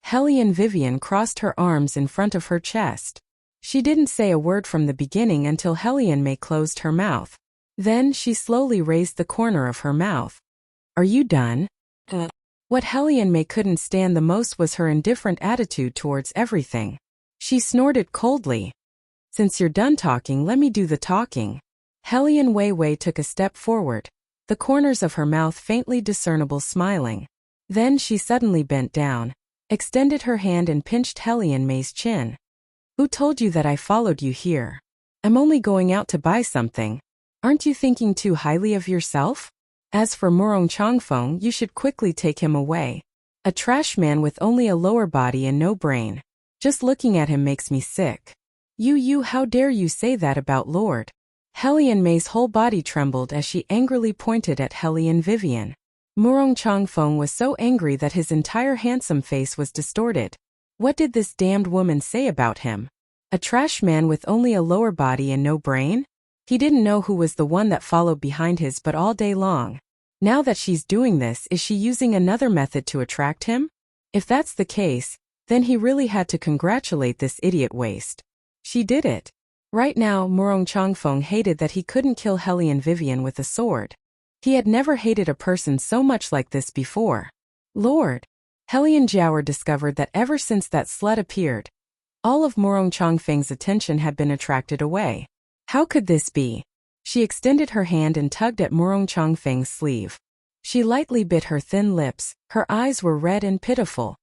Hellion Vivian crossed her arms in front of her chest. She didn't say a word from the beginning until Hellion May closed her mouth. Then she slowly raised the corner of her mouth. "Are you done?" What Hellion May couldn't stand the most was her indifferent attitude towards everything. She snorted coldly. "Since you're done talking, let me do the talking." Hellion Wei took a step forward, the corners of her mouth faintly discernible smiling. Then she suddenly bent down, extended her hand and pinched Hellion May's chin. "Who told you that I followed you here? I'm only going out to buy something. Aren't you thinking too highly of yourself? As for Murong Changfeng, you should quickly take him away. A trash man with only a lower body and no brain. Just looking at him makes me sick. You, how dare you say that about Lord?" Hellion May's whole body trembled as she angrily pointed at Hellion Vivian. Murong Changfeng was so angry that his entire handsome face was distorted. What did this damned woman say about him? A trash man with only a lower body and no brain? He didn't know who was the one that followed behind his butt all day long. Now that she's doing this, is she using another method to attract him? If that's the case, then he really had to congratulate this idiot waste. She did it. Right now, Murong Changfeng hated that he couldn't kill Hellion Vivian with a sword. He had never hated a person so much like this before. Lord! Hellion Jiaoer discovered that ever since that slut appeared, all of Murong Changfeng's attention had been attracted away. How could this be? She extended her hand and tugged at Murong Changfeng's sleeve. She lightly bit her thin lips, her eyes were red and pitiful.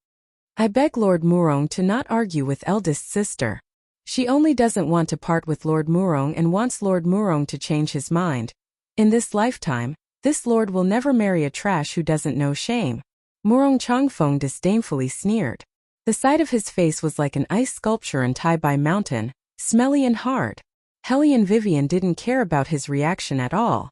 "I beg Lord Murong to not argue with eldest sister. She only doesn't want to part with Lord Murong and wants Lord Murong to change his mind. In this lifetime, this lord will never marry a trash who doesn't know shame." Murong Changfeng disdainfully sneered. The side of his face was like an ice sculpture in Tai-Bai Mountain, smelly and hard. Hellion Vivian didn't care about his reaction at all.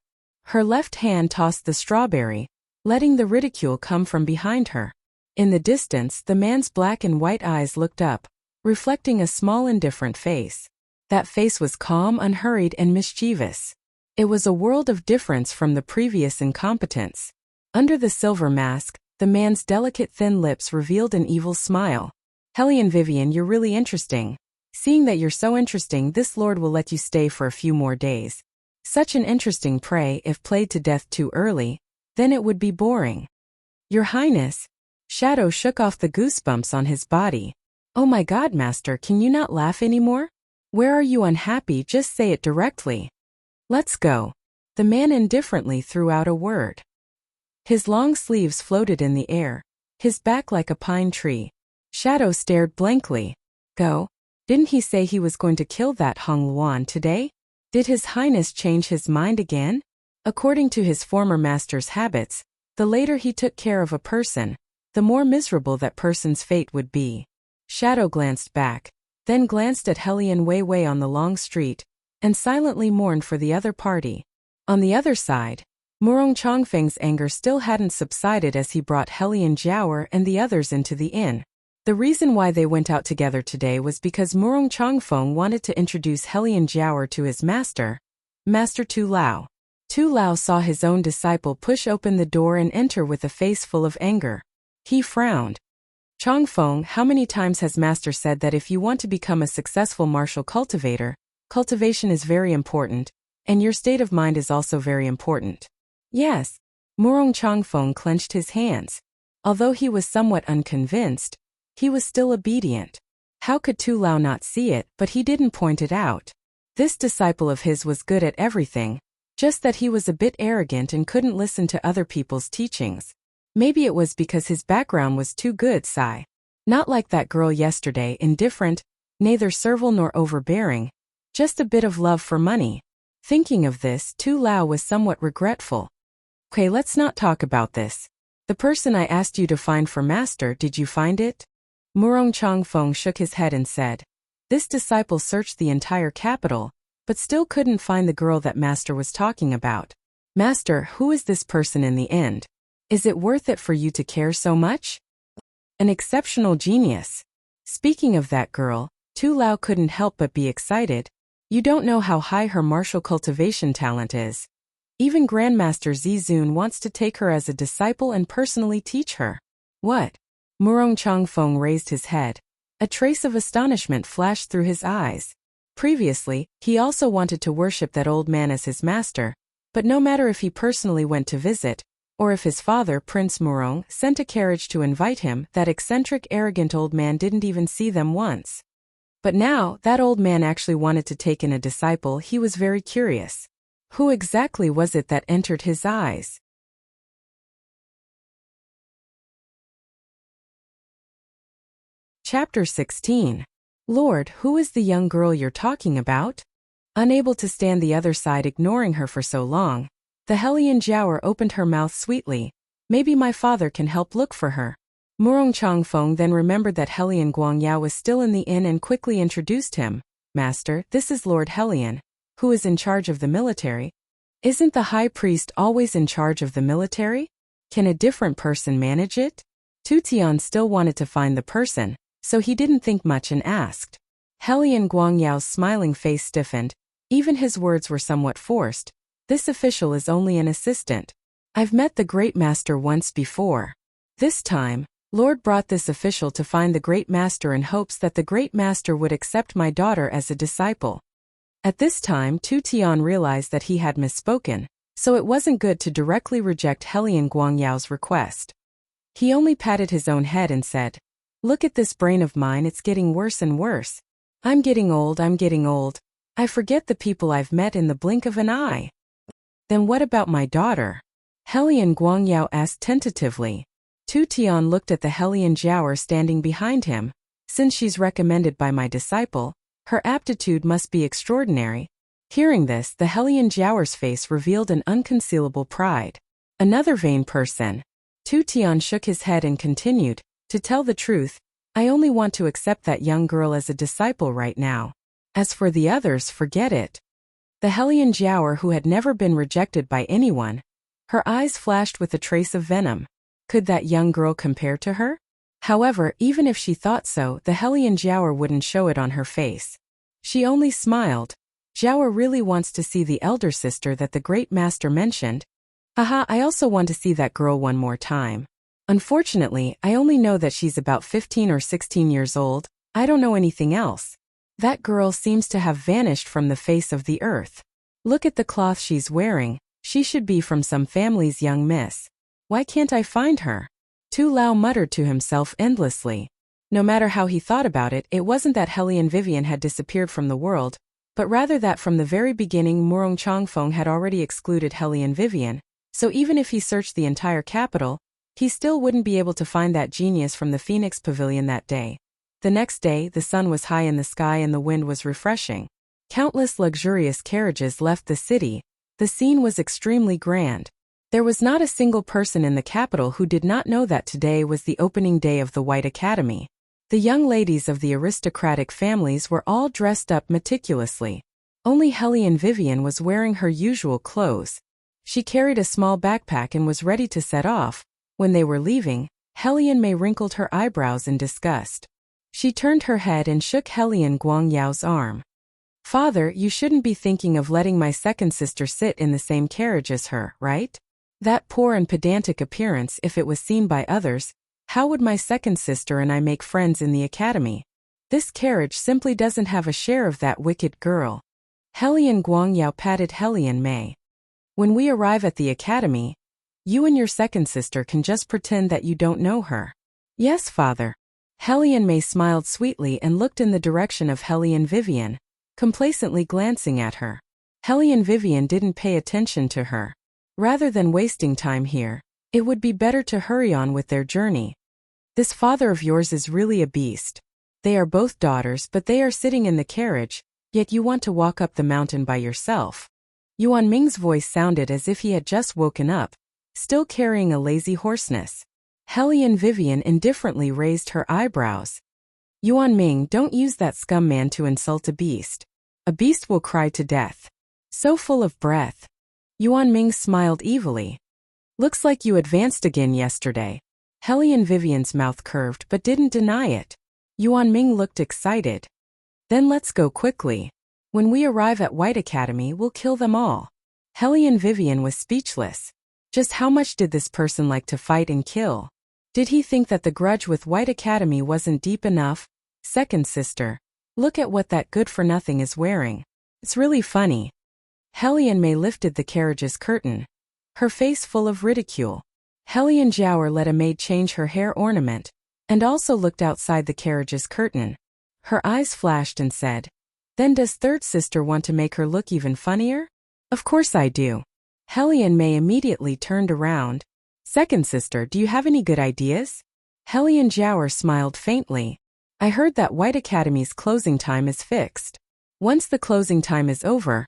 Her left hand tossed the strawberry, letting the ridicule come from behind her. In the distance, the man's black and white eyes looked up, reflecting a small indifferent face. That face was calm, unhurried, and mischievous. It was a world of difference from the previous incompetence. Under the silver mask, the man's delicate thin lips revealed an evil smile. "Hellion Vivian, you're really interesting. Seeing that you're so interesting, this lord will let you stay for a few more days. Such an interesting prey, if played to death too early, then it would be boring. Your Highness. Shadow shook off the goosebumps on his body. Oh my God, Master, can you not laugh anymore? Where are you unhappy? Just say it directly. Let's go. The man indifferently threw out a word. His long sleeves floated in the air, his back like a pine tree. Shadow stared blankly. Go? Didn't he say he was going to kill that Hong Luan today? Did His Highness change his mind again? According to his former master's habits, the later he took care of a person, the more miserable that person's fate would be. Shadow glanced back, then glanced at Helian Wei on the long street, and silently mourned for the other party. On the other side, Murong Chongfeng's anger still hadn't subsided as he brought Helian Jiaoer and the others into the inn. The reason why they went out together today was because Murong Chongfeng wanted to introduce Helian Jiaoer to his master, Master Tu Lao. Tu Lao saw his own disciple push open the door and enter with a face full of anger. He frowned. Chongfeng, how many times has Master said that if you want to become a successful martial cultivator, cultivation is very important, and your state of mind is also very important. Yes. Murong Chongfeng clenched his hands. Although he was somewhat unconvinced, he was still obedient. How could Tu Lao not see it, but he didn't point it out. This disciple of his was good at everything, just that he was a bit arrogant and couldn't listen to other people's teachings. Maybe it was because his background was too good, Sai. Not like that girl yesterday, indifferent, neither servile nor overbearing, just a bit of love for money. Thinking of this, Tu Lao was somewhat regretful. Okay, let's not talk about this. The person I asked you to find for Master, did you find it? Murong Chongfeng shook his head and said. This disciple searched the entire capital, but still couldn't find the girl that Master was talking about. Master, who is this person in the end? Is it worth it for you to care so much? An exceptional genius. Speaking of that girl, Tu Lao couldn't help but be excited. You don't know how high her martial cultivation talent is. Even Grandmaster Zizun wants to take her as a disciple and personally teach her. What? Murong Chongfeng raised his head. A trace of astonishment flashed through his eyes. Previously, he also wanted to worship that old man as his master, but no matter if he personally went to visit, or if his father, Prince Murong, sent a carriage to invite him, that eccentric, arrogant old man didn't even see them once. But now, that old man actually wanted to take in a disciple. He was very curious. Who exactly was it that entered his eyes? Chapter 16. Lord, who is the young girl you're talking about? Unable to stand the other side ignoring her for so long, the Helian Jiaoer opened her mouth sweetly. Maybe my father can help look for her. Murong Chongfeng then remembered that Helian Guangyao was still in the inn and quickly introduced him. Master, this is Lord Helian, who is in charge of the military. Isn't the high priest always in charge of the military? Can a different person manage it? Tu Tian still wanted to find the person, so he didn't think much and asked. Helian Guangyao's smiling face stiffened. Even his words were somewhat forced. This official is only an assistant. I've met the Great Master once before. This time, Lord brought this official to find the Great Master in hopes that the Great Master would accept my daughter as a disciple. At this time, Tu Tian realized that he had misspoken, so it wasn't good to directly reject Helian Guangyao's request. He only patted his own head and said, Look at this brain of mine, it's getting worse and worse. I'm getting old. I forget the people I've met in the blink of an eye. Then what about my daughter? Helian Guangyao asked tentatively. Tu Tian looked at the Helian Jiaoer standing behind him. Since she's recommended by my disciple, her aptitude must be extraordinary. Hearing this, the Helian Jiaoer's face revealed an unconcealable pride. Another vain person. Tu Tian shook his head and continued, To tell the truth, I only want to accept that young girl as a disciple right now. As for the others, forget it. The Helian Jiaoer, who had never been rejected by anyone, her eyes flashed with a trace of venom. Could that young girl compare to her? However, even if she thought so, the Helian Jiaoer wouldn't show it on her face. She only smiled. Jiaoer really wants to see the elder sister that the Great Master mentioned. Haha, I also want to see that girl one more time. Unfortunately, I only know that she's about 15 or 16 years old. I don't know anything else. That girl seems to have vanished from the face of the earth. Look at the cloth she's wearing, she should be from some family's young miss. Why can't I find her? Tu Lao muttered to himself endlessly. No matter how he thought about it, it wasn't that Hellion Vivian had disappeared from the world, but rather that from the very beginning Murong Changfeng had already excluded Hellion Vivian, so even if he searched the entire capital, he still wouldn't be able to find that genius from the Phoenix Pavilion that day. The next day, the sun was high in the sky and the wind was refreshing. Countless luxurious carriages left the city. The scene was extremely grand. There was not a single person in the capital who did not know that today was the opening day of the White Academy. The young ladies of the aristocratic families were all dressed up meticulously. Only Hellion Vivian was wearing her usual clothes. She carried a small backpack and was ready to set off. When they were leaving, Hellion Mei wrinkled her eyebrows in disgust. She turned her head and shook Hellion Guangyao's arm. Father, you shouldn't be thinking of letting my second sister sit in the same carriage as her, right? That poor and pedantic appearance, if it was seen by others, how would my second sister and I make friends in the academy? This carriage simply doesn't have a share of that wicked girl. Hellion Guangyao patted Hellion Mei. When we arrive at the academy, you and your second sister can just pretend that you don't know her. Yes, father. Hellion Mei smiled sweetly and looked in the direction of Hellion Vivian, complacently glancing at her. Hellion Vivian didn't pay attention to her. Rather than wasting time here, it would be better to hurry on with their journey. This father of yours is really a beast. They are both daughters, but they are sitting in the carriage, yet you want to walk up the mountain by yourself. Yuan Ming's voice sounded as if he had just woken up, still carrying a lazy hoarseness. Hellion Vivian indifferently raised her eyebrows. Yuan Ming, don't use that scum man to insult a beast. A beast will cry to death. So full of breath. Yuan Ming smiled evilly. Looks like you advanced again yesterday. Hellion Vivian's mouth curved but didn't deny it. Yuan Ming looked excited. Then let's go quickly. When we arrive at White Academy, we'll kill them all. Hellion Vivian was speechless. Just how much did this person like to fight and kill? Did he think that the grudge with White Academy wasn't deep enough? Second sister, look at what that good-for-nothing is wearing. It's really funny. Hellion Mei lifted the carriage's curtain, her face full of ridicule. Hellion Jiaoer let a maid change her hair ornament, and also looked outside the carriage's curtain. Her eyes flashed and said, "Then does third sister want to make her look even funnier?" "Of course I do." Hellion Mei immediately turned around. "Second sister, do you have any good ideas?" Hellion Jiaoer smiled faintly. "I heard that White Academy's closing time is fixed. Once the closing time is over,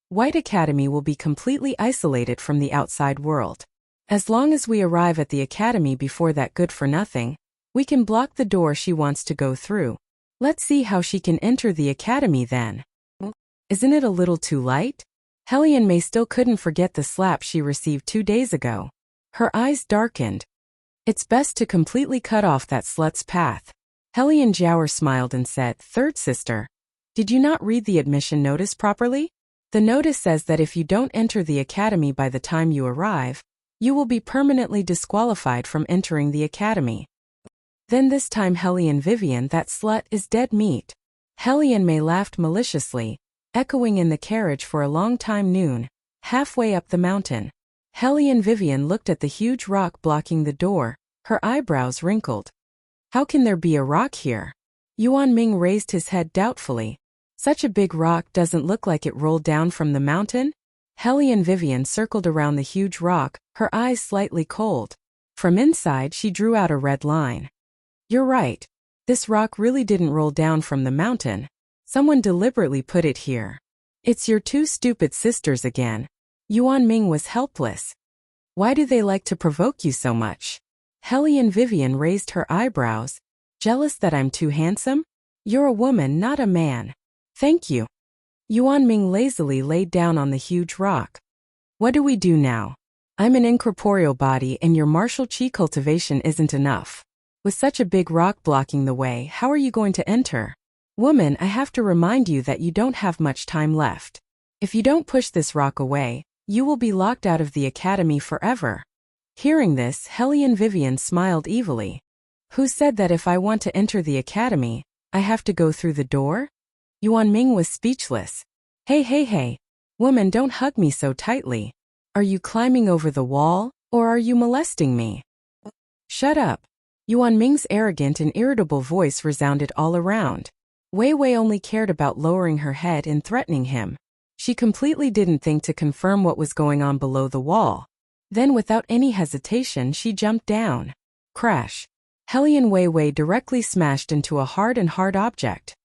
White Academy will be completely isolated from the outside world. As long as we arrive at the academy before that good-for-nothing, we can block the door she wants to go through. Let's see how she can enter the academy then." "Isn't it a little too light?" Hellion Mei still couldn't forget the slap she received 2 days ago. Her eyes darkened. "It's best to completely cut off that slut's path." Hellion Jiaoer smiled and said, "Third sister, did you not read the admission notice properly? The notice says that if you don't enter the academy by the time you arrive, you will be permanently disqualified from entering the academy." Then this time Hellion Vivian, that slut, is dead meat. Hellion Mei laughed maliciously, echoing in the carriage for a long time noon, halfway up the mountain. Hellion Vivian looked at the huge rock blocking the door, her eyebrows wrinkled. "How can there be a rock here?" Yuan Ming raised his head doubtfully. "Such a big rock doesn't look like it rolled down from the mountain?" Hellion Vivian circled around the huge rock, her eyes slightly cold. From inside she drew out a red line. "You're right. This rock really didn't roll down from the mountain. Someone deliberately put it here. It's your two stupid sisters again." Yuan Ming was helpless. "Why do they like to provoke you so much?" Hellion Vivian raised her eyebrows. "Jealous that I'm too handsome? You're a woman, not a man." "Thank you." Yuan Ming lazily laid down on the huge rock. "What do we do now? I'm an incorporeal body and your martial chi cultivation isn't enough. With such a big rock blocking the way, how are you going to enter? Woman, I have to remind you that you don't have much time left. If you don't push this rock away, you will be locked out of the academy forever." Hearing this, Hellion Vivian smiled evilly. "Who said that if I want to enter the academy, I have to go through the door?" Yuan Ming was speechless. Hey, hey, hey. Woman, don't hug me so tightly. Are you climbing over the wall, or are you molesting me? Shut up. Yuan Ming's arrogant and irritable voice resounded all around. Wei Wei only cared about lowering her head and threatening him. She completely didn't think to confirm what was going on below the wall. Then without any hesitation she jumped down. Crash. Hellion Wei Wei directly smashed into a hard object.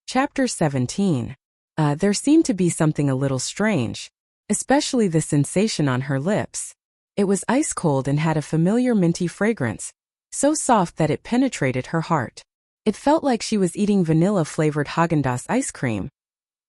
Chapter 17. There seemed to be something a little strange, especially the sensation on her lips. It was ice cold and had a familiar minty fragrance, so soft that it penetrated her heart. It felt like she was eating vanilla-flavored Häagen-Dazs ice cream.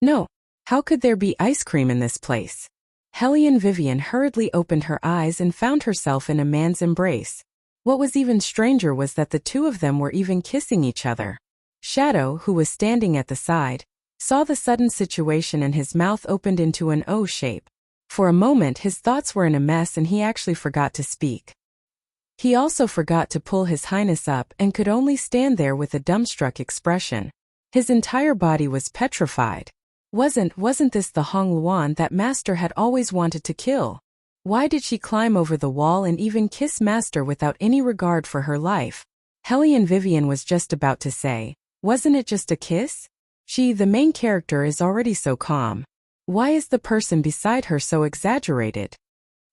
No, how could there be ice cream in this place? Hellion Vivian hurriedly opened her eyes and found herself in a man's embrace. What was even stranger was that the two of them were even kissing each other. Shadow, who was standing at the side, saw the sudden situation and his mouth opened into an O shape. For a moment his thoughts were in a mess and he actually forgot to speak. He also forgot to pull his highness up and could only stand there with a dumbstruck expression. His entire body was petrified. Wasn't this the Hong Luan that Master had always wanted to kill? Why did she climb over the wall and even kiss Master without any regard for her life? Hellion Vivian was just about to say, wasn't it just a kiss? She, the main character, is already so calm. Why is the person beside her so exaggerated?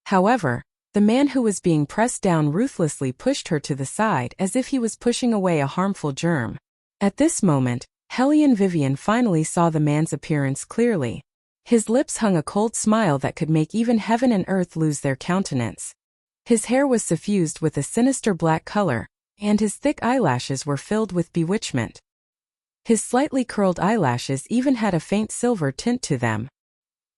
However, the man who was being pressed down ruthlessly pushed her to the side as if he was pushing away a harmful germ. At this moment, Hellion Vivian finally saw the man's appearance clearly. His lips hung a cold smile that could make even heaven and earth lose their countenance. His hair was suffused with a sinister black color, and his thick eyelashes were filled with bewitchment. His slightly curled eyelashes even had a faint silver tint to them.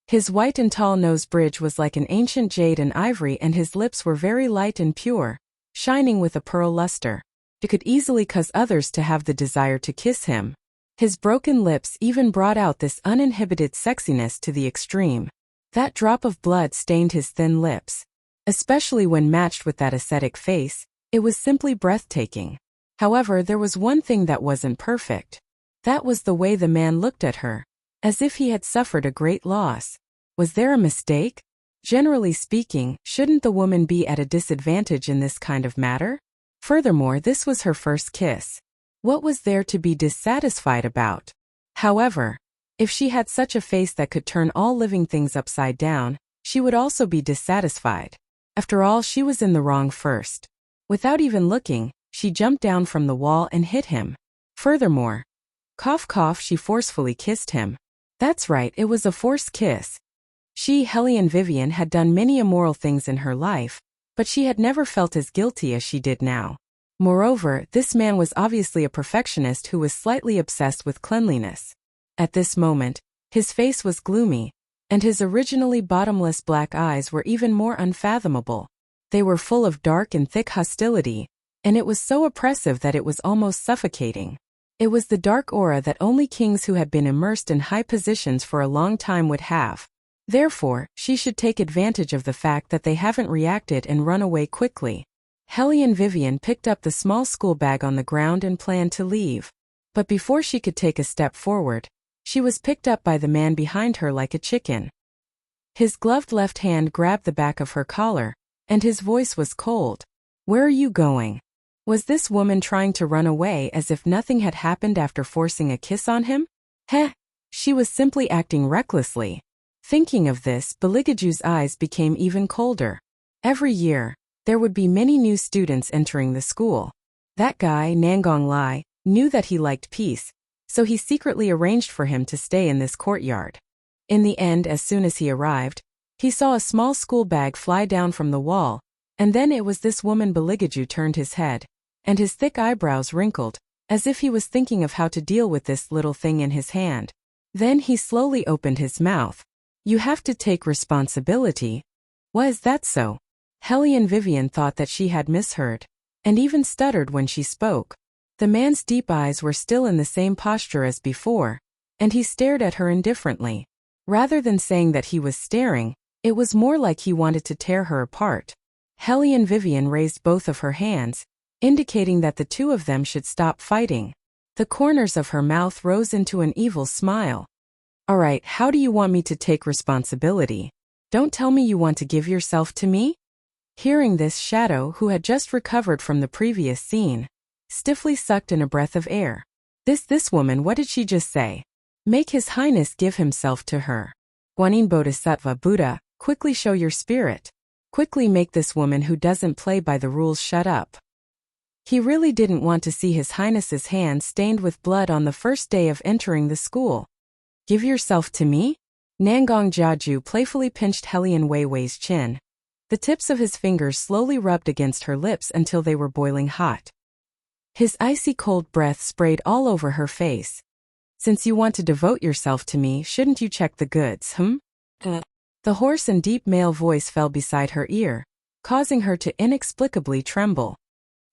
His white and tall nose bridge was like an ancient jade and ivory, and his lips were very light and pure, shining with a pearl luster. It could easily cause others to have the desire to kiss him. His broken lips even brought out this uninhibited sexiness to the extreme. That drop of blood stained his thin lips. Especially when matched with that ascetic face, it was simply breathtaking. However, there was one thing that wasn't perfect. That was the way the man looked at her, as if he had suffered a great loss. Was there a mistake? Generally speaking, shouldn't the woman be at a disadvantage in this kind of matter? Furthermore, this was her first kiss. What was there to be dissatisfied about? However, if she had such a face that could turn all living things upside down, she would also be dissatisfied. After all, she was in the wrong first. Without even looking, she jumped down from the wall and hit him. Furthermore, cough cough, she forcefully kissed him. That's right, it was a forced kiss. She, Hellion Vivian, had done many immoral things in her life, but she had never felt as guilty as she did now. Moreover, this man was obviously a perfectionist who was slightly obsessed with cleanliness. At this moment, his face was gloomy, and his originally bottomless black eyes were even more unfathomable. They were full of dark and thick hostility, and it was so oppressive that it was almost suffocating. It was the dark aura that only kings who had been immersed in high positions for a long time would have. Therefore, she should take advantage of the fact that they haven't reacted and run away quickly. Hellion Vivian picked up the small school bag on the ground and planned to leave. But before she could take a step forward, she was picked up by the man behind her like a chicken. His gloved left hand grabbed the back of her collar, and his voice was cold. Where are you going? Was this woman trying to run away as if nothing had happened after forcing a kiss on him? Heh! She was simply acting recklessly. Thinking of this, Beligaju's eyes became even colder. Every year, there would be many new students entering the school. That guy, Nangong Lai, knew that he liked peace, so he secretly arranged for him to stay in this courtyard. In the end, as soon as he arrived, he saw a small school bag fly down from the wall, and then it was this woman. Beligaju turned his head, and his thick eyebrows wrinkled, as if he was thinking of how to deal with this little thing in his hand. Then he slowly opened his mouth. You have to take responsibility. Was that so? Hellion Vivian thought that she had misheard, and even stuttered when she spoke. The man's deep eyes were still in the same posture as before, and he stared at her indifferently. Rather than saying that he was staring, it was more like he wanted to tear her apart. Hellion Vivian raised both of her hands, indicating that the two of them should stop fighting. The corners of her mouth rose into an evil smile. Alright, how do you want me to take responsibility? Don't tell me you want to give yourself to me? Hearing this, Shadow, who had just recovered from the previous scene, stiffly sucked in a breath of air. This woman, what did she just say? Make His Highness give himself to her. Guanyin Bodhisattva Buddha, quickly show your spirit. Quickly make this woman who doesn't play by the rules shut up. He really didn't want to see His Highness's hand stained with blood on the first day of entering the school. Give yourself to me? Nangong Jiaju playfully pinched Helian Weiwei's chin. The tips of his fingers slowly rubbed against her lips until they were boiling hot. His icy cold breath sprayed all over her face. Since you want to devote yourself to me, shouldn't you check the goods, The hoarse and deep male voice fell beside her ear, causing her to inexplicably tremble.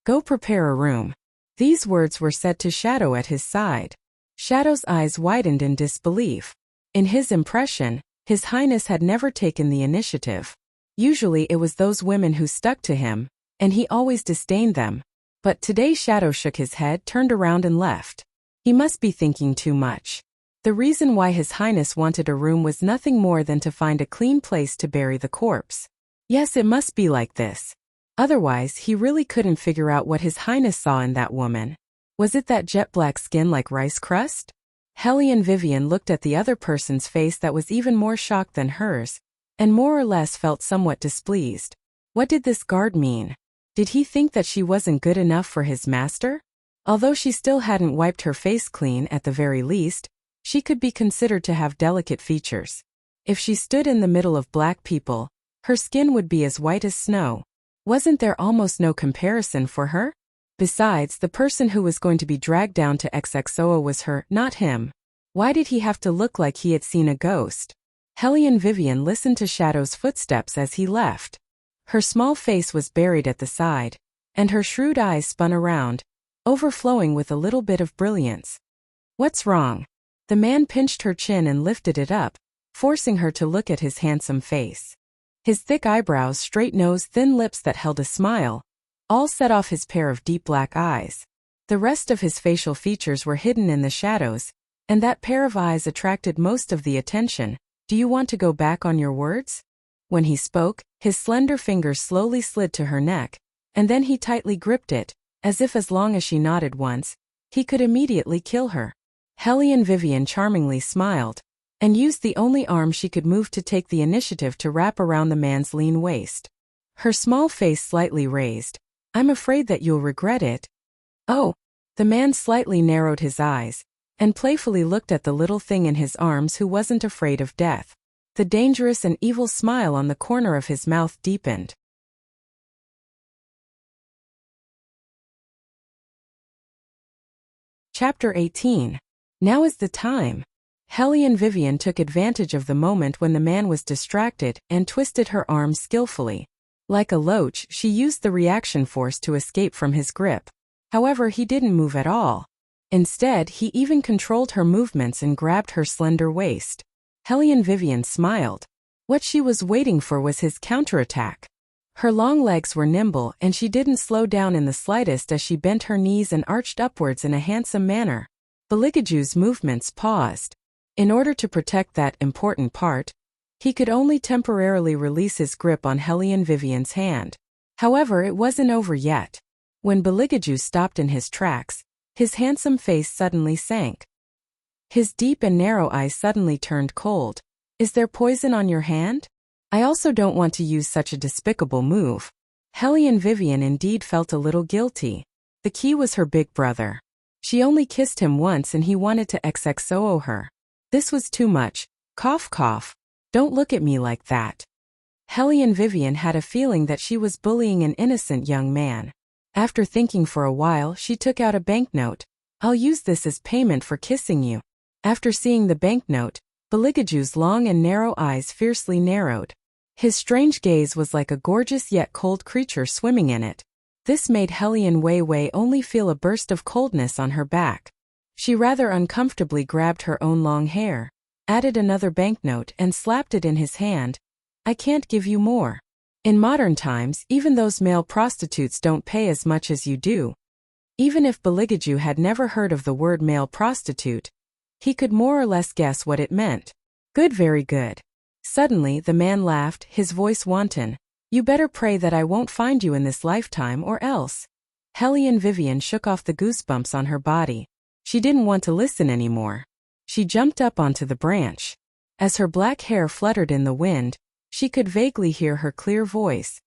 Go prepare a room. These words were said to Shadow at his side. Shadow's eyes widened in disbelief. In his impression, His Highness had never taken the initiative. Usually it was those women who stuck to him, and he always disdained them. But today Shadow shook his head, turned around and left. He must be thinking too much. The reason why His Highness wanted a room was nothing more than to find a clean place to bury the corpse. Yes, it must be like this. Otherwise, he really couldn't figure out what His Highness saw in that woman. Was it that jet black skin like rice crust? Helian Vivian looked at the other person's face that was even more shocked than hers, and more or less felt somewhat displeased. What did this guard mean? Did he think that she wasn't good enough for his master? Although she still hadn't wiped her face clean at the very least, she could be considered to have delicate features. If she stood in the middle of black people, her skin would be as white as snow. Wasn't there almost no comparison for her? Besides, the person who was going to be dragged down to XXOO was her, not him. Why did he have to look like he had seen a ghost? Helian Vivian listened to Shadow's footsteps as he left. Her small face was buried at the side, and her shrewd eyes spun around, overflowing with a little bit of brilliance. What's wrong? The man pinched her chin and lifted it up, forcing her to look at his handsome face. His thick eyebrows, straight nose, thin lips that held a smile, all set off his pair of deep black eyes. The rest of his facial features were hidden in the shadows, and that pair of eyes attracted most of the attention. Do you want to go back on your words? When he spoke, his slender fingers slowly slid to her neck, and then he tightly gripped it, as long as she nodded once, he could immediately kill her. Helian Vivian charmingly smiled, and used the only arm she could move to take the initiative to wrap around the man's lean waist. Her small face slightly raised. I'm afraid that you'll regret it. Oh. The man slightly narrowed his eyes, and playfully looked at the little thing in his arms who wasn't afraid of death. The dangerous and evil smile on the corner of his mouth deepened. Chapter 18. Now is the time. Helian Vivian took advantage of the moment when the man was distracted and twisted her arms skillfully. Like a loach, she used the reaction force to escape from his grip. However, he didn't move at all. Instead, he even controlled her movements and grabbed her slender waist. Helian Vivian smiled. What she was waiting for was his counterattack. Her long legs were nimble and she didn't slow down in the slightest as she bent her knees and arched upwards in a handsome manner. Beligaju's movements paused. In order to protect that important part, he could only temporarily release his grip on Helian Vivian's hand. However, it wasn't over yet. When Beligaju stopped in his tracks, his handsome face suddenly sank. His deep and narrow eyes suddenly turned cold. Is there poison on your hand? I also don't want to use such a despicable move. Helian Vivian indeed felt a little guilty. The key was her big brother. She only kissed him once and he wanted to XXOO her. This was too much. Cough cough. Don't look at me like that. Helian Vivian had a feeling that she was bullying an innocent young man. After thinking for a while, she took out a banknote. I'll use this as payment for kissing you. After seeing the banknote, Beligaju's long and narrow eyes fiercely narrowed. His strange gaze was like a gorgeous yet cold creature swimming in it. This made Helian Weiwei only feel a burst of coldness on her back. She rather uncomfortably grabbed her own long hair, added another banknote and slapped it in his hand. I can't give you more. In modern times, even those male prostitutes don't pay as much as you do. Even if Beligaju had never heard of the word male prostitute, he could more or less guess what it meant. Good, very good. Suddenly, the man laughed, his voice wanton. You better pray that I won't find you in this lifetime or else. Hellion Vivian shook off the goosebumps on her body. She didn't want to listen anymore. She jumped up onto the branch. As her black hair fluttered in the wind, she could vaguely hear her clear voice.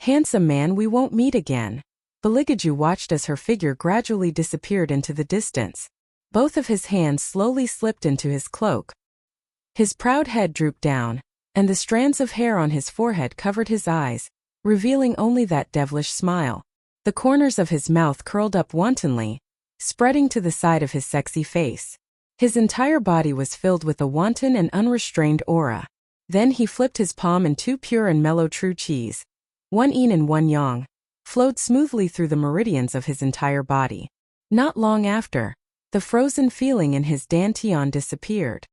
Handsome man, we won't meet again. Beligaju watched as her figure gradually disappeared into the distance. Both of his hands slowly slipped into his cloak. His proud head drooped down, and the strands of hair on his forehead covered his eyes, revealing only that devilish smile. The corners of his mouth curled up wantonly, spreading to the side of his sexy face. His entire body was filled with a wanton and unrestrained aura. Then he flipped his palm, and two pure and mellow true qis, one yin and one yang, flowed smoothly through the meridians of his entire body. Not long after, the frozen feeling in his dantian disappeared.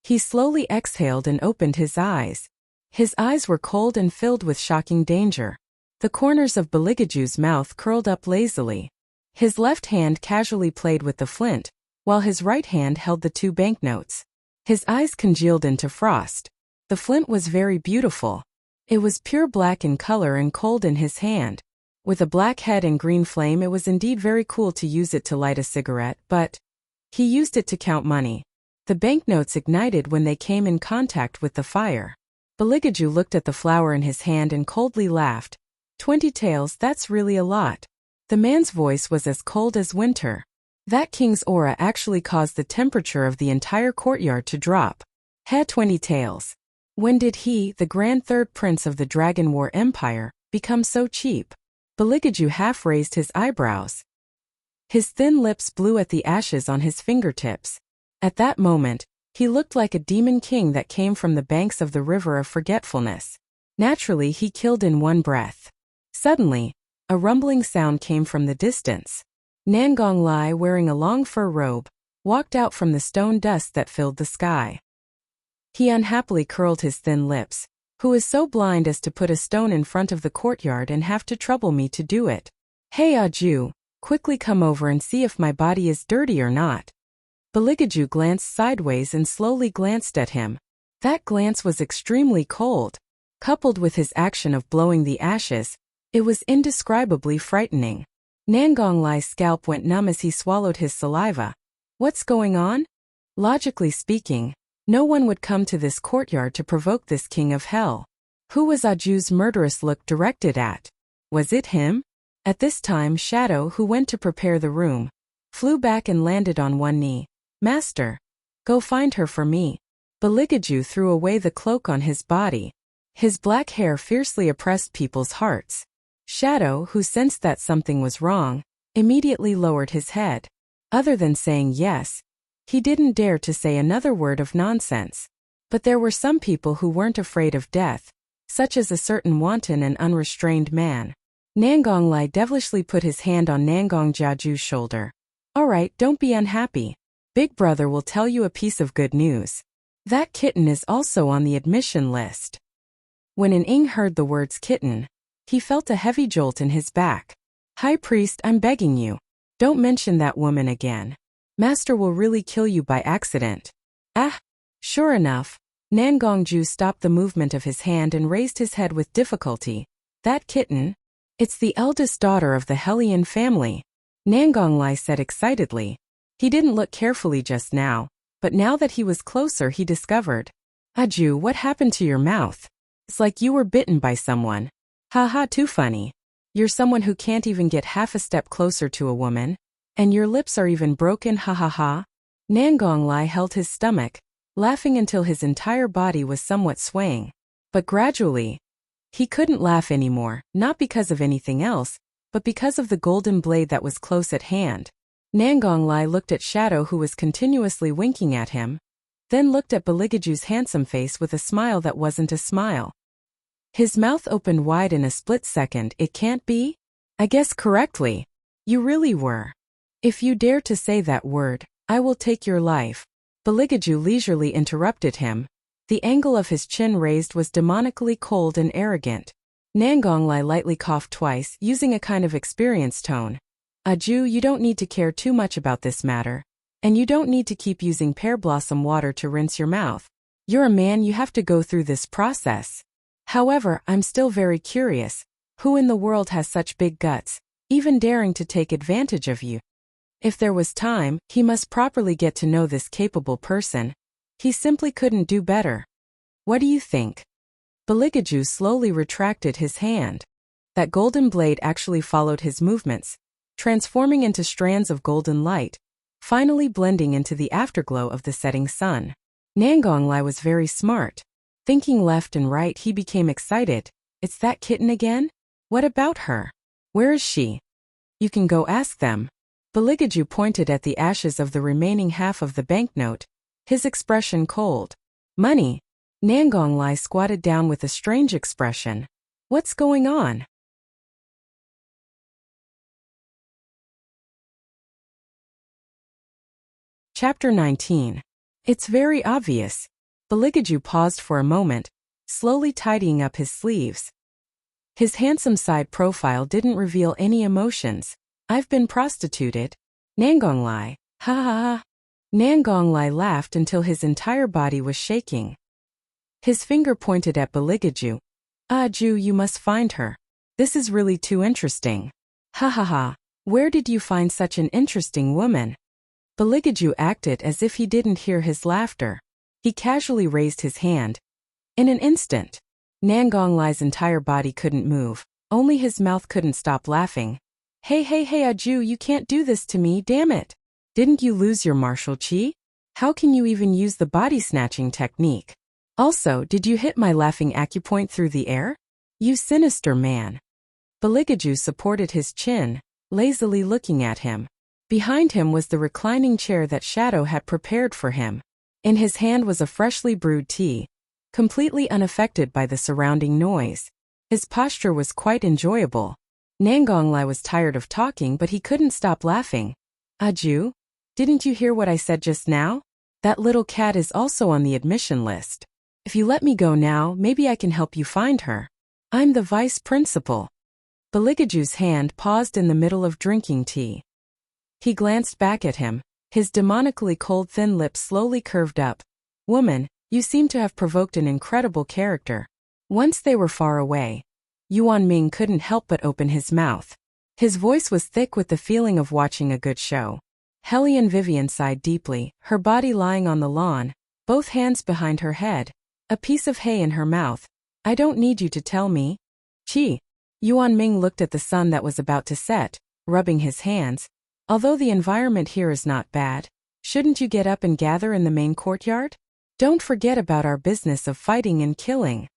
He slowly exhaled and opened his eyes. His eyes were cold and filled with shocking danger. The corners of Beligaju's mouth curled up lazily. His left hand casually played with the flint, while his right hand held the two banknotes. His eyes congealed into frost. The flint was very beautiful. It was pure black in color and cold in his hand. With a black head and green flame, it was indeed very cool to use it to light a cigarette, but he used it to count money. The banknotes ignited when they came in contact with the fire. Beligaju looked at the flower in his hand and coldly laughed. 20 taels, that's really a lot. The man's voice was as cold as winter. That king's aura actually caused the temperature of the entire courtyard to drop. 20 taels. When did he, the grand third prince of the Dragon War Empire, become so cheap? Beligaju half raised his eyebrows. His thin lips blew at the ashes on his fingertips. At that moment, he looked like a demon king that came from the banks of the river of forgetfulness. Naturally, he killed in one breath. Suddenly, a rumbling sound came from the distance. Nangong Lai, wearing a long fur robe, walked out from the stone dust that filled the sky. He unhappily curled his thin lips. Who is so blind as to put a stone in front of the courtyard and have to trouble me to do it? Hey Aju, quickly come over and see if my body is dirty or not. Beligaju glanced sideways and slowly glanced at him. That glance was extremely cold. Coupled with his action of blowing the ashes, it was indescribably frightening. Nangong Lai's scalp went numb as he swallowed his saliva. What's going on? Logically speaking, no one would come to this courtyard to provoke this king of hell. Who was Aju's murderous look directed at? Was it him? At this time, Shadow, who went to prepare the room, flew back and landed on one knee. Master, go find her for me. Beligaju threw away the cloak on his body. His black hair fiercely oppressed people's hearts. Shadow, who sensed that something was wrong, immediately lowered his head. Other than saying yes, he didn't dare to say another word of nonsense. But there were some people who weren't afraid of death, such as a certain wanton and unrestrained man. Nangong Lai devilishly put his hand on Nangong Jiaju's shoulder. All right, don't be unhappy. Big brother will tell you a piece of good news. That kitten is also on the admission list. When An Ing heard the words kitten, he felt a heavy jolt in his back. High priest, I'm begging you. Don't mention that woman again. Master will really kill you by accident. Ah! Sure enough, Nangongju stopped the movement of his hand and raised his head with difficulty. That kitten? It's the eldest daughter of the Hellion family, Nangong Lai said excitedly. He didn't look carefully just now, but now that he was closer he discovered. Aju, what happened to your mouth? It's like you were bitten by someone. Haha, too funny. You're someone who can't even get half a step closer to a woman. And your lips are even broken, ha ha ha. Nangong Lai held his stomach, laughing until his entire body was somewhat swaying. But gradually, he couldn't laugh anymore, not because of anything else, but because of the golden blade that was close at hand. Nangong Lai looked at Shadow, who was continuously winking at him, then looked at Beligaju's handsome face with a smile that wasn't a smile. His mouth opened wide in a split second. It can't be? I guess correctly. You really were. If you dare to say that word, I will take your life. Beligaju leisurely interrupted him. The angle of his chin raised was demonically cold and arrogant. Nangonglai lightly coughed twice, using a kind of experienced tone. Ju, you don't need to care too much about this matter. And you don't need to keep using pear blossom water to rinse your mouth. You're a man, you have to go through this process. However, I'm still very curious. Who in the world has such big guts, even daring to take advantage of you? If there was time, he must properly get to know this capable person. He simply couldn't do better. What do you think? Beligaju slowly retracted his hand. That golden blade actually followed his movements, transforming into strands of golden light, finally blending into the afterglow of the setting sun. Nangonglai was very smart. Thinking left and right, he became excited. It's that kitten again? What about her? Where is she? You can go ask them. Beligaju pointed at the ashes of the remaining half of the banknote, his expression cold. Money? Nangonglai squatted down with a strange expression. What's going on? Chapter 19. It's very obvious. Beligaju paused for a moment, slowly tidying up his sleeves. His handsome side profile didn't reveal any emotions. I've been prostituted. Nangonglai. Ha ha ha. Nangonglai laughed until his entire body was shaking. His finger pointed at Beligaju. Ju, you must find her. This is really too interesting. Ha ha ha. Where did you find such an interesting woman? Beligaju acted as if he didn't hear his laughter. He casually raised his hand. In an instant, Nangonglai's entire body couldn't move. Only his mouth couldn't stop laughing. Hey, Ju, you can't do this to me, damn it. Didn't you lose your martial chi? How can you even use the body snatching technique? Also, did you hit my laughing acupoint through the air? You sinister man. Beligaju supported his chin, lazily looking at him. Behind him was the reclining chair that Shadow had prepared for him. In his hand was a freshly brewed tea, completely unaffected by the surrounding noise. His posture was quite enjoyable. Nangonglai was tired of talking, but he couldn't stop laughing. Ju, didn't you hear what I said just now? That little cat is also on the admission list. If you let me go now, maybe I can help you find her. I'm the vice principal. Beligaju's hand paused in the middle of drinking tea. He glanced back at him, his demonically cold thin lips slowly curved up. Woman, you seem to have provoked an incredible character. Once they were far away, Yuan Ming couldn't help but open his mouth. His voice was thick with the feeling of watching a good show. Hellion Vivian sighed deeply, her body lying on the lawn, both hands behind her head, a piece of hay in her mouth. I don't need you to tell me. Chi. Yuan Ming looked at the sun that was about to set, rubbing his hands. Although the environment here is not bad, shouldn't you get up and gather in the main courtyard? Don't forget about our business of fighting and killing.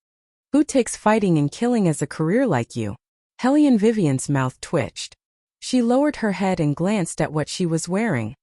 Who takes fighting and killing as a career like you? Hellion Vivian's mouth twitched. She lowered her head and glanced at what she was wearing.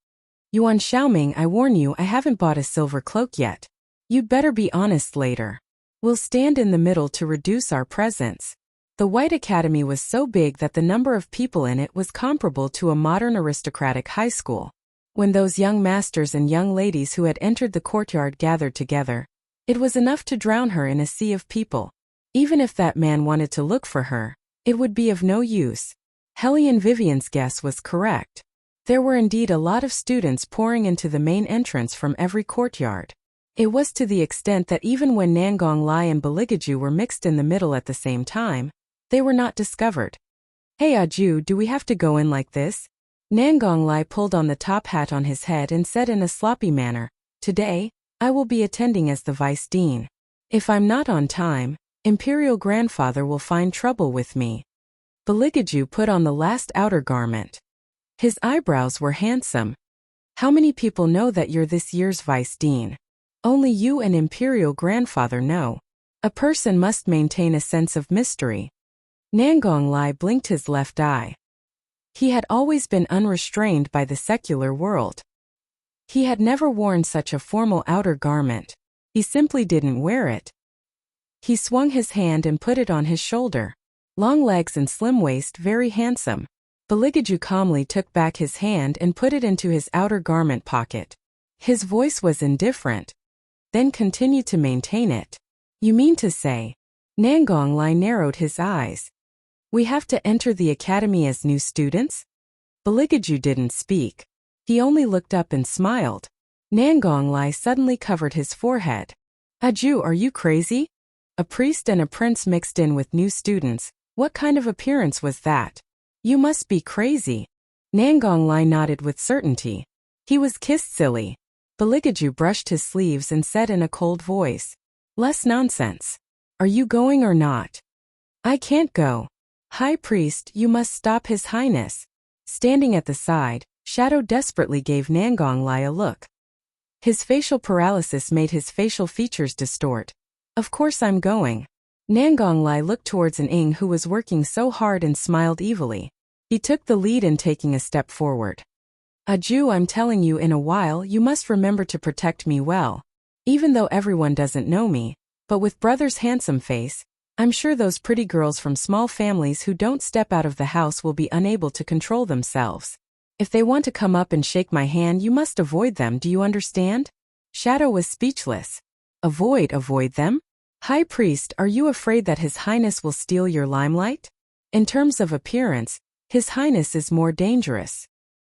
Yuan Xiaoming, I warn you, I haven't bought a silver cloak yet. You'd better be honest later. We'll stand in the middle to reduce our presence. The White Academy was so big that the number of people in it was comparable to a modern aristocratic high school. When those young masters and young ladies who had entered the courtyard gathered together, it was enough to drown her in a sea of people. Even if that man wanted to look for her, it would be of no use. Hellion Vivian's guess was correct. There were indeed a lot of students pouring into the main entrance from every courtyard. It was to the extent that even when Nangonglai and Beligaju were mixed in the middle at the same time, they were not discovered. Hey Ju, do we have to go in like this? Nangonglai pulled on the top hat on his head and said in a sloppy manner, Today, I will be attending as the vice dean. If I'm not on time, Imperial Grandfather will find trouble with me. Beligaju put on the last outer garment. His eyebrows were handsome. How many people know that you're this year's vice dean? Only you and Imperial Grandfather know. A person must maintain a sense of mystery. Nangonglai blinked his left eye. He had always been unrestrained by the secular world. He had never worn such a formal outer garment. He simply didn't wear it. He swung his hand and put it on his shoulder. Long legs and slim waist, very handsome. Beligaju calmly took back his hand and put it into his outer garment pocket. His voice was indifferent. Then continued to maintain it. You mean to say, Nangong Lai narrowed his eyes. We have to enter the academy as new students? Baligaju didn't speak. He only looked up and smiled. Nangong Lai suddenly covered his forehead. Aju, are you crazy? A priest and a prince mixed in with new students. What kind of appearance was that? You must be crazy. Nangong Lai nodded with certainty. He was kissed silly. Baligaju brushed his sleeves and said in a cold voice. Less nonsense. Are you going or not? I can't go. High priest, you must stop His Highness. Standing at the side, Shadow desperately gave Nangong Lai a look. His facial paralysis made his facial features distort. Of course I'm going. Nangong Lai looked towards an Ing who was working so hard and smiled evilly. He took the lead in taking a step forward. Aju, I'm telling you, in a while you must remember to protect me well. Even though everyone doesn't know me, but with brother's handsome face, I'm sure those pretty girls from small families who don't step out of the house will be unable to control themselves. If they want to come up and shake my hand, you must avoid them, do you understand? Shadow was speechless. Avoid them? High priest, are you afraid that His Highness will steal your limelight? In terms of appearance, His Highness is more dangerous.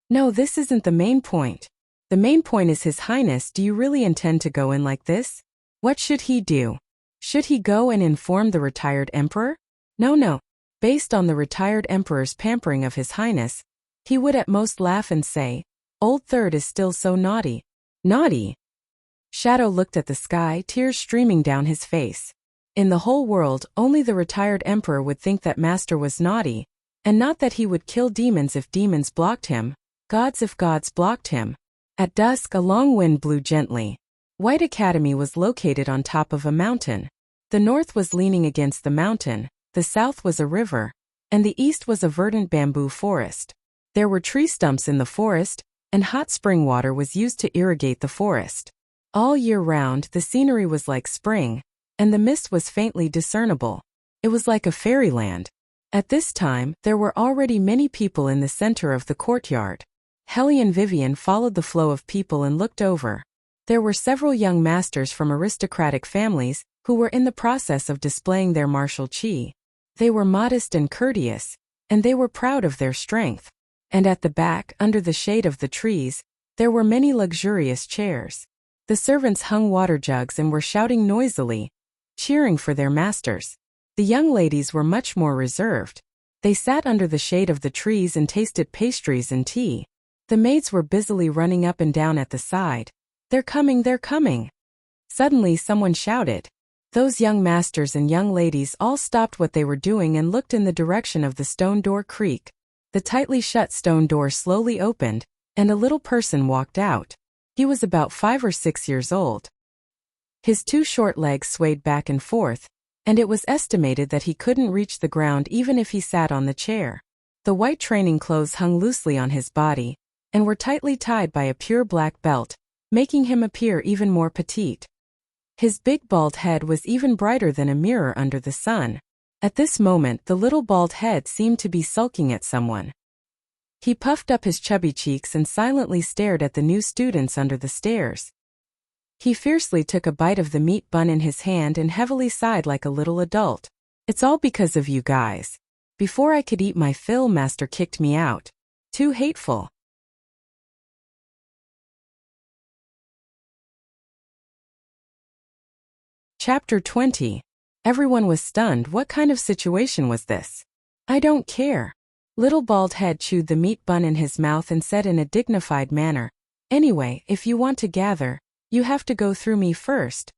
No, this isn't the main point. The main point is His Highness, do you really intend to go in like this? What should he do? Should he go and inform the retired emperor? No. Based on the retired emperor's pampering of His Highness, he would at most laugh and say, Old Third is still so naughty. Naughty? Shadow looked at the sky, tears streaming down his face. In the whole world, only the retired emperor would think that Master was naughty, and not that he would kill demons if demons blocked him, gods if gods blocked him. At dusk a long wind blew gently. White Academy was located on top of a mountain. The north was leaning against the mountain, the south was a river, and the east was a verdant bamboo forest. There were tree stumps in the forest, and hot spring water was used to irrigate the forest. All year round the scenery was like spring, and the mist was faintly discernible. It was like a fairyland. At this time, there were already many people in the center of the courtyard. Hellion Vivian followed the flow of people and looked over. There were several young masters from aristocratic families who were in the process of displaying their martial chi. They were modest and courteous, and they were proud of their strength. And at the back, under the shade of the trees, there were many luxurious chairs. The servants hung water jugs and were shouting noisily, cheering for their masters. The young ladies were much more reserved. They sat under the shade of the trees and tasted pastries and tea. The maids were busily running up and down at the side. They're coming, they're coming. Suddenly someone shouted. Those young masters and young ladies all stopped what they were doing and looked in the direction of the stone door creak. The tightly shut stone door slowly opened, and a little person walked out. He was about 5 or 6 years old. His 2 short legs swayed back and forth, and it was estimated that he couldn't reach the ground even if he sat on the chair. The white training clothes hung loosely on his body, and were tightly tied by a pure black belt, making him appear even more petite. His big bald head was even brighter than a mirror under the sun. At this moment the little bald head seemed to be sulking at someone. He puffed up his chubby cheeks and silently stared at the new students under the stairs. He fiercely took a bite of the meat bun in his hand and heavily sighed like a little adult. It's all because of you guys. Before I could eat my fill, Master kicked me out. Too hateful. Chapter 20. Everyone was stunned. What kind of situation was this? I don't care. Little Bald Head chewed the meat bun in his mouth and said in a dignified manner, Anyway, if you want to gather, you have to go through me first.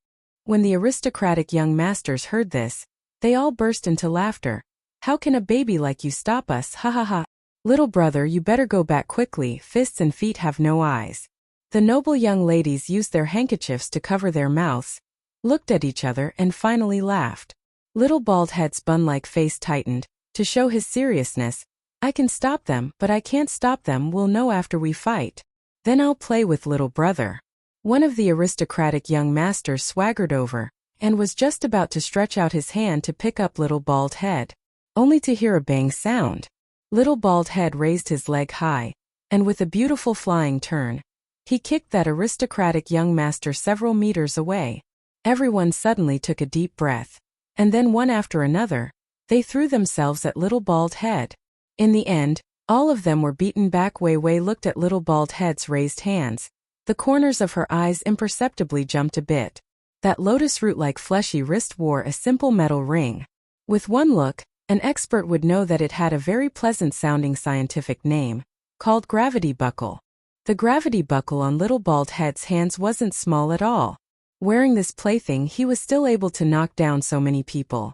When the aristocratic young masters heard this, they all burst into laughter. How can a baby like you stop us? Ha ha ha. Little brother, you better go back quickly. Fists and feet have no eyes. The noble young ladies used their handkerchiefs to cover their mouths, looked at each other and finally laughed. Little Bald Head's bun-like face tightened. To show his seriousness, I can stop them, but I can't stop them. We'll know after we fight. Then I'll play with little brother. One of the aristocratic young masters swaggered over, and was just about to stretch out his hand to pick up Little Bald Head, only to hear a bang sound. Little Bald Head raised his leg high, and with a beautiful flying turn, he kicked that aristocratic young master several meters away. Everyone suddenly took a deep breath, and then one after another, they threw themselves at Little Bald Head. In the end, all of them were beaten back. Wei Wei looked at Little Bald Head's raised hands. The corners of her eyes imperceptibly jumped a bit. That lotus root-like fleshy wrist wore a simple metal ring. With one look, an expert would know that it had a very pleasant-sounding scientific name, called gravity buckle. The gravity buckle on Little Bald Head's hands wasn't small at all. Wearing this plaything, he was still able to knock down so many people.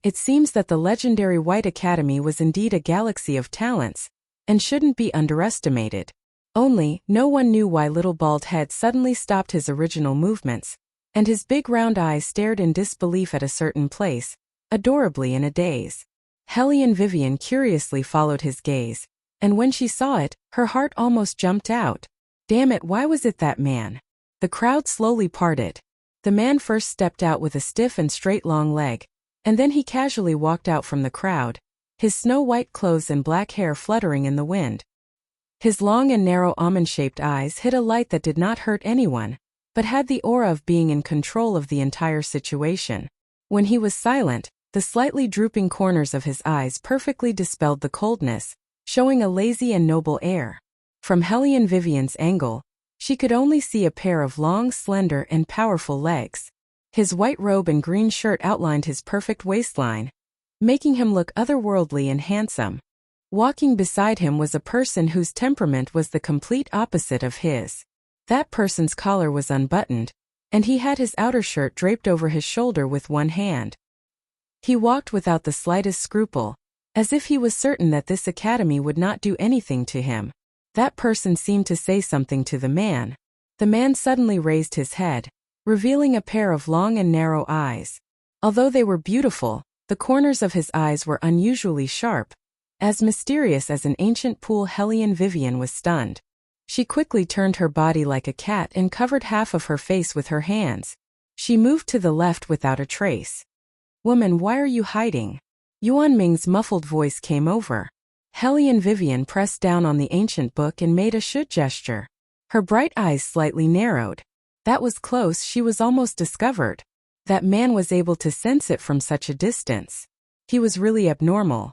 It seems that the legendary White Academy was indeed a galaxy of talents, and shouldn't be underestimated. Only, no one knew why Little Bald Head suddenly stopped his original movements, and his big round eyes stared in disbelief at a certain place, adorably in a daze. Hellion Vivian curiously followed his gaze, and when she saw it, her heart almost jumped out. Damn it, why was it that man? The crowd slowly parted. The man first stepped out with a stiff and straight long leg, and then he casually walked out from the crowd, his snow-white clothes and black hair fluttering in the wind. His long and narrow almond-shaped eyes hid a light that did not hurt anyone, but had the aura of being in control of the entire situation. When he was silent, the slightly drooping corners of his eyes perfectly dispelled the coldness, showing a lazy and noble air. From Hellion Vivian's angle, she could only see a pair of long, slender, and powerful legs. His white robe and green shirt outlined his perfect waistline, making him look otherworldly and handsome. Walking beside him was a person whose temperament was the complete opposite of his. That person's collar was unbuttoned, and he had his outer shirt draped over his shoulder with one hand. He walked without the slightest scruple, as if he was certain that this academy would not do anything to him. That person seemed to say something to the man. The man suddenly raised his head, revealing a pair of long and narrow eyes. Although they were beautiful, the corners of his eyes were unusually sharp, as mysterious as an ancient pool. Hellion Vivian was stunned. She quickly turned her body like a cat and covered half of her face with her hands. She moved to the left without a trace. "Woman, why are you hiding?" Yuan Ming's muffled voice came over. Hellion Vivian pressed down on the ancient book and made a should gesture. Her bright eyes slightly narrowed. That was close. She was almost discovered. That man was able to sense it from such a distance. He was really abnormal.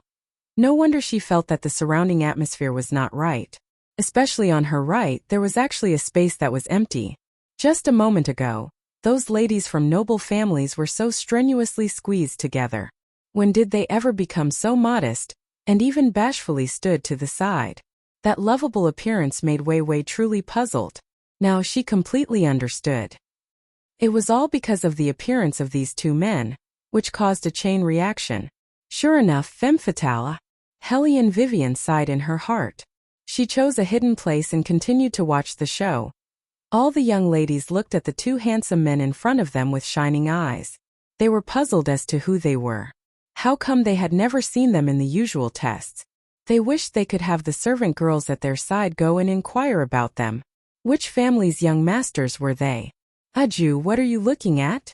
No wonder she felt that the surrounding atmosphere was not right. Especially on her right, there was actually a space that was empty. Just a moment ago, those ladies from noble families were so strenuously squeezed together. When did they ever become so modest, and even bashfully stood to the side? That lovable appearance made Wei Wei truly puzzled. Now she completely understood. It was all because of the appearance of these two men, which caused a chain reaction. Sure enough, femme fatale. Hellion Vivian sighed in her heart. She chose a hidden place and continued to watch the show. All the young ladies looked at the two handsome men in front of them with shining eyes. They were puzzled as to who they were. How come they had never seen them in the usual tests? They wished they could have the servant girls at their side go and inquire about them. Which family's young masters were they? "Aju, what are you looking at?"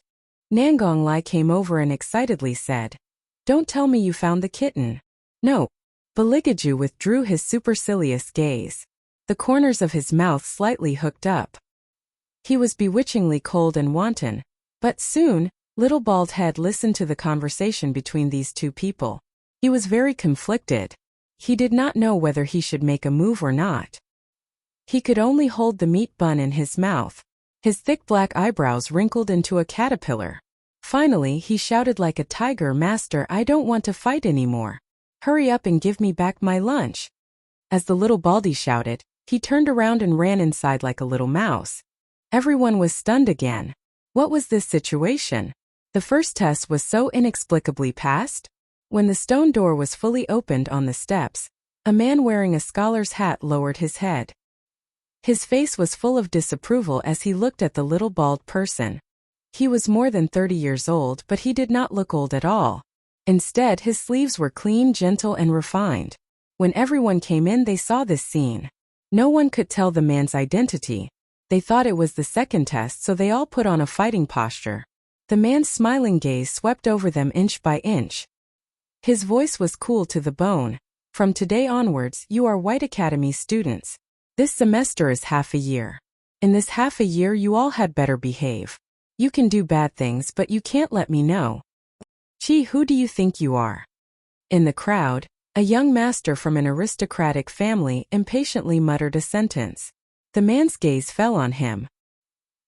Nangong Lai came over and excitedly said. "Don't tell me you found the kitten." "No." Baligaju withdrew his supercilious gaze. The corners of his mouth slightly hooked up. He was bewitchingly cold and wanton, but soon, Little Bald Head listened to the conversation between these two people. He was very conflicted. He did not know whether he should make a move or not. He could only hold the meat bun in his mouth. His thick black eyebrows wrinkled into a caterpillar. Finally, he shouted like a tiger, "Master, I don't want to fight anymore. Hurry up and give me back my lunch." As the little baldy shouted, he turned around and ran inside like a little mouse. Everyone was stunned again. What was this situation? The first test was so inexplicably passed. When the stone door was fully opened on the steps, a man wearing a scholar's hat lowered his head. His face was full of disapproval as he looked at the little bald person. He was more than 30 years old, but he did not look old at all. Instead, his sleeves were clean, gentle, and refined. When everyone came in, they saw this scene. No one could tell the man's identity. They thought it was the second test, so they all put on a fighting posture. The man's smiling gaze swept over them inch by inch. His voice was cool to the bone. "From today onwards, you are White Academy students. This semester is half a year. In this half a year, you all had better behave. You can do bad things, but you can't let me know. Gee, who do you think you are? In the crowd, a young master from an aristocratic family impatiently muttered a sentence. The man's gaze fell on him.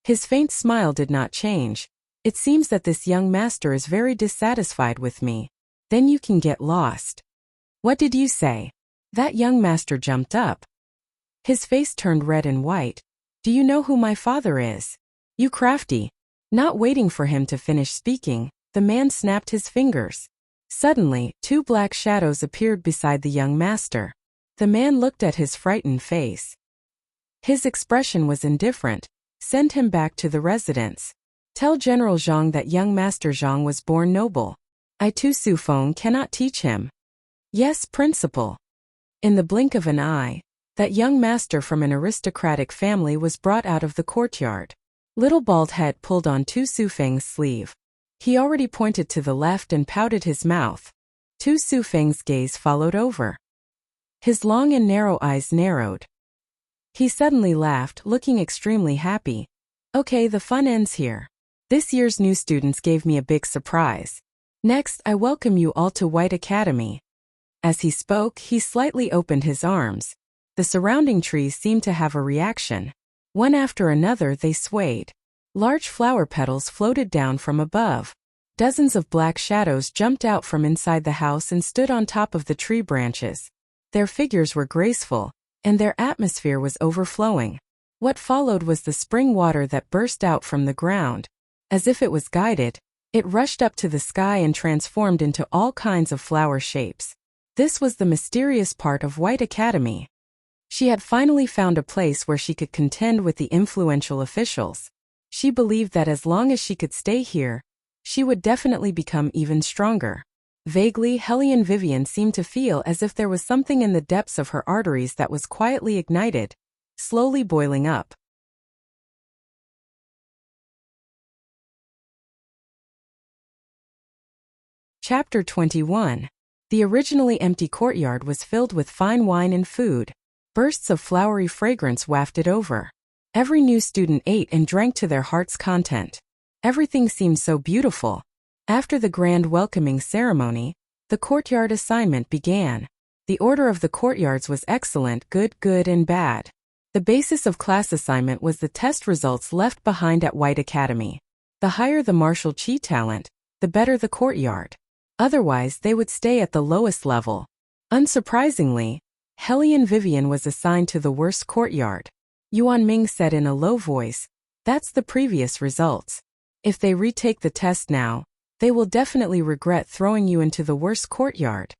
His faint smile did not change. It seems that this young master is very dissatisfied with me. Then you can get lost. What did you say? That young master jumped up. His face turned red and white. Do you know who my father is? You crafty. Not waiting for him to finish speaking, the man snapped his fingers. Suddenly, two black shadows appeared beside the young master. The man looked at his frightened face. His expression was indifferent. Send him back to the residence. Tell General Zhang that young Master Zhang was born noble. I Tu Su Feng cannot teach him. Yes, Principal. In the blink of an eye, that young master from an aristocratic family was brought out of the courtyard. Little bald head pulled on Tu Su Feng's sleeve. He already pointed to the left and pouted his mouth. Tu Su Feng's gaze followed over. His long and narrow eyes narrowed. He suddenly laughed, looking extremely happy. Okay, the fun ends here. This year's new students gave me a big surprise. Next, I welcome you all to White Academy. As he spoke, he slightly opened his arms. The surrounding trees seemed to have a reaction. One after another they swayed. Large flower petals floated down from above. Dozens of black shadows jumped out from inside the house and stood on top of the tree branches. Their figures were graceful, and their atmosphere was overflowing. What followed was the spring water that burst out from the ground. As if it was guided, it rushed up to the sky and transformed into all kinds of flower shapes. This was the mysterious part of White Academy. She had finally found a place where she could contend with the influential officials. She believed that as long as she could stay here, she would definitely become even stronger. Vaguely, Hellion Vivian seemed to feel as if there was something in the depths of her arteries that was quietly ignited, slowly boiling up. Chapter 21. The originally empty courtyard was filled with fine wine and food. Bursts of flowery fragrance wafted over. Every new student ate and drank to their heart's content. Everything seemed so beautiful. After the grand welcoming ceremony, the courtyard assignment began. The order of the courtyards was excellent, good, good, and bad. The basis of class assignment was the test results left behind at White Academy. The higher the martial chi talent, the better the courtyard. Otherwise, they would stay at the lowest level. Unsurprisingly, Hellion Vivian was assigned to the worst courtyard. Yuan Ming said in a low voice, "That's the previous results. If they retake the test now, they will definitely regret throwing you into the worst courtyard.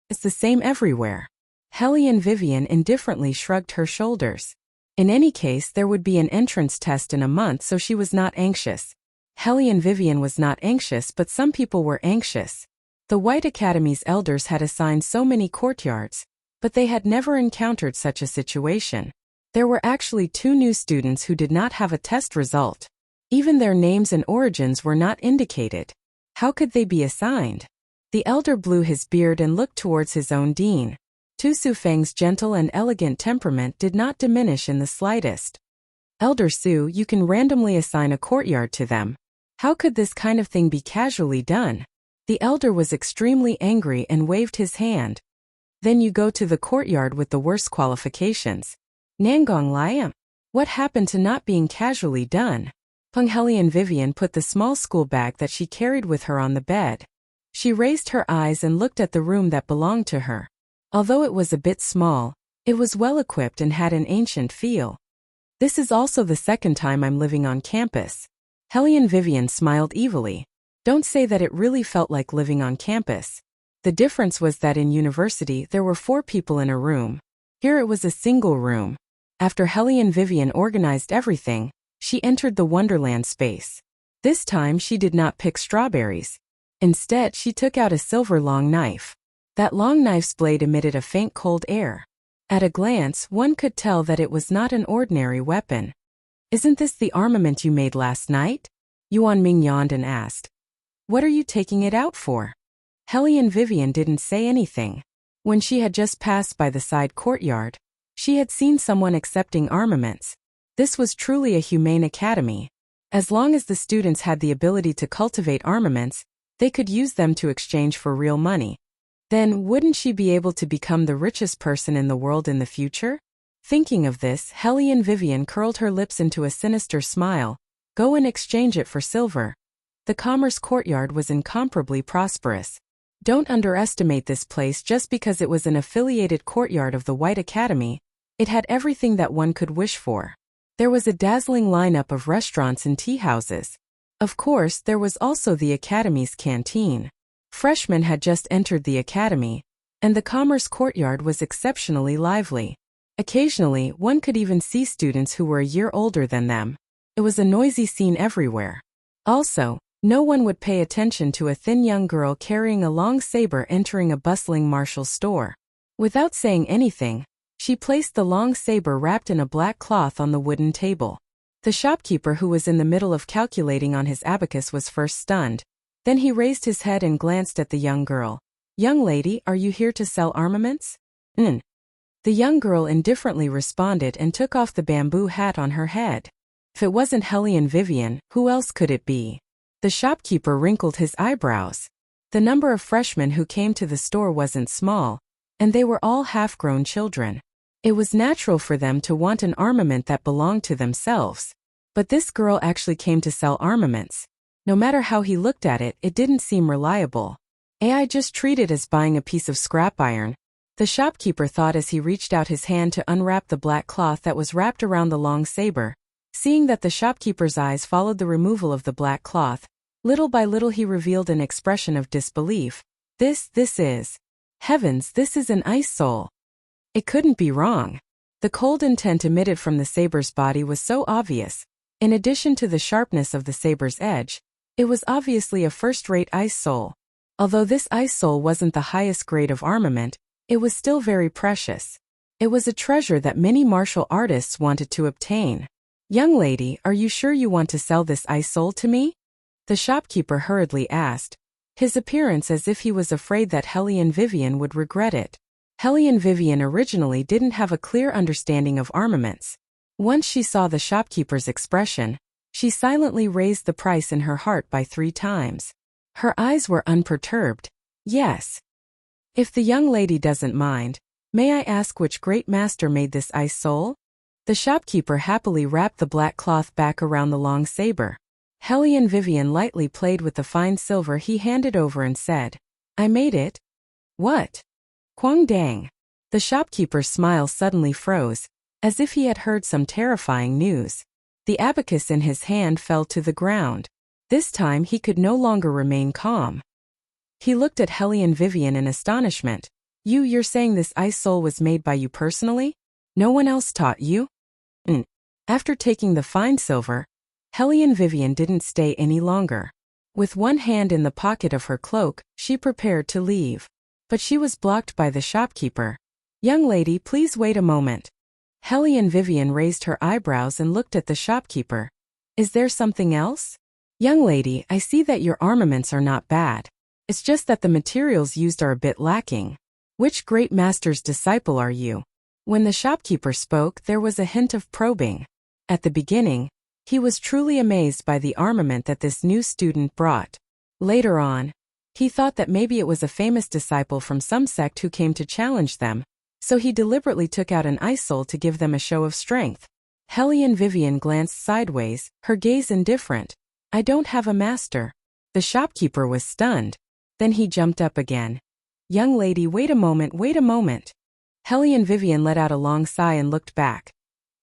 It's the same everywhere." Hellion Vivian indifferently shrugged her shoulders. In any case, there would be an entrance test in a month, so she was not anxious. Hellion Vivian was not anxious, but some people were anxious. The White Academy's elders had assigned so many courtyards, but they had never encountered such a situation. There were actually 2 new students who did not have a test result. Even their names and origins were not indicated. How could they be assigned? The elder blew his beard and looked towards his own dean. Tu Su Feng's gentle and elegant temperament did not diminish in the slightest. "Elder Su, you can randomly assign a courtyard to them. How could this kind of thing be casually done?" The elder was extremely angry and waved his hand. "Then you go to the courtyard with the worst qualifications." Nangong Liam. What happened to not being casually done? Peng Hellion Vivian put the small school bag that she carried with her on the bed. She raised her eyes and looked at the room that belonged to her. Although it was a bit small, it was well equipped and had an ancient feel. "This is also the second time I'm living on campus." Hellion Vivian smiled evilly. Don't say that it really felt like living on campus. The difference was that in university there were 4 people in a room. Here it was a single room. After Hellion Vivian organized everything, she entered the Wonderland space. This time she did not pick strawberries. Instead, she took out a silver long knife. That long knife's blade emitted a faint cold air. At a glance, one could tell that it was not an ordinary weapon. "Isn't this the armament you made last night?" Yuan Ming yawned and asked. "What are you taking it out for?" Hellion Vivian didn't say anything. When she had just passed by the side courtyard, she had seen someone accepting armaments. This was truly a humane academy. As long as the students had the ability to cultivate armaments, They could use them to exchange for real money. Then, wouldn't she be able to become the richest person in the world in the future? Thinking of this, Hellion Vivian curled her lips into a sinister smile. Go and exchange it for silver. The commerce courtyard was incomparably prosperous. Don't underestimate this place just because it was an affiliated courtyard of the White Academy. It had everything that one could wish for. There was a dazzling lineup of restaurants and tea houses. Of course, there was also the Academy's canteen. Freshmen had just entered the Academy, and the commerce courtyard was exceptionally lively. Occasionally, one could even see students who were a year older than them. It was a noisy scene everywhere. Also, no one would pay attention to a thin young girl carrying a long saber entering a bustling Marshall store. Without saying anything, she placed the long saber wrapped in a black cloth on the wooden table. The shopkeeper who was in the middle of calculating on his abacus was first stunned. Then he raised his head and glanced at the young girl. Young lady, are you here to sell armaments? The young girl indifferently responded and took off the bamboo hat on her head. If it wasn't Hellion Vivian, who else could it be? The shopkeeper wrinkled his eyebrows. The number of freshmen who came to the store wasn't small, and they were all half-grown children. It was natural for them to want an armament that belonged to themselves. But this girl actually came to sell armaments. No matter how he looked at it, it didn't seem reliable. I just treat it as buying a piece of scrap iron, the shopkeeper thought as he reached out his hand to unwrap the black cloth that was wrapped around the long saber. Seeing that the shopkeeper's eyes followed the removal of the black cloth, little by little he revealed an expression of disbelief. This is... Heavens, this is an ice soul. It couldn't be wrong. The cold intent emitted from the saber's body was so obvious. In addition to the sharpness of the saber's edge, it was obviously a first-rate ice soul. Although this ice soul wasn't the highest grade of armament, it was still very precious. It was a treasure that many martial artists wanted to obtain. Young lady, are you sure you want to sell this ice soul to me? The shopkeeper hurriedly asked, his appearance as if he was afraid that Hellion Vivian would regret it. Hellion Vivian originally didn't have a clear understanding of armaments. Once she saw the shopkeeper's expression, she silently raised the price in her heart by 3 times. Her eyes were unperturbed. Yes. If the young lady doesn't mind, may I ask which great master made this ice soul? The shopkeeper happily wrapped the black cloth back around the long saber. Hellion Vivian lightly played with the fine silver he handed over and said, I made it. What? Quang dang. The shopkeeper's smile suddenly froze, as if he had heard some terrifying news. The abacus in his hand fell to the ground. This time he could no longer remain calm. He looked at Hellion Vivian in astonishment. You're saying this ice soul was made by you personally? No one else taught you? After taking the fine silver, Hellion Vivian didn't stay any longer. With one hand in the pocket of her cloak, she prepared to leave. But she was blocked by the shopkeeper. Young lady, please wait a moment. Hellion Vivian raised her eyebrows and looked at the shopkeeper. Is there something else? Young lady, I see that your armaments are not bad. It's just that the materials used are a bit lacking. Which great master's disciple are you? When the shopkeeper spoke, there was a hint of probing. At the beginning, he was truly amazed by the armament that this new student brought. Later on, he thought that maybe it was a famous disciple from some sect who came to challenge them, so he deliberately took out an ice soul to give them a show of strength. Hellion Vivian glanced sideways, her gaze indifferent. I don't have a master. The shopkeeper was stunned. Then he jumped up again. Young lady, wait a moment. Hellion Vivian let out a long sigh and looked back.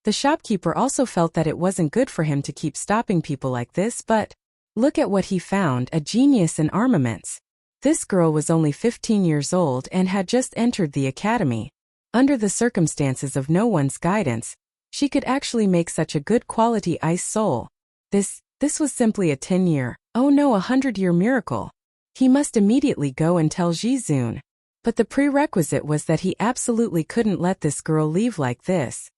The shopkeeper also felt that it wasn't good for him to keep stopping people like this, but look at what he found, a genius in armaments. This girl was only 15 years old and had just entered the academy. Under the circumstances of no one's guidance, she could actually make such a good quality ice soul. This was simply a 10-year, oh no, a 100-year miracle. He must immediately go and tell Jizun. But the prerequisite was that he absolutely couldn't let this girl leave like this.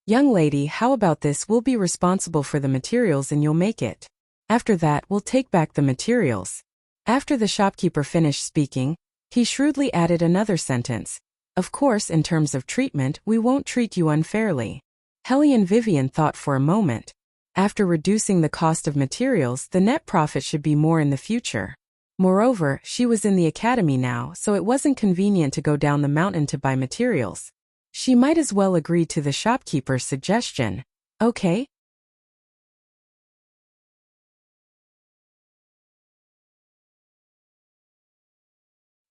Young lady, how about this? We'll be responsible for the materials and you'll make it. After that, we'll take back the materials. After the shopkeeper finished speaking, he shrewdly added another sentence. Of course, in terms of treatment, we won't treat you unfairly. Hellion Vivian thought for a moment. After reducing the cost of materials, the net profit should be more in the future. Moreover, she was in the academy now, so it wasn't convenient to go down the mountain to buy materials. She might as well agree to the shopkeeper's suggestion. Okay?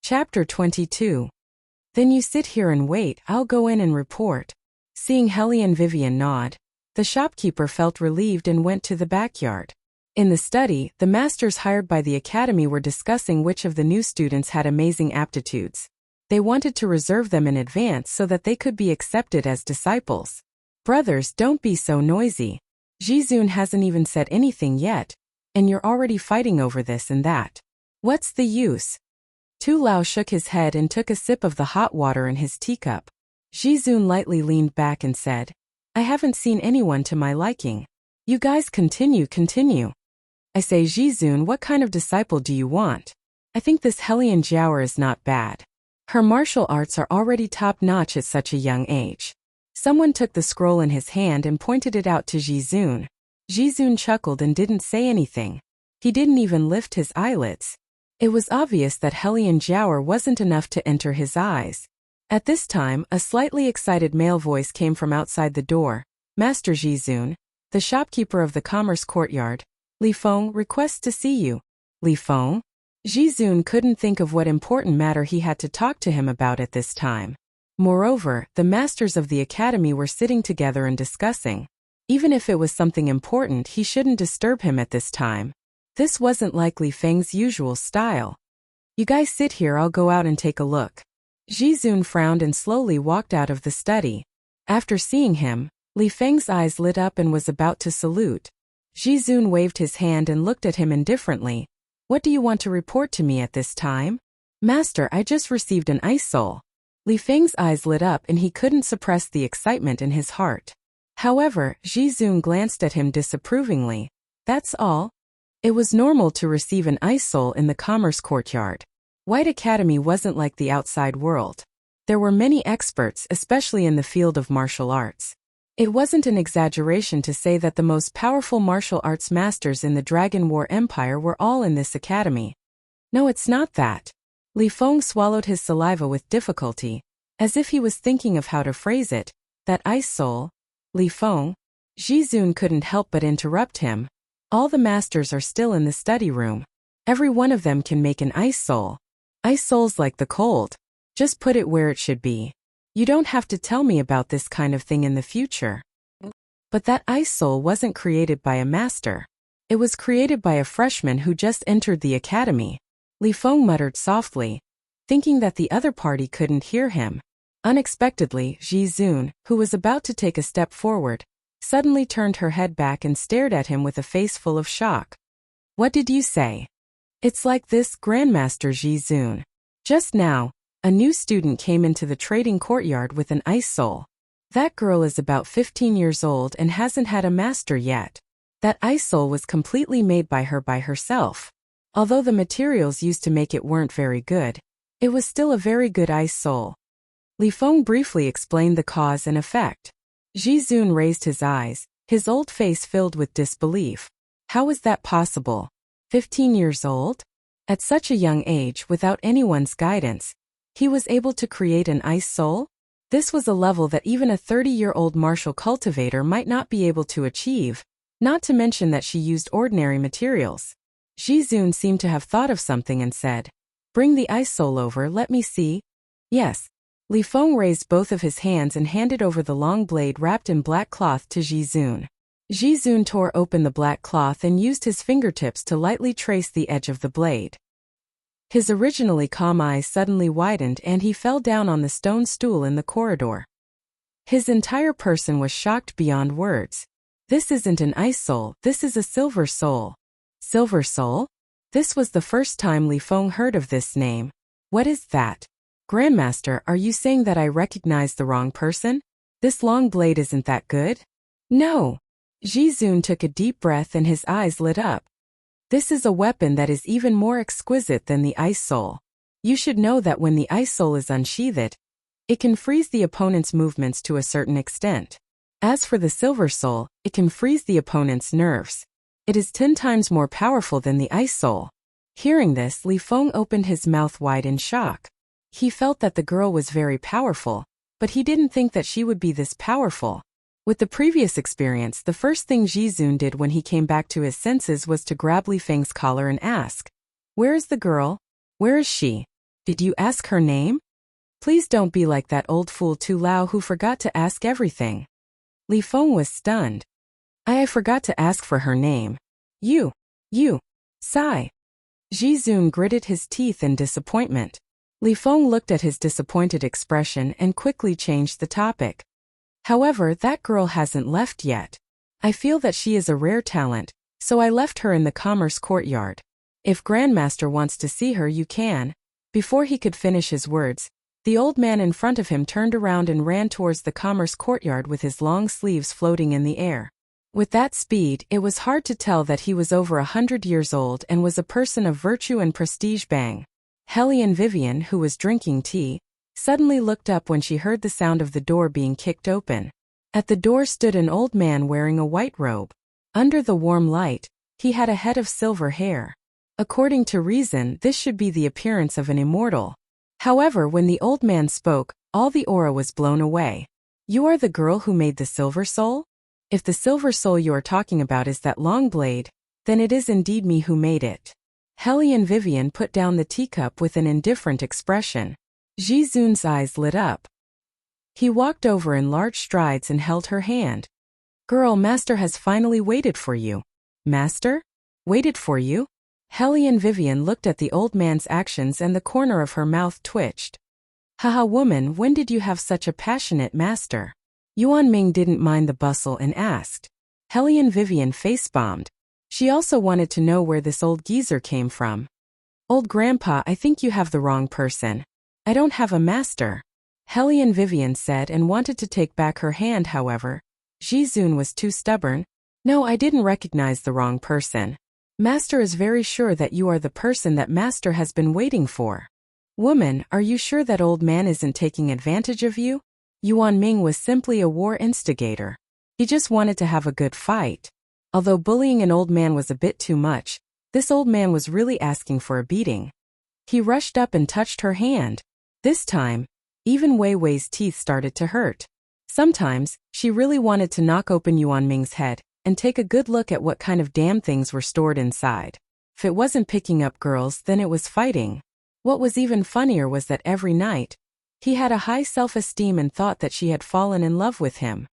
Chapter 22. Then you sit here and wait, I'll go in and report. Seeing Helly and Vivian nod, the shopkeeper felt relieved and went to the backyard. In the study, the masters hired by the academy were discussing which of the new students had amazing aptitudes. They wanted to reserve them in advance so that they could be accepted as disciples. Brothers, don't be so noisy. Jizun hasn't even said anything yet, and you're already fighting over this and that. What's the use? Tu Lao shook his head and took a sip of the hot water in his teacup. Jizun lightly leaned back and said, I haven't seen anyone to my liking. You guys continue. I say, Jizun, what kind of disciple do you want? I think this Hellion Jiaoer is not bad. Her martial arts are already top-notch at such a young age. Someone took the scroll in his hand and pointed it out to Jizun. Jizun chuckled and didn't say anything. He didn't even lift his eyelids. It was obvious that Hellion Jiaoer wasn't enough to enter his eyes. At this time, a slightly excited male voice came from outside the door. Master Jizun, the shopkeeper of the commerce courtyard, Li Feng requests to see you. Li Feng? Jizun couldn't think of what important matter he had to talk to him about at this time. Moreover, the masters of the academy were sitting together and discussing. Even if it was something important, he shouldn't disturb him at this time. This wasn't like Li Feng's usual style. You guys sit here, I'll go out and take a look. Jizun frowned and slowly walked out of the study. After seeing him, Li Feng's eyes lit up and was about to salute. Jizun waved his hand and looked at him indifferently. What do you want to report to me at this time? Master, I just received an ice soul. Li Feng's eyes lit up and he couldn't suppress the excitement in his heart. However, Jizun glanced at him disapprovingly. That's all? It was normal to receive an ice soul in the commerce courtyard. White Academy wasn't like the outside world. There were many experts, especially in the field of martial arts. It wasn't an exaggeration to say that the most powerful martial arts masters in the Dragon War Empire were all in this academy. No, it's not that. Li Feng swallowed his saliva with difficulty, as if he was thinking of how to phrase it. That ice soul? Li Feng? Jizun couldn't help but interrupt him. All the masters are still in the study room. Every one of them can make an ice soul. Ice souls like the cold. Just put it where it should be. You don't have to tell me about this kind of thing in the future. But that ice soul wasn't created by a master. It was created by a freshman who just entered the academy. Li Feng muttered softly, thinking that the other party couldn't hear him. Unexpectedly, Jizun, who was about to take a step forward, suddenly turned her head back and stared at him with a face full of shock. What did you say? It's like this, Grandmaster Jizun. Just now, a new student came into the trading courtyard with an ice soul. That girl is about 15 years old and hasn't had a master yet. That ice soul was completely made by herself. Although the materials used to make it weren't very good, it was still a very good ice soul. Li Feng briefly explained the cause and effect. Jizun raised his eyes, his old face filled with disbelief. How was that possible? 15 years old? At such a young age, without anyone's guidance, he was able to create an ice soul? This was a level that even a 30-year-old martial cultivator might not be able to achieve, not to mention that she used ordinary materials. Jizun seemed to have thought of something and said, Bring the ice soul over, let me see. Yes. Li Feng raised both of his hands and handed over the long blade wrapped in black cloth to Jizun. Jizun tore open the black cloth and used his fingertips to lightly trace the edge of the blade. His originally calm eyes suddenly widened and he fell down on the stone stool in the corridor. His entire person was shocked beyond words. This isn't an ice soul, this is a silver soul. Silver soul? This was the first time Li Feng heard of this name. What is that? Grandmaster, are you saying that I recognized the wrong person? This long blade isn't that good? No. Jizun took a deep breath and his eyes lit up. This is a weapon that is even more exquisite than the ice soul. You should know that when the ice soul is unsheathed, it can freeze the opponent's movements to a certain extent. As for the silver soul, it can freeze the opponent's nerves. It is 10 times more powerful than the ice soul. Hearing this, Li Feng opened his mouth wide in shock. He felt that the girl was very powerful, but he didn't think that she would be this powerful. With the previous experience, the first thing Jizun did when he came back to his senses was to grab Li Feng's collar and ask, "Where is the girl? Where is she? Did you ask her name? Please don't be like that old fool Tu Lao who forgot to ask everything." Li Feng was stunned. I forgot to ask for her name. You, sigh. Jizun gritted his teeth in disappointment. Li Feng looked at his disappointed expression and quickly changed the topic. However, that girl hasn't left yet. I feel that she is a rare talent, so I left her in the commerce courtyard. If Grandmaster wants to see her, you can. Before he could finish his words, the old man in front of him turned around and ran towards the commerce courtyard with his long sleeves floating in the air. With that speed, it was hard to tell that he was over 100 years old and was a person of virtue and prestige. Bang. Hellion Vivian, who was drinking tea, suddenly looked up when she heard the sound of the door being kicked open. At the door stood an old man wearing a white robe. Under the warm light, he had a head of silver hair. According to reason, this should be the appearance of an immortal. However, when the old man spoke, all the aura was blown away. "You are the girl who made the silver soul? If the silver soul you are talking about is that long blade, then it is indeed me who made it." Hellion Vivian put down the teacup with an indifferent expression. Jizun's eyes lit up. He walked over in large strides and held her hand. "Girl, Master has finally waited for you." "Master? Waited for you?" Hellion Vivian looked at the old man's actions and the corner of her mouth twitched. "Haha, woman, when did you have such a passionate master?" Yuan Ming didn't mind the bustle and asked. Hellion Vivian face-bombed. She also wanted to know where this old geezer came from. "Old grandpa, I think you have the wrong person. I don't have a master," Hellion Vivian said and wanted to take back her hand. However, Jizun was too stubborn. "No, I didn't recognize the wrong person. Master is very sure that you are the person that Master has been waiting for." "Woman, are you sure that old man isn't taking advantage of you?" Yuan Ming was simply a war instigator. He just wanted to have a good fight. Although bullying an old man was a bit too much, this old man was really asking for a beating. He rushed up and touched her hand. This time, even Wei Wei's teeth started to hurt. Sometimes, she really wanted to knock open Yuan Ming's head and take a good look at what kind of damn things were stored inside. If it wasn't picking up girls, then it was fighting. What was even funnier was that every night, he had a high self-esteem and thought that she had fallen in love with him.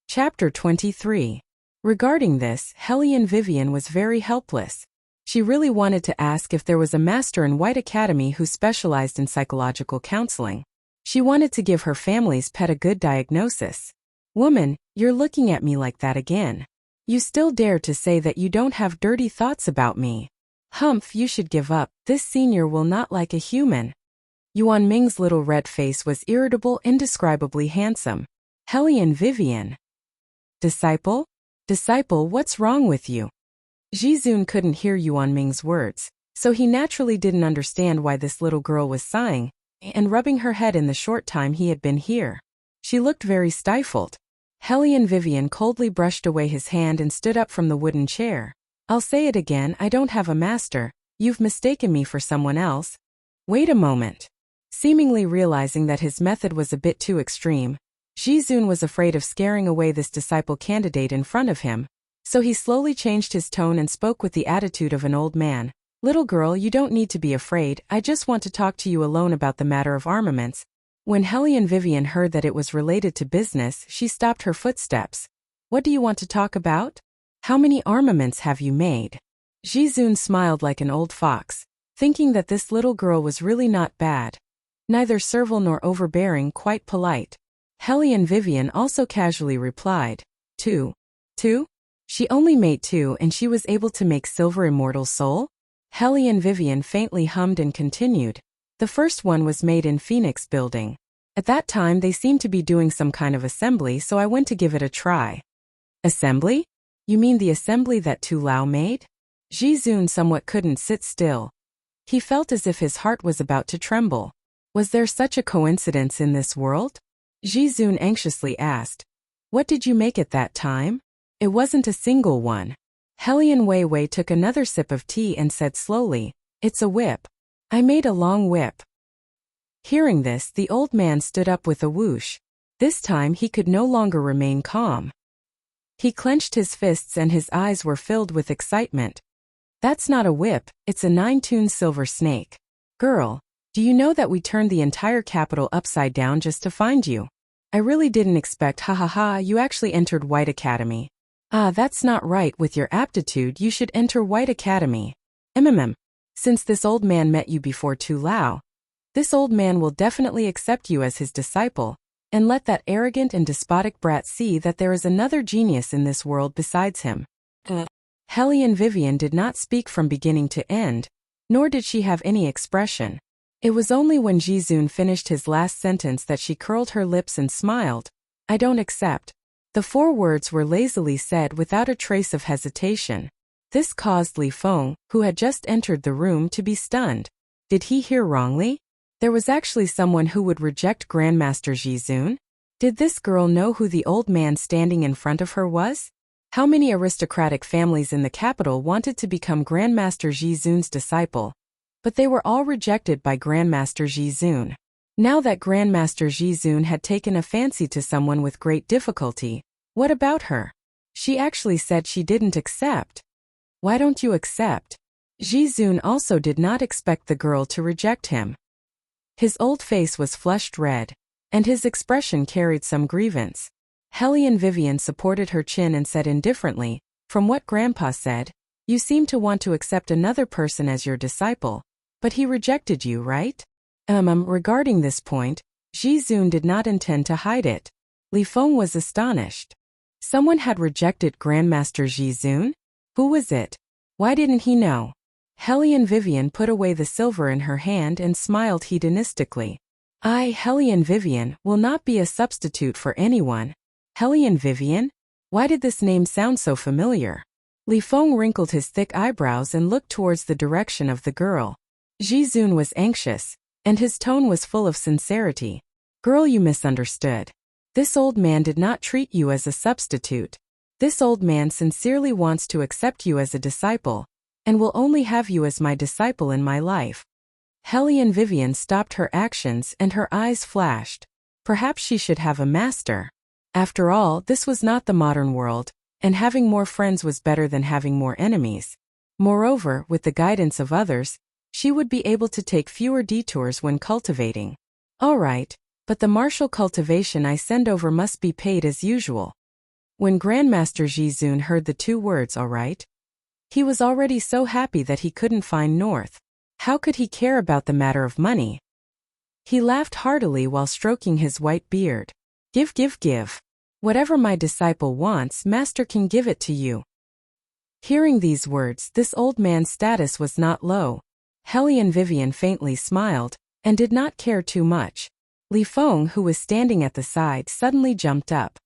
Chapter 23. Regarding this, Hellion Vivian was very helpless. She really wanted to ask if there was a master in White Academy who specialized in psychological counseling. She wanted to give her family's pet a good diagnosis. "Woman, you're looking at me like that again. You still dare to say that you don't have dirty thoughts about me. Humph, you should give up. This senior will not like a human." Yuan Ming's little red face was irritable, indescribably handsome. Hellion Vivian. Disciple? Disciple, what's wrong with you?" Jizun couldn't hear Yuan Ming's words, so he naturally didn't understand why this little girl was sighing and rubbing her head in the short time he had been here. She looked very stifled. Hellion Vivian coldly brushed away his hand and stood up from the wooden chair. "I'll say it again, I don't have a master. You've mistaken me for someone else." "Wait a moment." Seemingly realizing that his method was a bit too extreme, Jizun was afraid of scaring away this disciple candidate in front of him, so he slowly changed his tone and spoke with the attitude of an old man. "Little girl, you don't need to be afraid, I just want to talk to you alone about the matter of armaments." When Hellion Vivian heard that it was related to business, she stopped her footsteps. "What do you want to talk about? How many armaments have you made?" Jizun smiled like an old fox, thinking that this little girl was really not bad. Neither servile nor overbearing, quite polite. Hellion Vivian also casually replied, Two? She only made 2 and she was able to make silver immortal soul?" Hellion Vivian faintly hummed and continued. "The first one was made in Phoenix Building. At that time they seemed to be doing some kind of assembly, so I went to give it a try." "Assembly? You mean the assembly that Tu Lao made?" Jizun somewhat couldn't sit still. He felt as if his heart was about to tremble. Was there such a coincidence in this world? Jizun anxiously asked. What did you make it that time? It wasn't a single one. Helian Weiwei took another sip of tea and said slowly, It's a whip. I made a long whip. Hearing this, the old man stood up with a whoosh. This time he could no longer remain calm. He clenched his fists and his eyes were filled with excitement. That's not a whip, it's a 9-tune silver snake. Girl, do you know that we turned the entire capital upside down just to find you? I really didn't expect, you actually entered White Academy. That's not right, with your aptitude you should enter White Academy. Since this old man met you before Tu Lao, this old man will definitely accept you as his disciple, and let that arrogant and despotic brat see that there is another genius in this world besides him. Helian Vivian did not speak from beginning to end, nor did she have any expression. It was only when Jizun finished his last sentence that she curled her lips and smiled. I don't accept. The 4 words were lazily said without a trace of hesitation. This caused Li Feng, who had just entered the room, to be stunned. Did he hear wrongly? There was actually someone who would reject Grandmaster Jizun? Did this girl know who the old man standing in front of her was? How many aristocratic families in the capital wanted to become Grandmaster Jizun's disciple? But they were all rejected by Grandmaster Jizun. Now that Grandmaster Jizun had taken a fancy to someone with great difficulty, what about her? She actually said she didn't accept. Why don't you accept? Jizun also did not expect the girl to reject him. His old face was flushed red, and his expression carried some grievance. Helian Vivian supported her chin and said indifferently, From what Grandpa said, you seem to want to accept another person as your disciple. But he rejected you, right? Regarding this point, Jizun did not intend to hide it. Li Feng was astonished. Someone had rejected Grandmaster Jizun? Who was it? Why didn't he know? Helian Vivian put away the silver in her hand and smiled hedonistically. I, Helian Vivian, will not be a substitute for anyone. Helian Vivian? Why did this name sound so familiar? Li Feng wrinkled his thick eyebrows and looked towards the direction of the girl. Jizun was anxious, and his tone was full of sincerity. Girl, you misunderstood. This old man did not treat you as a substitute. This old man sincerely wants to accept you as a disciple, and will only have you as my disciple in my life. Helian Vivian stopped her actions and her eyes flashed. Perhaps she should have a master. After all, this was not the modern world, and having more friends was better than having more enemies. Moreover, with the guidance of others, she would be able to take fewer detours when cultivating. All right, but the martial cultivation I send over must be paid as usual. When Grandmaster Jizun heard the 2 words all right, he was already so happy that he couldn't find north. How could he care about the matter of money? He laughed heartily while stroking his white beard. Give. Whatever my disciple wants, master can give it to you. Hearing these words, this old man's status was not low. Helian Vivian faintly smiled, and did not care too much. Li Feng, who was standing at the side, suddenly jumped up.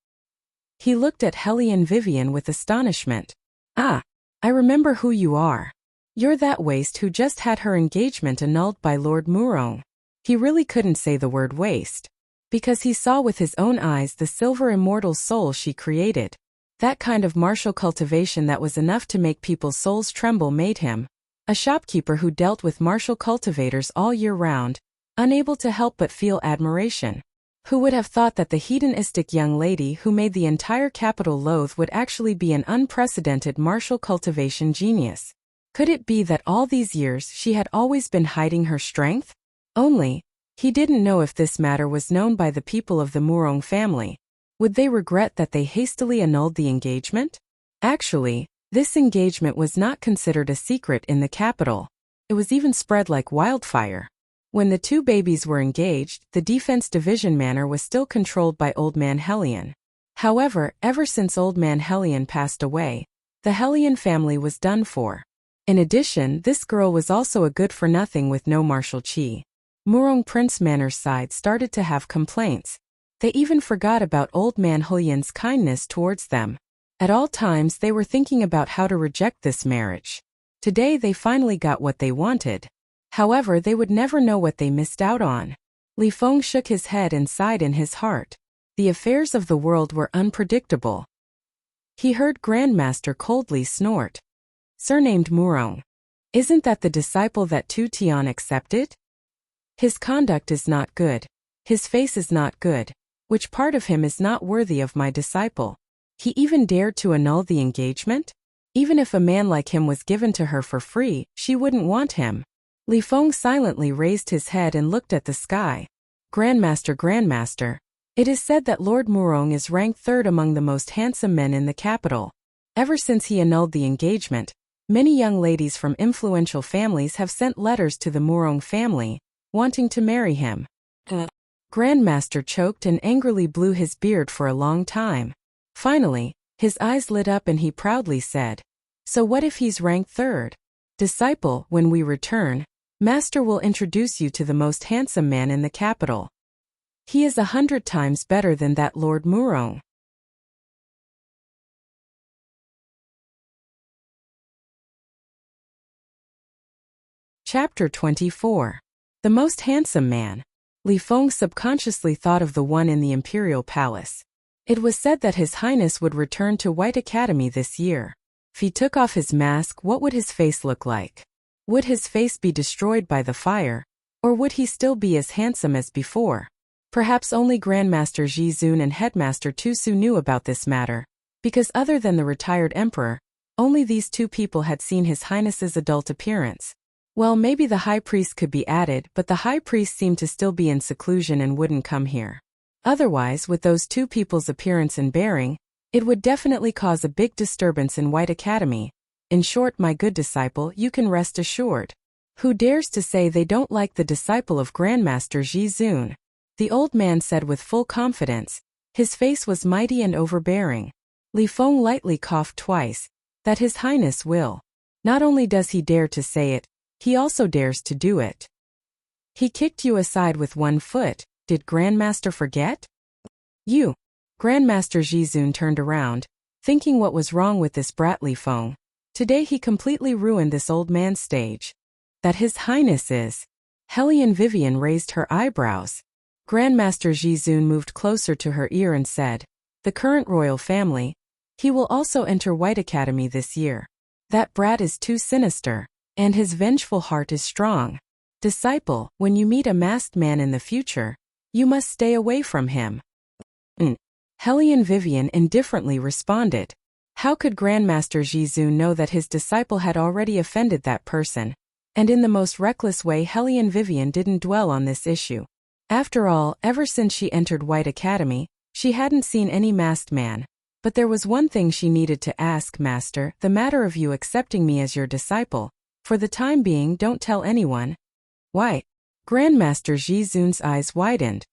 He looked at Helian Vivian with astonishment. I remember who you are. You're that waste who just had her engagement annulled by Lord Murong. He really couldn't say the word waste, because he saw with his own eyes the silver immortal soul she created. That kind of martial cultivation that was enough to make people's souls tremble made him a shopkeeper who dealt with martial cultivators all year round, unable to help but feel admiration. Who would have thought that the hedonistic young lady who made the entire capital loathe would actually be an unprecedented martial cultivation genius? Could it be that all these years she had always been hiding her strength? Only, he didn't know if this matter was known by the people of the Murong family. Would they regret that they hastily annulled the engagement? Actually, this engagement was not considered a secret in the capital. It was even spread like wildfire. When the 2 babies were engaged, the Defense Division manor was still controlled by Old Man Helian. However, ever since Old Man Helian passed away, the Helian family was done for. In addition, this girl was also a good-for-nothing with no martial chi. Murong Prince Manor's side started to have complaints. They even forgot about Old Man Helian's kindness towards them. At all times they were thinking about how to reject this marriage. Today they finally got what they wanted. However, they would never know what they missed out on. Li Feng shook his head and sighed in his heart. The affairs of the world were unpredictable. He heard Grandmaster coldly snort. Surnamed Murong. Isn't that the disciple that Tu Tian accepted? His conduct is not good. His face is not good. Which part of him is not worthy of my disciple? He even dared to annul the engagement? Even if a man like him was given to her for free, she wouldn't want him. Li Feng silently raised his head and looked at the sky. Grandmaster, it is said that Lord Murong is ranked third among the most handsome men in the capital. Ever since he annulled the engagement, many young ladies from influential families have sent letters to the Murong family, wanting to marry him. Grandmaster choked and angrily blew his beard for a long time. Finally, his eyes lit up and he proudly said, "So what if he's ranked third? Disciple, when we return, Master will introduce you to the most handsome man in the capital. He is 100 times better than that Lord Murong." Chapter 24. The Most Handsome Man. Li Feng subconsciously thought of the one in the Imperial Palace. It was said that His Highness would return to White Academy this year. If he took off his mask, what would his face look like? Would his face be destroyed by the fire? Or would he still be as handsome as before? Perhaps only Grandmaster Ji Zun and Headmaster Tu Su knew about this matter, because other than the retired emperor, only these two people had seen His Highness's adult appearance. Well, maybe the High Priest could be added, but the High Priest seemed to still be in seclusion and wouldn't come here. Otherwise, with those two people's appearance and bearing, it would definitely cause a big disturbance in White Academy. In short, my good disciple, you can rest assured. Who dares to say they don't like the disciple of Grandmaster Ji Zun? The old man said with full confidence. His face was mighty and overbearing. Li Feng lightly coughed twice. That His Highness will. Not only does he dare to say it, he also dares to do it. He kicked you aside with one foot. Did Grandmaster forget? You. Grandmaster Ji Zun turned around, thinking what was wrong with this brat Li Feng. Today he completely ruined this old man's stage. That His Highness is. Hellion Vivian raised her eyebrows. Grandmaster Ji Zun moved closer to her ear and said, "The current royal family. He will also enter White Academy this year. That brat is too sinister, and his vengeful heart is strong. Disciple, when you meet a masked man in the future, you must stay away from him." Hellion Vivian indifferently responded. How could Grandmaster Ji Zun know that his disciple had already offended that person? And in the most reckless way, Hellion Vivian didn't dwell on this issue. After all, ever since she entered White Academy, she hadn't seen any masked man. But there was one thing she needed to ask, "Master, the matter of you accepting me as your disciple. For the time being, don't tell anyone." Why? Grandmaster Ji Zun's eyes widened.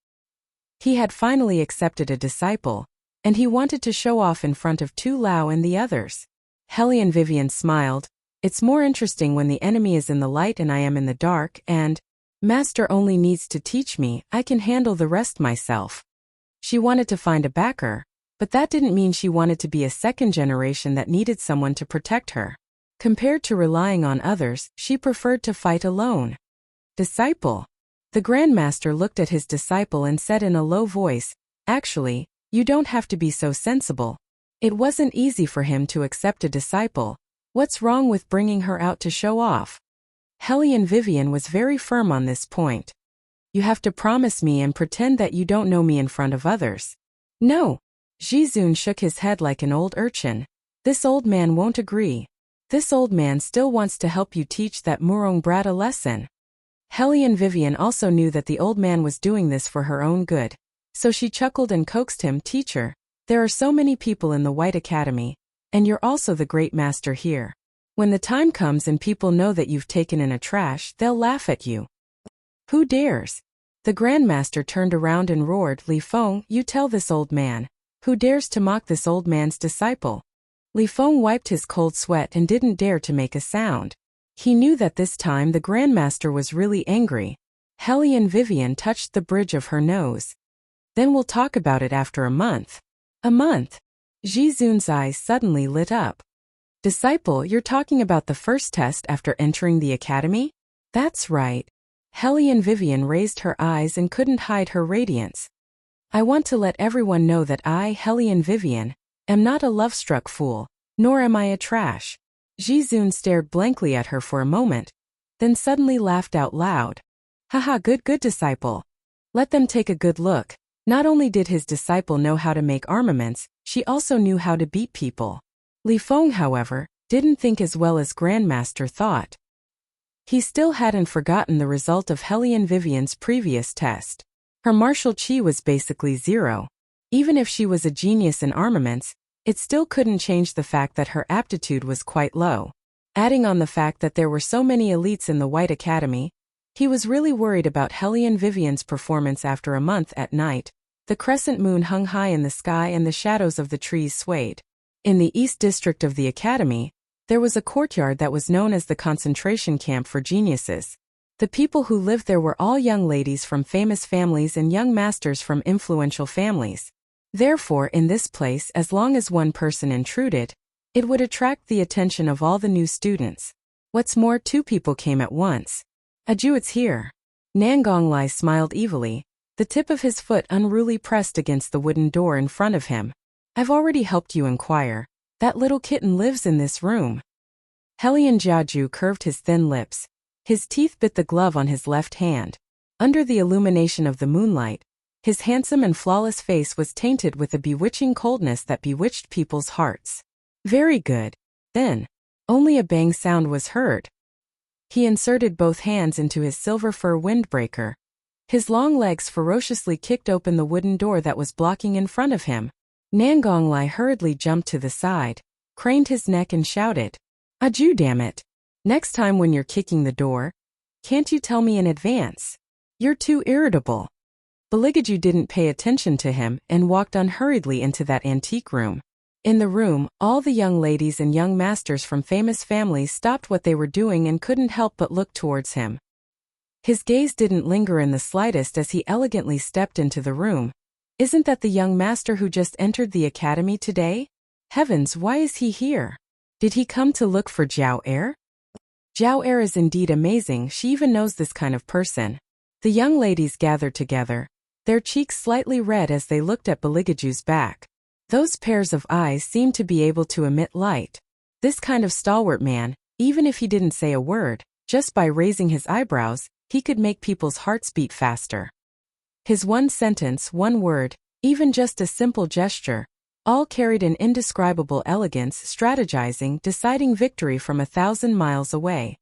He had finally accepted a disciple, and he wanted to show off in front of Tu Lao and the others. Hellion Vivian smiled. "It's more interesting when the enemy is in the light and I am in the dark, and Master only needs to teach me, I can handle the rest myself." She wanted to find a backer, but that didn't mean she wanted to be a second generation that needed someone to protect her. Compared to relying on others, she preferred to fight alone. "Disciple." The Grandmaster looked at his disciple and said in a low voice, "Actually, you don't have to be so sensible." It wasn't easy for him to accept a disciple. What's wrong with bringing her out to show off? Hellion Vivian was very firm on this point. "You have to promise me and pretend that you don't know me in front of others." "No." Ji Zun shook his head like an old urchin. "This old man won't agree. This old man still wants to help you teach that Murong brat a lesson." Hellion Vivian also knew that the old man was doing this for her own good. So she chuckled and coaxed him, "Teacher, there are so many people in the White Academy, and you're also the great master here. When the time comes and people know that you've taken in a trash, they'll laugh at you." "Who dares?" The Grandmaster turned around and roared, "Li Feng, you tell this old man. Who dares to mock this old man's disciple?" Li Feng wiped his cold sweat and didn't dare to make a sound. He knew that this time the Grandmaster was really angry. Hellion Vivian touched the bridge of her nose. "Then we'll talk about it after a month." "A month?" Ji Zun's eyes suddenly lit up. "Disciple, you're talking about the first test after entering the academy?" "That's right." Hellion Vivian raised her eyes and couldn't hide her radiance. I want to let everyone know that I, Hellion Vivian, am not a love-struck fool, nor am I a trash. Jizun stared blankly at her for a moment, then suddenly laughed out loud. Haha, good disciple. Let them take a good look. Not only did his disciple know how to make armaments, she also knew how to beat people. Li Feng, however, didn't think as well as Grandmaster thought. He still hadn't forgotten the result of Hellion Vivian's previous test. Her martial chi was basically 0. Even if she was a genius in armaments, it still couldn't change the fact that her aptitude was quite low. Adding on the fact that there were so many elites in the White Academy, he was really worried about Hellion Vivian's performance after a month. At night, the crescent moon hung high in the sky and the shadows of the trees swayed. In the East District of the Academy, there was a courtyard that was known as the concentration camp for geniuses. The people who lived there were all young ladies from famous families and young masters from influential families. Therefore, in this place, as long as one person intruded, it would attract the attention of all the new students. What's more, 2 people came at once. Aju, it's here. Nangonglai smiled evilly, the tip of his foot unruly pressed against the wooden door in front of him. I've already helped you inquire. That little kitten lives in this room. Hellion Jiaju curved his thin lips. His teeth bit the glove on his left hand. Under the illumination of the moonlight, his handsome and flawless face was tainted with a bewitching coldness that bewitched people's hearts. Very good. Then, only a bang sound was heard. He inserted both hands into his silver fur windbreaker. His long legs ferociously kicked open the wooden door that was blocking in front of him. Nangonglai hurriedly jumped to the side, craned his neck and shouted, Aju, damn it! Next time when you're kicking the door, can't you tell me in advance? You're too irritable. Baligaju didn't pay attention to him and walked unhurriedly into that antique room. In the room, all the young ladies and young masters from famous families stopped what they were doing and couldn't help but look towards him. His gaze didn't linger in the slightest as he elegantly stepped into the room. Isn't that the young master who just entered the academy today? Heavens, why is he here? Did he come to look for Jiao Er? Jiao Er is indeed amazing, she even knows this kind of person. The young ladies gathered together, their cheeks slightly red as they looked at Baligaju's back. Those pairs of eyes seemed to be able to emit light. This kind of stalwart man, even if he didn't say a word, just by raising his eyebrows, he could make people's hearts beat faster. His one sentence, one word, even just a simple gesture, all carried an indescribable elegance, strategizing, deciding victory from 1,000 miles away.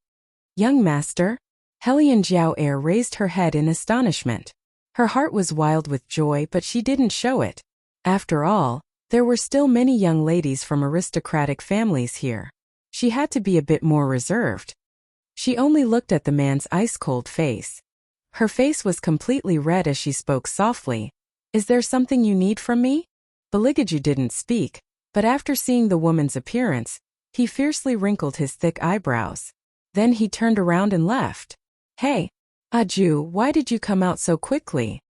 Young master? Hellion Jiao Er raised her head in astonishment. Her heart was wild with joy, but she didn't show it. After all, there were still many young ladies from aristocratic families here. She had to be a bit more reserved. She only looked at the man's ice-cold face. Her face was completely red as she spoke softly. Is there something you need from me? Baligaju didn't speak, but after seeing the woman's appearance, he fiercely wrinkled his thick eyebrows. Then he turned around and left. Hey, Aju, why did you come out so quickly?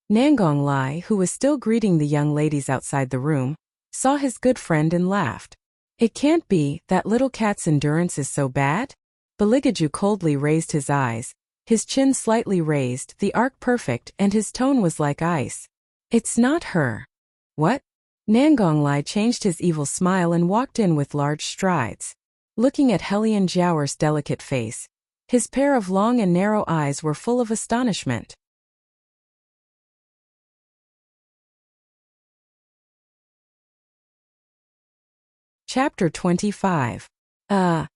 Nangonglai, who was still greeting the young ladies outside the room, saw his good friend and laughed. It can't be, that little cat's endurance is so bad? Baligaju coldly raised his eyes, his chin slightly raised, the arc perfect, and his tone was like ice. It's not her. What? Nangonglai changed his evil smile and walked in with large strides. Looking at Hellion Jiaoer's delicate face, his pair of long and narrow eyes were full of astonishment. Chapter 25. Although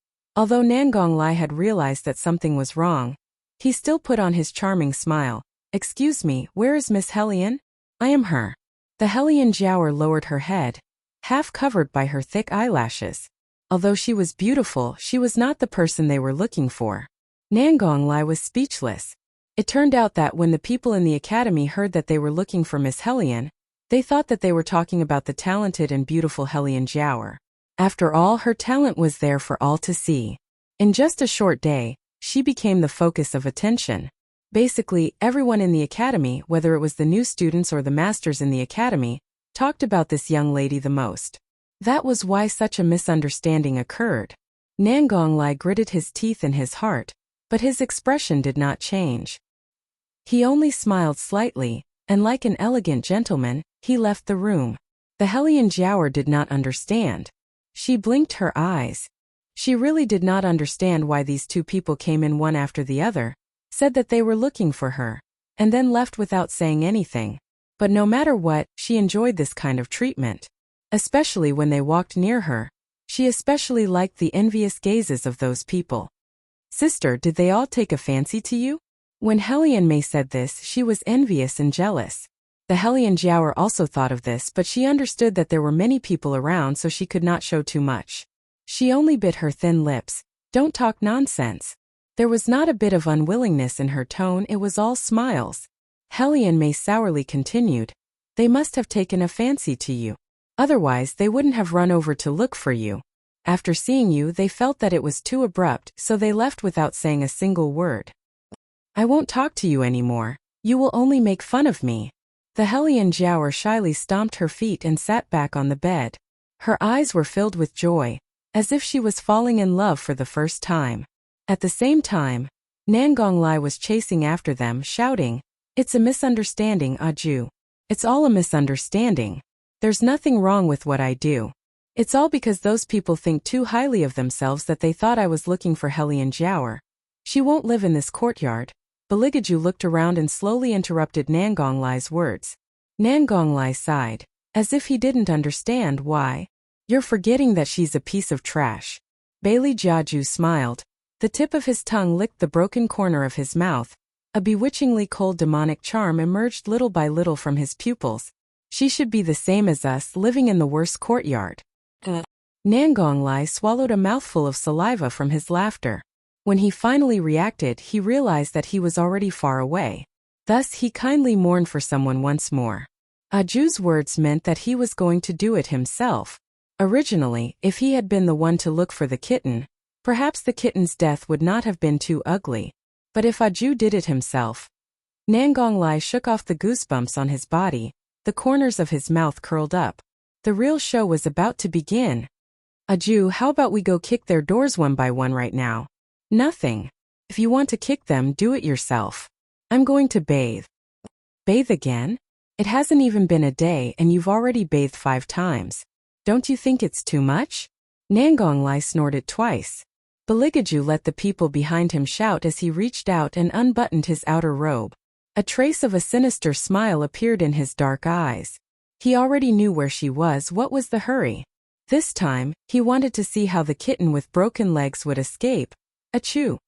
Nangonglai had realized that something was wrong, he still put on his charming smile. Excuse me, where is Miss Hellion? I am her. The Hellion Jiaoer lowered her head, half covered by her thick eyelashes. Although she was beautiful, she was not the person they were looking for. Nangonglai was speechless. It turned out that when the people in the academy heard that they were looking for Miss Hellion, they thought that they were talking about the talented and beautiful Hellion Jiaoer. After all, her talent was there for all to see. In just a short day, she became the focus of attention. Basically, everyone in the academy, whether it was the new students or the masters in the academy, talked about this young lady the most. That was why such a misunderstanding occurred. Nangonglai gritted his teeth in his heart, but his expression did not change. He only smiled slightly, and like an elegant gentleman, he left the room. The Hellion Jiaoer did not understand. She blinked her eyes. She really did not understand why these two people came in one after the other, said that they were looking for her, and then left without saying anything. But no matter what, she enjoyed this kind of treatment. Especially when they walked near her. She especially liked the envious gazes of those people. Sister, did they all take a fancy to you? When Hellion Mei said this, she was envious and jealous. The Hellion Jiaoer also thought of this, but she understood that there were many people around, so she could not show too much. She only bit her thin lips. Don't talk nonsense. There was not a bit of unwillingness in her tone, it was all smiles. Hellion Mei sourly continued. They must have taken a fancy to you. Otherwise, they wouldn't have run over to look for you. After seeing you, they felt that it was too abrupt, so they left without saying a single word. I won't talk to you anymore. You will only make fun of me. The Hellion Jiaoer shyly stomped her feet and sat back on the bed. Her eyes were filled with joy, as if she was falling in love for the first time. At the same time, Nangonglai was chasing after them, shouting, It's a misunderstanding, Aju. It's all a misunderstanding. There's nothing wrong with what I do. It's all because those people think too highly of themselves that they thought I was looking for Hellion Jiaoer. She won't live in this courtyard. Beligaju looked around and slowly interrupted Nangonglai's words. Nangonglai sighed, as if he didn't understand why. You're forgetting that she's a piece of trash. Bailey Jiaju smiled. The tip of his tongue licked the broken corner of his mouth. A bewitchingly cold demonic charm emerged little by little from his pupils. She should be the same as us, living in the worst courtyard. Nangonglai swallowed a mouthful of saliva from his laughter. When he finally reacted, he realized that he was already far away. Thus he kindly mourned for someone once more. Aju's words meant that he was going to do it himself. Originally, if he had been the one to look for the kitten, perhaps the kitten's death would not have been too ugly. But if Aju did it himself... Nangonglai shook off the goosebumps on his body. The corners of his mouth curled up. The real show was about to begin. Aju, how about we go kick their doors one by one right now? Nothing. If you want to kick them, do it yourself. I'm going to bathe. Bathe again? It hasn't even been a day and you've already bathed 5 times. Don't you think it's too much? Nangonglai snorted twice. Beligaju let the people behind him shout as he reached out and unbuttoned his outer robe. A trace of a sinister smile appeared in his dark eyes. He already knew where she was. What was the hurry? This time, he wanted to see how the kitten with broken legs would escape. Achoo!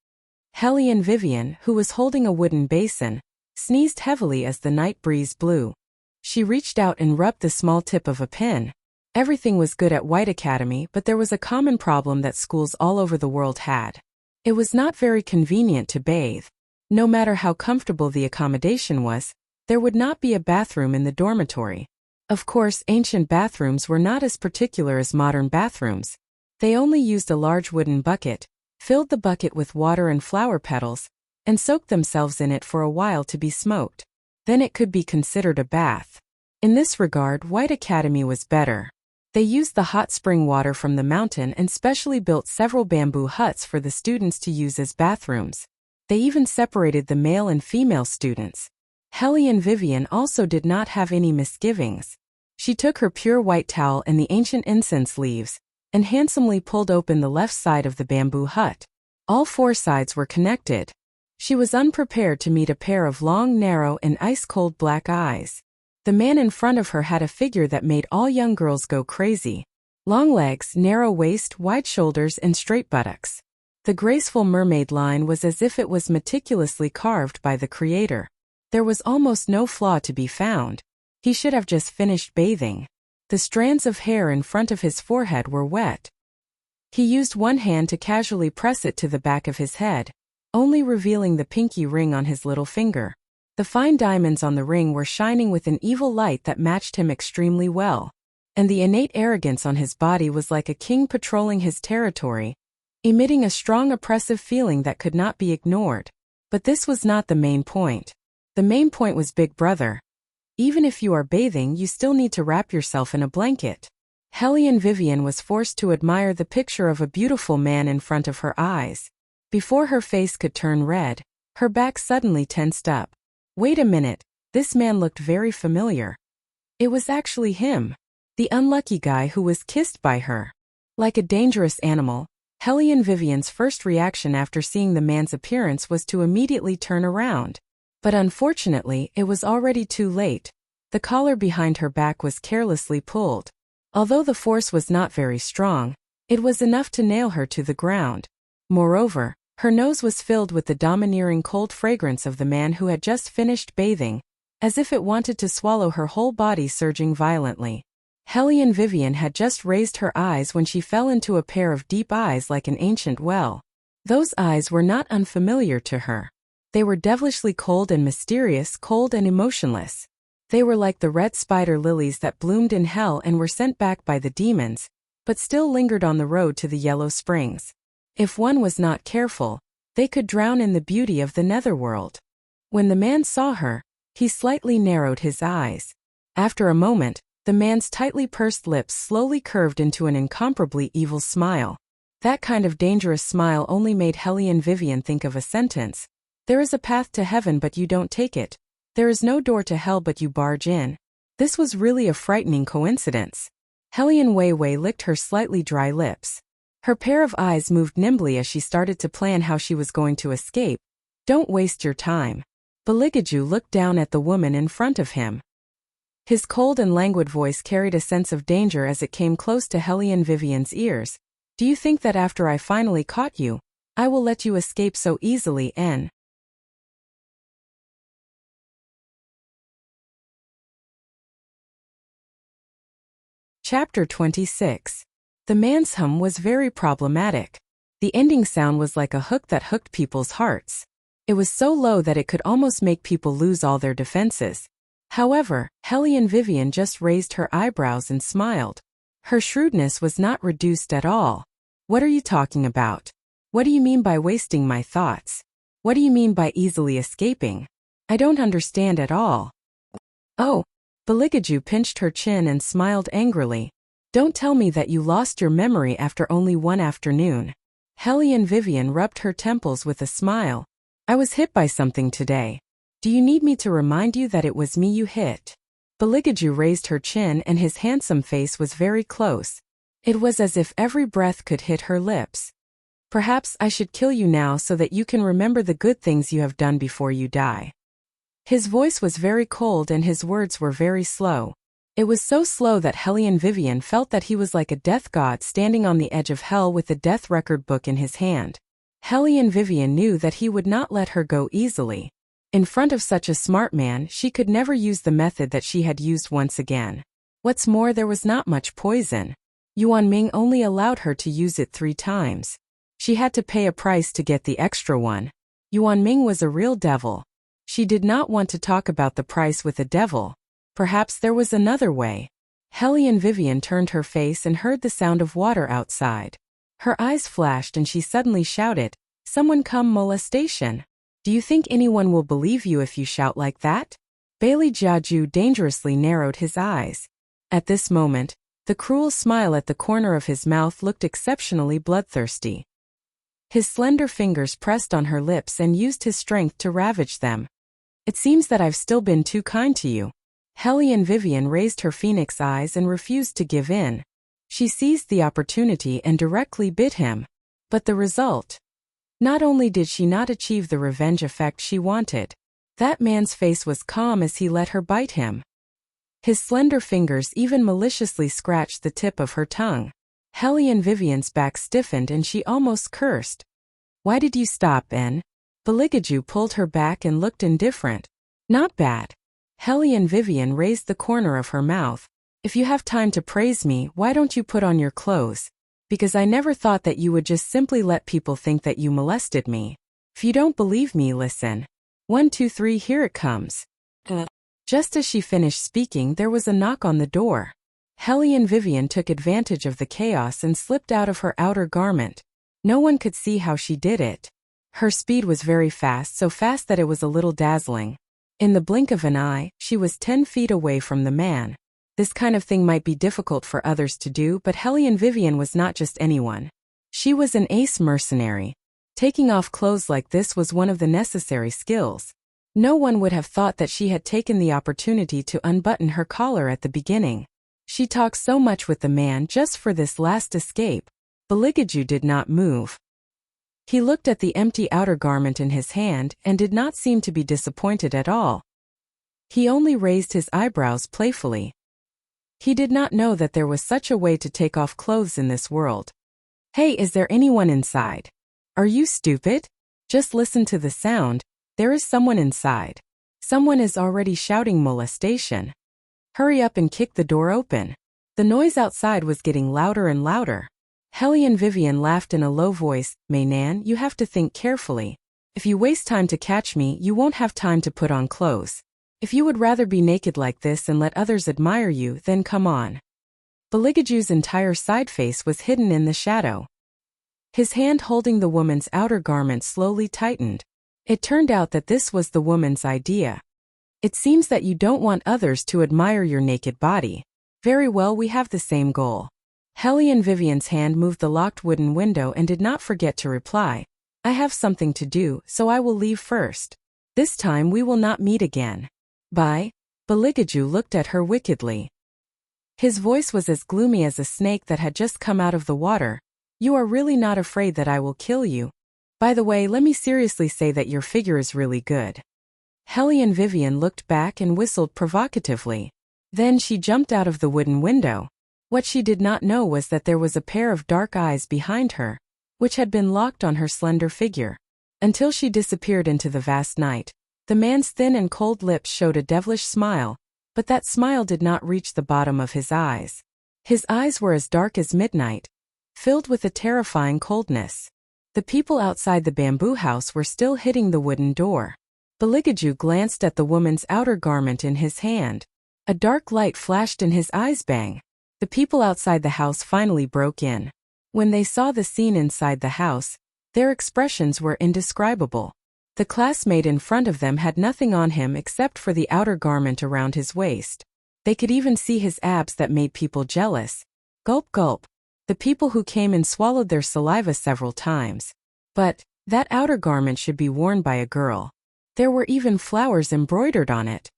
Hellion Vivian, who was holding a wooden basin, sneezed heavily as the night breeze blew. She reached out and rubbed the small tip of a pin. Everything was good at White Academy, but there was a common problem that schools all over the world had. It was not very convenient to bathe. No matter how comfortable the accommodation was, there would not be a bathroom in the dormitory. Of course, ancient bathrooms were not as particular as modern bathrooms. They only used a large wooden bucket, filled the bucket with water and flower petals, and soaked themselves in it for a while to be smoked. Then it could be considered a bath. In this regard, White Academy was better. They used the hot spring water from the mountain and specially built several bamboo huts for the students to use as bathrooms. They even separated the male and female students. Hellion Vivian also did not have any misgivings. She took her pure white towel and the ancient incense leaves, and handsomely pulled open the left side of the bamboo hut. All 4 sides were connected. She was unprepared to meet a pair of long, narrow, and ice-cold black eyes. The man in front of her had a figure that made all young girls go crazy. Long legs, narrow waist, wide shoulders, and straight buttocks. The graceful mermaid line was as if it was meticulously carved by the creator. There was almost no flaw to be found. He should have just finished bathing. The strands of hair in front of his forehead were wet. He used one hand to casually press it to the back of his head, only revealing the pinky ring on his little finger. The fine diamonds on the ring were shining with an evil light that matched him extremely well. And the innate arrogance on his body was like a king patrolling his territory, emitting a strong oppressive feeling that could not be ignored. But this was not the main point. The main point was Big Brother. Even if you are bathing, you still need to wrap yourself in a blanket. Hellion Vivian was forced to admire the picture of a beautiful man in front of her eyes. Before her face could turn red, her back suddenly tensed up. Wait a minute, This man looked very familiar. It was actually him. The unlucky guy who was kissed by her. Like a dangerous animal, Hellion Vivian's first reaction after seeing the man's appearance was to immediately turn around. But unfortunately, it was already too late. The collar behind her back was carelessly pulled. Although the force was not very strong, it was enough to nail her to the ground. Moreover, her nose was filled with the domineering cold fragrance of the man who had just finished bathing, as if it wanted to swallow her whole body, surging violently. Hellion Vivian had just raised her eyes when she fell into a pair of deep eyes like an ancient well. Those eyes were not unfamiliar to her. They were devilishly cold and mysterious, cold and emotionless. They were like the red spider lilies that bloomed in hell and were sent back by the demons, but still lingered on the road to the yellow springs. If one was not careful, they could drown in the beauty of the netherworld. When the man saw her, he slightly narrowed his eyes. After a moment, the man's tightly pursed lips slowly curved into an incomparably evil smile. That kind of dangerous smile only made Hellion Vivian think of a sentence. There is a path to heaven but you don't take it. There is no door to hell but you barge in. This was really a frightening coincidence. Hellion Wei licked her slightly dry lips. Her pair of eyes moved nimbly as she started to plan how she was going to escape. Don't waste your time. Beligaju looked down at the woman in front of him. His cold and languid voice carried a sense of danger as it came close to Hellion Vivian's ears. Do you think that after I finally caught you, I will let you escape so easily? Chapter 26. The man's hum was very problematic. The ending sound was like a hook that hooked people's hearts. It was so low that it could almost make people lose all their defenses. However, Hellion Vivian just raised her eyebrows and smiled. Her shrewdness was not reduced at all. What are you talking about? What do you mean by wasting my thoughts? What do you mean by easily escaping? I don't understand at all. Oh, Beligaju pinched her chin and smiled angrily. Don't tell me that you lost your memory after only one afternoon. Hellion Vivian rubbed her temples with a smile. I was hit by something today. Do you need me to remind you that it was me you hit? Beligaju raised her chin and his handsome face was very close. It was as if every breath could hit her lips. Perhaps I should kill you now so that you can remember the good things you have done before you die. His voice was very cold and his words were very slow. It was so slow that Hellion Vivian felt that he was like a death god standing on the edge of hell with the death record book in his hand. Hellion Vivian knew that he would not let her go easily. In front of such a smart man, she could never use the method that she had used once again. What's more, there was not much poison. Yuan Ming only allowed her to use it 3 times. She had to pay a price to get the extra one. Yuan Ming was a real devil. She did not want to talk about the price with a devil. Perhaps there was another way. Hellion Vivian turned her face and heard the sound of water outside. Her eyes flashed and she suddenly shouted, "Someone come molestation. Do you think anyone will believe you if you shout like that?" Bailey Jiaju dangerously narrowed his eyes. At this moment, the cruel smile at the corner of his mouth looked exceptionally bloodthirsty. His slender fingers pressed on her lips and used his strength to ravage them. It seems that I've still been too kind to you. Hellion Vivian raised her phoenix eyes and refused to give in. She seized the opportunity and directly bit him. But the result? Not only did she not achieve the revenge effect she wanted, that man's face was calm as he let her bite him. His slender fingers even maliciously scratched the tip of her tongue. Hellion Vivian's back stiffened and she almost cursed. Why did you stop, En? Beligaju pulled her back and looked indifferent. Not bad. Hellion Vivian raised the corner of her mouth. If you have time to praise me, why don't you put on your clothes? Because I never thought that you would just simply let people think that you molested me. If you don't believe me, listen. 1, 2, 3, here it comes. Just as she finished speaking, there was a knock on the door. Hellion Vivian took advantage of the chaos and slipped out of her outer garment. No one could see how she did it. Her speed was very fast, so fast that it was a little dazzling. In the blink of an eye, she was 10 feet away from the man. This kind of thing might be difficult for others to do, but Hellion Vivian was not just anyone. She was an ace mercenary. Taking off clothes like this was one of the necessary skills. No one would have thought that she had taken the opportunity to unbutton her collar at the beginning. She talked so much with the man just for this last escape. Baligaju did not move. He looked at the empty outer garment in his hand and did not seem to be disappointed at all. He only raised his eyebrows playfully. He did not know that there was such a way to take off clothes in this world. Hey, is there anyone inside? Are you stupid? Just listen to the sound. There is someone inside. Someone is already shouting molestation. Hurry up and kick the door open. The noise outside was getting louder and louder. Hellion Vivian laughed in a low voice. Mainan, you have to think carefully. If you waste time to catch me, you won't have time to put on clothes. If you would rather be naked like this and let others admire you, then come on. Baligaju's entire side face was hidden in the shadow. His hand holding the woman's outer garment slowly tightened. It turned out that this was the woman's idea. It seems that you don't want others to admire your naked body. Very well, we have the same goal. Hellion Vivian's hand moved the locked wooden window and did not forget to reply. I have something to do, so I will leave first. This time we will not meet again. Bye. Baligaju looked at her wickedly. His voice was as gloomy as a snake that had just come out of the water. You are really not afraid that I will kill you? By the way, let me seriously say that your figure is really good. Hellion Vivian looked back and whistled provocatively. Then she jumped out of the wooden window. What she did not know was that there was a pair of dark eyes behind her, which had been locked on her slender figure. Until she disappeared into the vast night, the man's thin and cold lips showed a devilish smile, but that smile did not reach the bottom of his eyes. His eyes were as dark as midnight, filled with a terrifying coldness. The people outside the bamboo house were still hitting the wooden door. Baligaju glanced at the woman's outer garment in his hand. A dark light flashed in his eyes. Bang! The people outside the house finally broke in. When they saw the scene inside the house, their expressions were indescribable. The classmate in front of them had nothing on him except for the outer garment around his waist. They could even see his abs that made people jealous. Gulp gulp. The people who came in swallowed their saliva several times. But that outer garment should be worn by a girl. There were even flowers embroidered on it.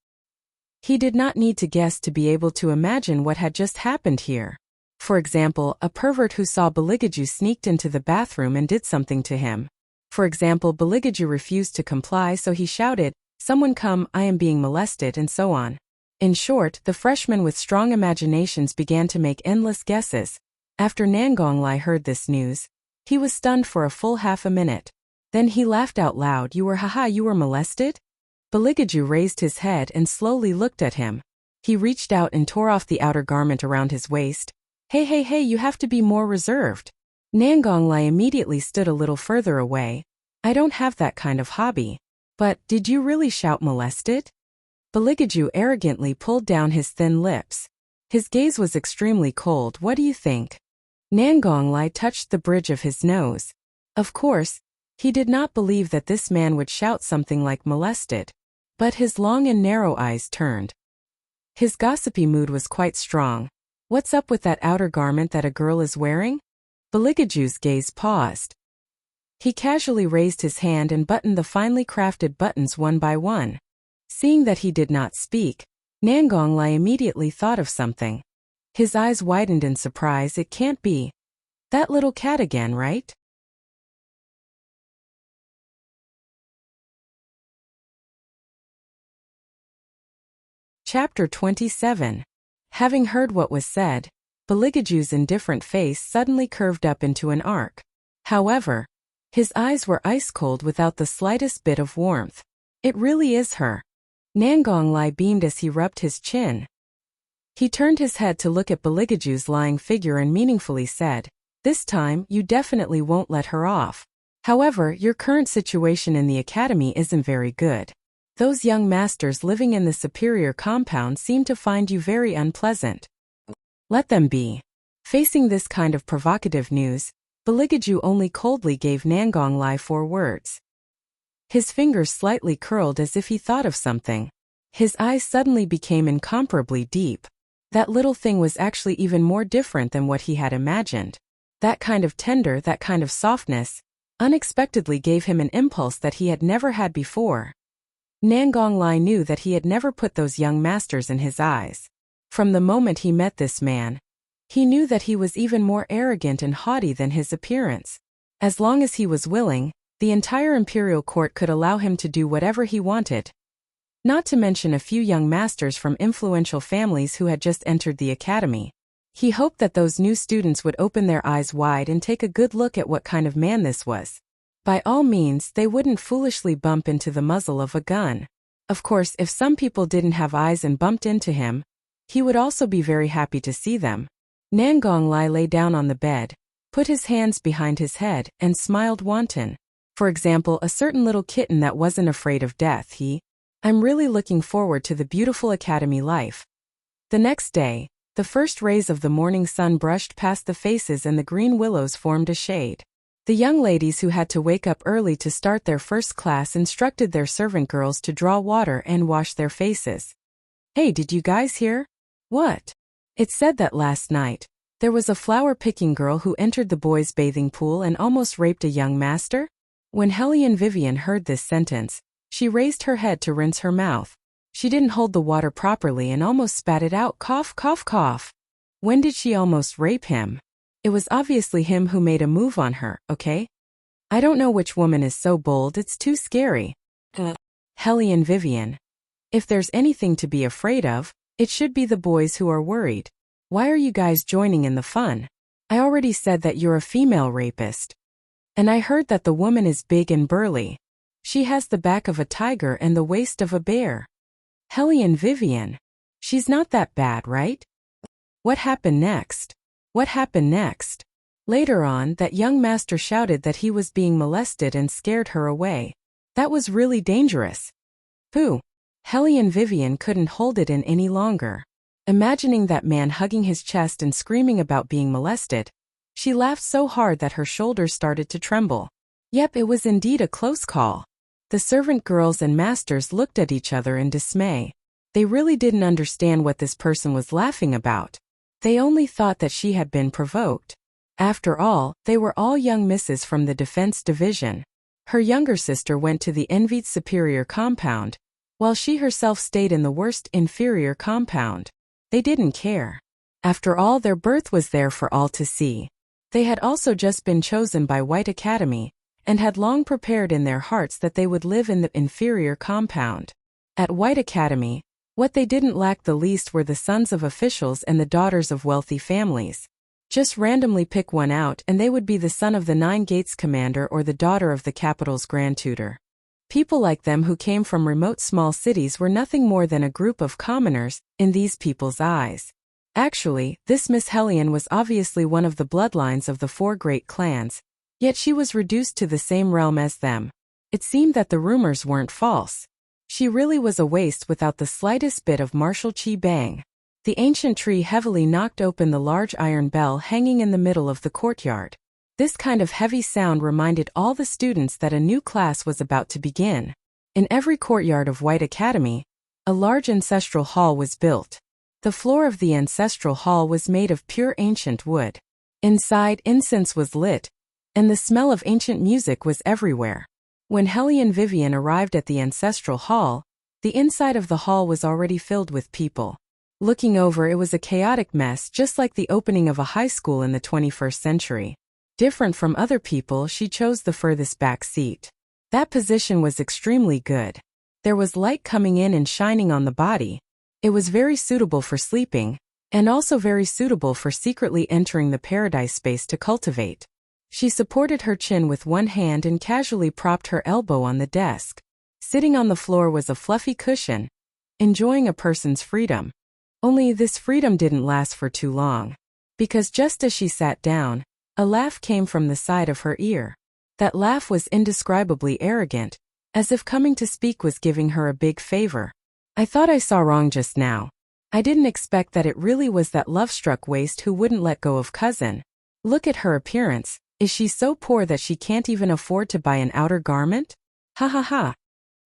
He did not need to guess to be able to imagine what had just happened here. For example, a pervert who saw Baligaju sneaked into the bathroom and did something to him. For example, Baligaju refused to comply, so he shouted, "Someone come, I am being molested," and so on. In short, the freshman with strong imaginations began to make endless guesses. After Nangonglai heard this news, he was stunned for a full half a minute. Then he laughed out loud. You were molested? Baligaju raised his head and slowly looked at him. He reached out and tore off the outer garment around his waist. Hey, you have to be more reserved. Nangonglai immediately stood a little further away. I don't have that kind of hobby. But, did you really shout molested? Baligaju arrogantly pulled down his thin lips. His gaze was extremely cold. What do you think? Nangonglai touched the bridge of his nose. Of course, he did not believe that this man would shout something like molested. But his long and narrow eyes turned. His gossipy mood was quite strong. What's up with that outer garment that a girl is wearing? Baligaju's gaze paused. He casually raised his hand and buttoned the finely crafted buttons one by one. Seeing that he did not speak, Nangonglai immediately thought of something. His eyes widened in surprise. It can't be that little cat again, right? Chapter 27. Having heard what was said, Baligaju's indifferent face suddenly curved up into an arc. However, his eyes were ice-cold without the slightest bit of warmth. It really is her. Nangonglai beamed as he rubbed his chin. He turned his head to look at Baligaju's lying figure and meaningfully said, "This time, you definitely won't let her off. However, your current situation in the academy isn't very good. Those young masters living in the superior compound seem to find you very unpleasant. Let them be." Facing this kind of provocative news, Baligaju only coldly gave Nangonglai 4 words. His fingers slightly curled as if he thought of something. His eyes suddenly became incomparably deep. That little thing was actually even more different than what he had imagined. That kind of tender, that kind of softness, unexpectedly gave him an impulse that he had never had before. Nangong Lai knew that he had never put those young masters in his eyes. From the moment he met this man, he knew that he was even more arrogant and haughty than his appearance. As long as he was willing, the entire imperial court could allow him to do whatever he wanted. Not to mention a few young masters from influential families who had just entered the academy. He hoped that those new students would open their eyes wide and take a good look at what kind of man this was. By all means, they wouldn't foolishly bump into the muzzle of a gun. Of course, if some people didn't have eyes and bumped into him, he would also be very happy to see them. Nangong Lai lay down on the bed, put his hands behind his head, and smiled wanton. For example, a certain little kitten that wasn't afraid of death. I'm really looking forward to the beautiful academy life. The next day, the first rays of the morning sun brushed past the faces and the green willows formed a shade. The young ladies who had to wake up early to start their first class instructed their servant girls to draw water and wash their faces. Hey, did you guys hear? What? It's said that last night, there was a flower-picking girl who entered the boys' bathing pool and almost raped a young master? When Hellion Vivian heard this sentence, she raised her head to rinse her mouth. She didn't hold the water properly and almost spat it out. Cough, cough, cough. When did she almost rape him? It was obviously him who made a move on her, okay? I don't know which woman is so bold, it's too scary. Hellion Vivian. If there's anything to be afraid of, it should be the boys who are worried. Why are you guys joining in the fun? I already said that you're a female rapist. And I heard that the woman is big and burly. She has the back of a tiger and the waist of a bear. Hellion Vivian. She's not that bad, right? What happened next? What happened next? Later on, that young master shouted that he was being molested and scared her away. That was really dangerous. Pooh. Hellion Vivian couldn't hold it in any longer. Imagining that man hugging his chest and screaming about being molested, she laughed so hard that her shoulders started to tremble. Yep, it was indeed a close call. The servant girls and masters looked at each other in dismay. They really didn't understand what this person was laughing about. They only thought that she had been provoked. After all, they were all young misses from the defense division. Her younger sister went to the envied superior compound, while she herself stayed in the worst inferior compound. They didn't care. After all, their birth was there for all to see. They had also just been chosen by White Academy, and had long prepared in their hearts that they would live in the inferior compound. At White Academy, what they didn't lack the least were the sons of officials and the daughters of wealthy families. Just randomly pick one out and they would be the son of the Nine Gates commander or the daughter of the capital's grand tutor. People like them who came from remote small cities were nothing more than a group of commoners, in these people's eyes. Actually, this Miss Hellion was obviously one of the bloodlines of the four great clans, yet she was reduced to the same realm as them. It seemed that the rumors weren't false. She really was a waste without the slightest bit of martial chi bang. The ancient tree heavily knocked open the large iron bell hanging in the middle of the courtyard. This kind of heavy sound reminded all the students that a new class was about to begin. In every courtyard of White Academy, a large ancestral hall was built. The floor of the ancestral hall was made of pure ancient wood. Inside, incense was lit, and the smell of ancient music was everywhere. When Hellion Vivian arrived at the ancestral hall, the inside of the hall was already filled with people. Looking over, it was a chaotic mess, just like the opening of a high school in the 21st century. Different from other people, she chose the furthest back seat. That position was extremely good. There was light coming in and shining on the body. It was very suitable for sleeping, and also very suitable for secretly entering the paradise space to cultivate. She supported her chin with one hand and casually propped her elbow on the desk. Sitting on the floor was a fluffy cushion, enjoying a person's freedom. Only this freedom didn't last for too long, because just as she sat down, a laugh came from the side of her ear. That laugh was indescribably arrogant, as if coming to speak was giving her a big favor. I thought I saw wrong just now. I didn't expect that it really was that love-struck waste who wouldn't let go of cousin. Look at her appearance. Is she so poor that she can't even afford to buy an outer garment? Ha ha ha.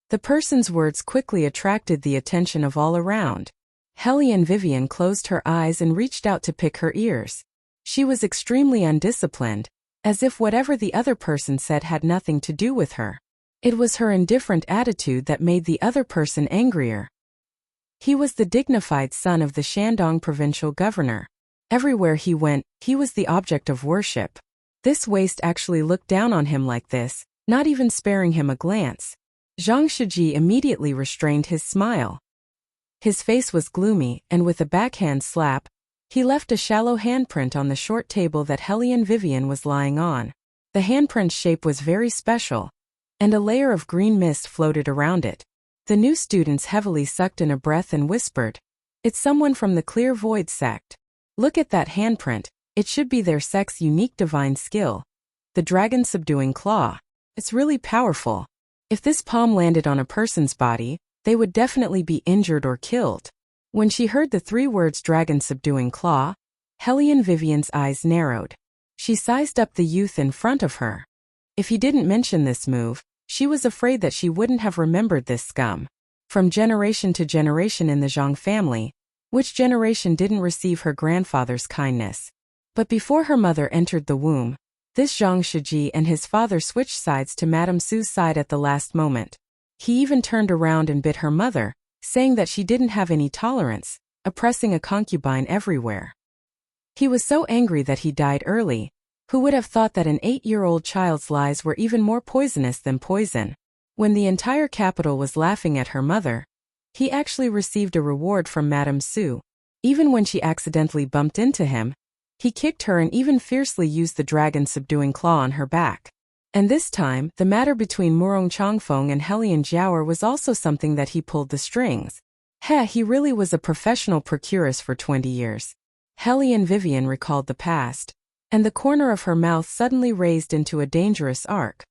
The person's words quickly attracted the attention of all around. Hellion Vivian closed her eyes and reached out to pick her ears. She was extremely undisciplined, as if whatever the other person said had nothing to do with her. It was her indifferent attitude that made the other person angrier. He was the dignified son of the Shandong provincial governor. Everywhere he went, he was the object of worship. This waste actually looked down on him like this, not even sparing him a glance. Zhang Shiji immediately restrained his smile. His face was gloomy, and with a backhand slap, he left a shallow handprint on the short table that Hellion Vivian was lying on. The handprint's shape was very special, and a layer of green mist floated around it. The new students heavily sucked in a breath and whispered, "It's someone from the Clear Void sect. Look at that handprint, it should be their sect's unique divine skill. The dragon subduing claw. It's really powerful. If this palm landed on a person's body, they would definitely be injured or killed." When she heard the 3 words dragon subduing claw, Hellion Vivian's eyes narrowed. She sized up the youth in front of her. If he didn't mention this move, she was afraid that she wouldn't have remembered this scum. From generation to generation in the Zhang family, which generation didn't receive her grandfather's kindness? But before her mother entered the womb, this Zhang Shiji and his father switched sides to Madame Su's side at the last moment. He even turned around and bit her mother, saying that she didn't have any tolerance, oppressing a concubine everywhere. He was so angry that he died early. Who would have thought that an 8-year-old child's lies were even more poisonous than poison? When the entire capital was laughing at her mother, he actually received a reward from Madame Su. Even when she accidentally bumped into him, he kicked her and even fiercely used the dragon subduing claw on her back. And this time, the matter between Murong Changfeng and Hellion Jiaoer was also something that he pulled the strings. He really was a professional procuress for 20 years. Hellion Vivian recalled the past, and the corner of her mouth suddenly raised into a dangerous arc.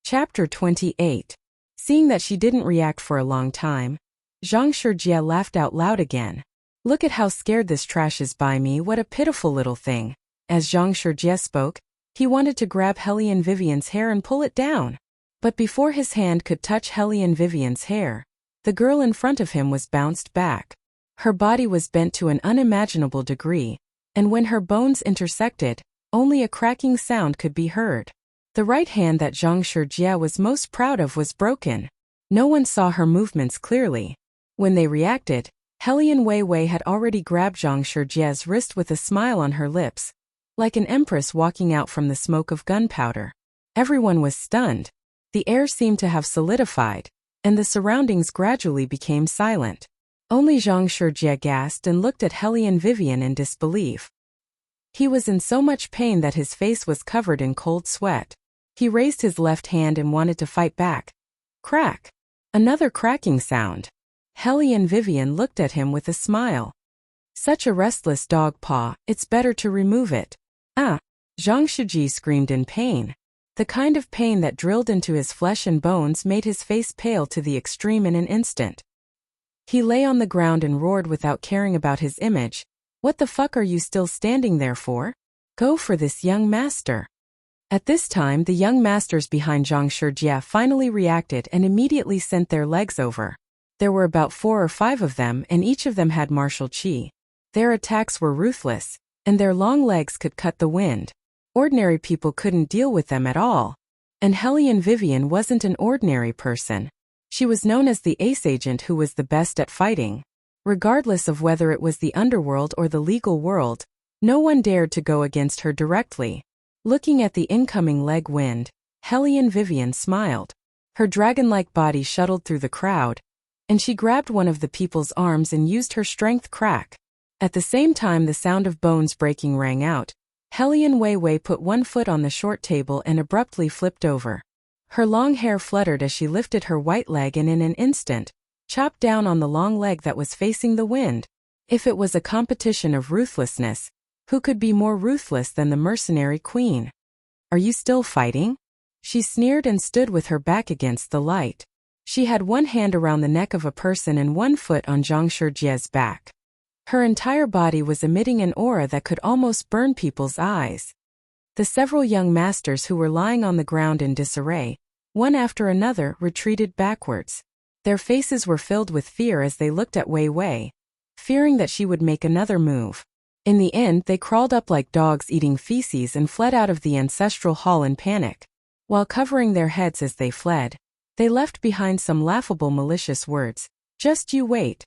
Chapter 28. Seeing that she didn't react for a long time, Zhang Shijie laughed out loud again. "Look at how scared this trash is by me, what a pitiful little thing." As Zhang Shijie spoke, he wanted to grab Hellion Vivian's hair and pull it down. But before his hand could touch Hellion Vivian's hair, the girl in front of him was bounced back. Her body was bent to an unimaginable degree, and when her bones intersected, only a cracking sound could be heard. The right hand that Zhang Shijie was most proud of was broken. No one saw her movements clearly. When they reacted, Hellion Weiwei had already grabbed Zhang Shijie's wrist with a smile on her lips, like an empress walking out from the smoke of gunpowder. Everyone was stunned. The air seemed to have solidified, and the surroundings gradually became silent. Only Zhang Shijie gasped and looked at Hellion Vivian in disbelief. He was in so much pain that his face was covered in cold sweat. He raised his left hand and wanted to fight back. Crack! Another cracking sound. Hellion Vivian looked at him with a smile. "Such a restless dog paw, it's better to remove it." "Ah!" Zhang Shiji screamed in pain. The kind of pain that drilled into his flesh and bones made his face pale to the extreme in an instant. He lay on the ground and roared without caring about his image. "What the fuck are you still standing there for? Go for this young master." At this time, the young masters behind Zhang Shijie finally reacted and immediately sent their legs over. There were about 4 or 5 of them, and each of them had martial qi. Their attacks were ruthless, and their long legs could cut the wind. Ordinary people couldn't deal with them at all. And Hellion Vivian wasn't an ordinary person. She was known as the ace agent who was the best at fighting. Regardless of whether it was the underworld or the legal world, no one dared to go against her directly. Looking at the incoming leg wind, Hellion Vivian smiled. Her dragon-like body shuttled through the crowd, and she grabbed one of the people's arms and used her strength crack. At the same time the sound of bones breaking rang out, Hellion Weiwei put one foot on the short table and abruptly flipped over. Her long hair fluttered as she lifted her white leg and in an instant, chopped down on the long leg that was facing the wind. If it was a competition of ruthlessness, who could be more ruthless than the mercenary queen? "Are you still fighting?" She sneered and stood with her back against the light. She had one hand around the neck of a person and one foot on Zhang Shijie's back. Her entire body was emitting an aura that could almost burn people's eyes. The several young masters who were lying on the ground in disarray, one after another, retreated backwards. Their faces were filled with fear as they looked at Weiwei, fearing that she would make another move. In the end, they crawled up like dogs eating feces and fled out of the ancestral hall in panic. While covering their heads as they fled, they left behind some laughable malicious words. Just you wait.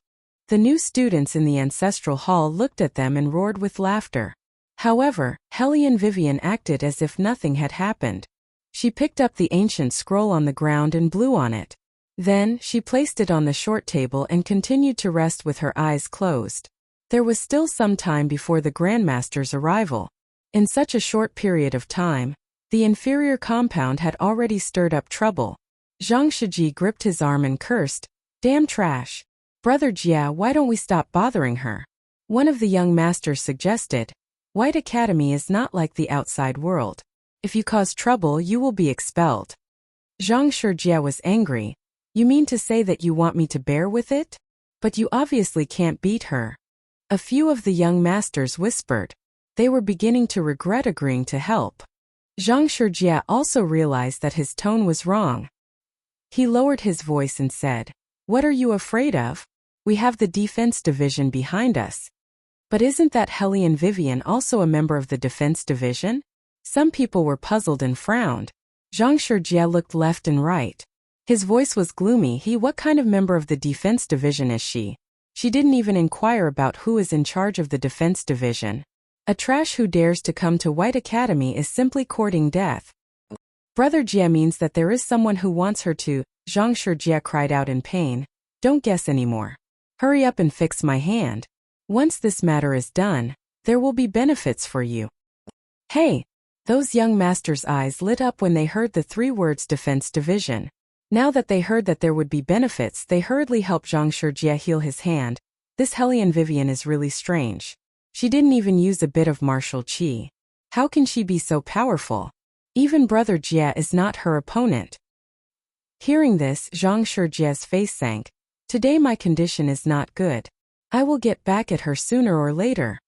The new students in the ancestral hall looked at them and roared with laughter. However, Hellion Vivian acted as if nothing had happened. She picked up the ancient scroll on the ground and blew on it. Then, she placed it on the short table and continued to rest with her eyes closed. There was still some time before the Grandmaster's arrival. In such a short period of time, the inferior compound had already stirred up trouble. Zhang Shiji gripped his arm and cursed, "Damn trash. Brother Jia, why don't we stop bothering her?" One of the young masters suggested, "White Academy is not like the outside world. If you cause trouble, you will be expelled." Zhang Shijia was angry. "You mean to say that you want me to bear with it? But you obviously can't beat her." A few of the young masters whispered. They were beginning to regret agreeing to help. Zhang Shijia also realized that his tone was wrong. He lowered his voice and said, "What are you afraid of? We have the defense division behind us." "But isn't that Hellion Vivian also a member of the defense division?" Some people were puzzled and frowned. Zhang Shijia looked left and right. His voice was gloomy. What kind of member of the defense division is she? She didn't even inquire about who is in charge of the defense division. A trash who dares to come to White Academy is simply courting death. Brother Jia means that there is someone who wants her to, Zhang Shijia cried out in pain. "Don't guess anymore. Hurry up and fix my hand. Once this matter is done, there will be benefits for you." "Hey!" Those young masters' eyes lit up when they heard the three words defense division. Now that they heard that there would be benefits, they hurriedly helped Zhang Shijia heal his hand. This Hellion Vivian is really strange. She didn't even use a bit of martial qi. How can she be so powerful? Even Brother Jia is not her opponent. Hearing this, Zhang Shijia's face sank. "Today my condition is not good. I will get back at her sooner or later."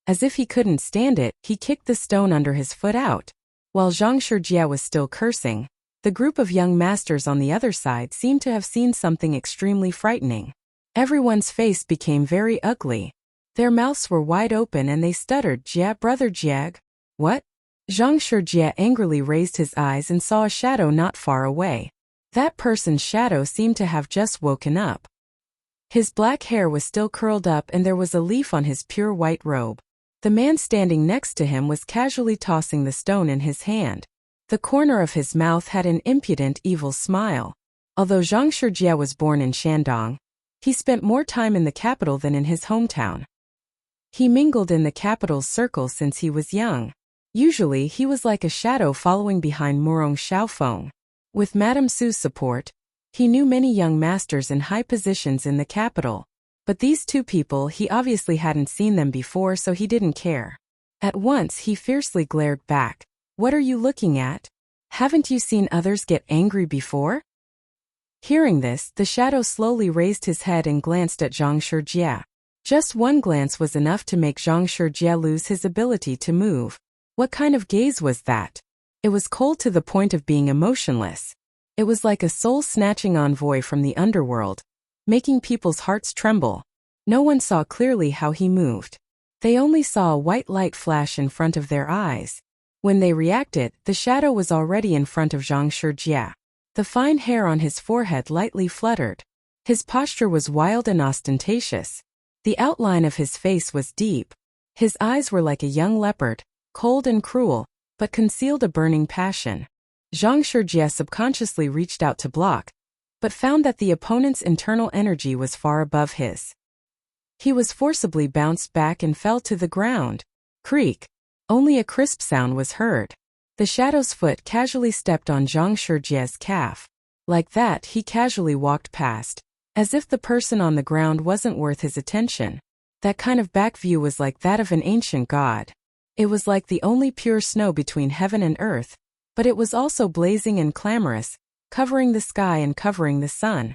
As if he couldn't stand it, he kicked the stone under his foot out. While Zhang Shijia was still cursing, the group of young masters on the other side seemed to have seen something extremely frightening. Everyone's face became very ugly. Their mouths were wide open and they stuttered, "Jia, Brother Jiag." "What?" Zhang Shijia angrily raised his eyes and saw a shadow not far away. That person's shadow seemed to have just woken up. His black hair was still curled up and there was a leaf on his pure white robe. The man standing next to him was casually tossing the stone in his hand. The corner of his mouth had an impudent, evil smile. Although Zhang Shijia was born in Shandong, he spent more time in the capital than in his hometown. He mingled in the capital's circle since he was young. Usually, he was like a shadow following behind Murong Xiaofeng. With Madame Su's support, he knew many young masters in high positions in the capital. But these two people, he obviously hadn't seen them before, so he didn't care. At once, he fiercely glared back. "What are you looking at? Haven't you seen others get angry before?" Hearing this, the shadow slowly raised his head and glanced at Zhang Shijia. Just one glance was enough to make Zhang Shijia lose his ability to move. What kind of gaze was that? It was cold to the point of being emotionless. It was like a soul-snatching envoy from the underworld, making people's hearts tremble. No one saw clearly how he moved. They only saw a white light flash in front of their eyes. When they reacted, the shadow was already in front of Zhang Shijia. The fine hair on his forehead lightly fluttered. His posture was wild and ostentatious. The outline of his face was deep. His eyes were like a young leopard, cold and cruel, but concealed a burning passion. Zhang Shijia subconsciously reached out to block, but found that the opponent's internal energy was far above his. He was forcibly bounced back and fell to the ground. Creak. Only a crisp sound was heard. The shadow's foot casually stepped on Zhang Shijia's calf. Like that, he casually walked past, as if the person on the ground wasn't worth his attention. That kind of back view was like that of an ancient god. It was like the only pure snow between heaven and earth, but it was also blazing and clamorous, covering the sky and covering the sun.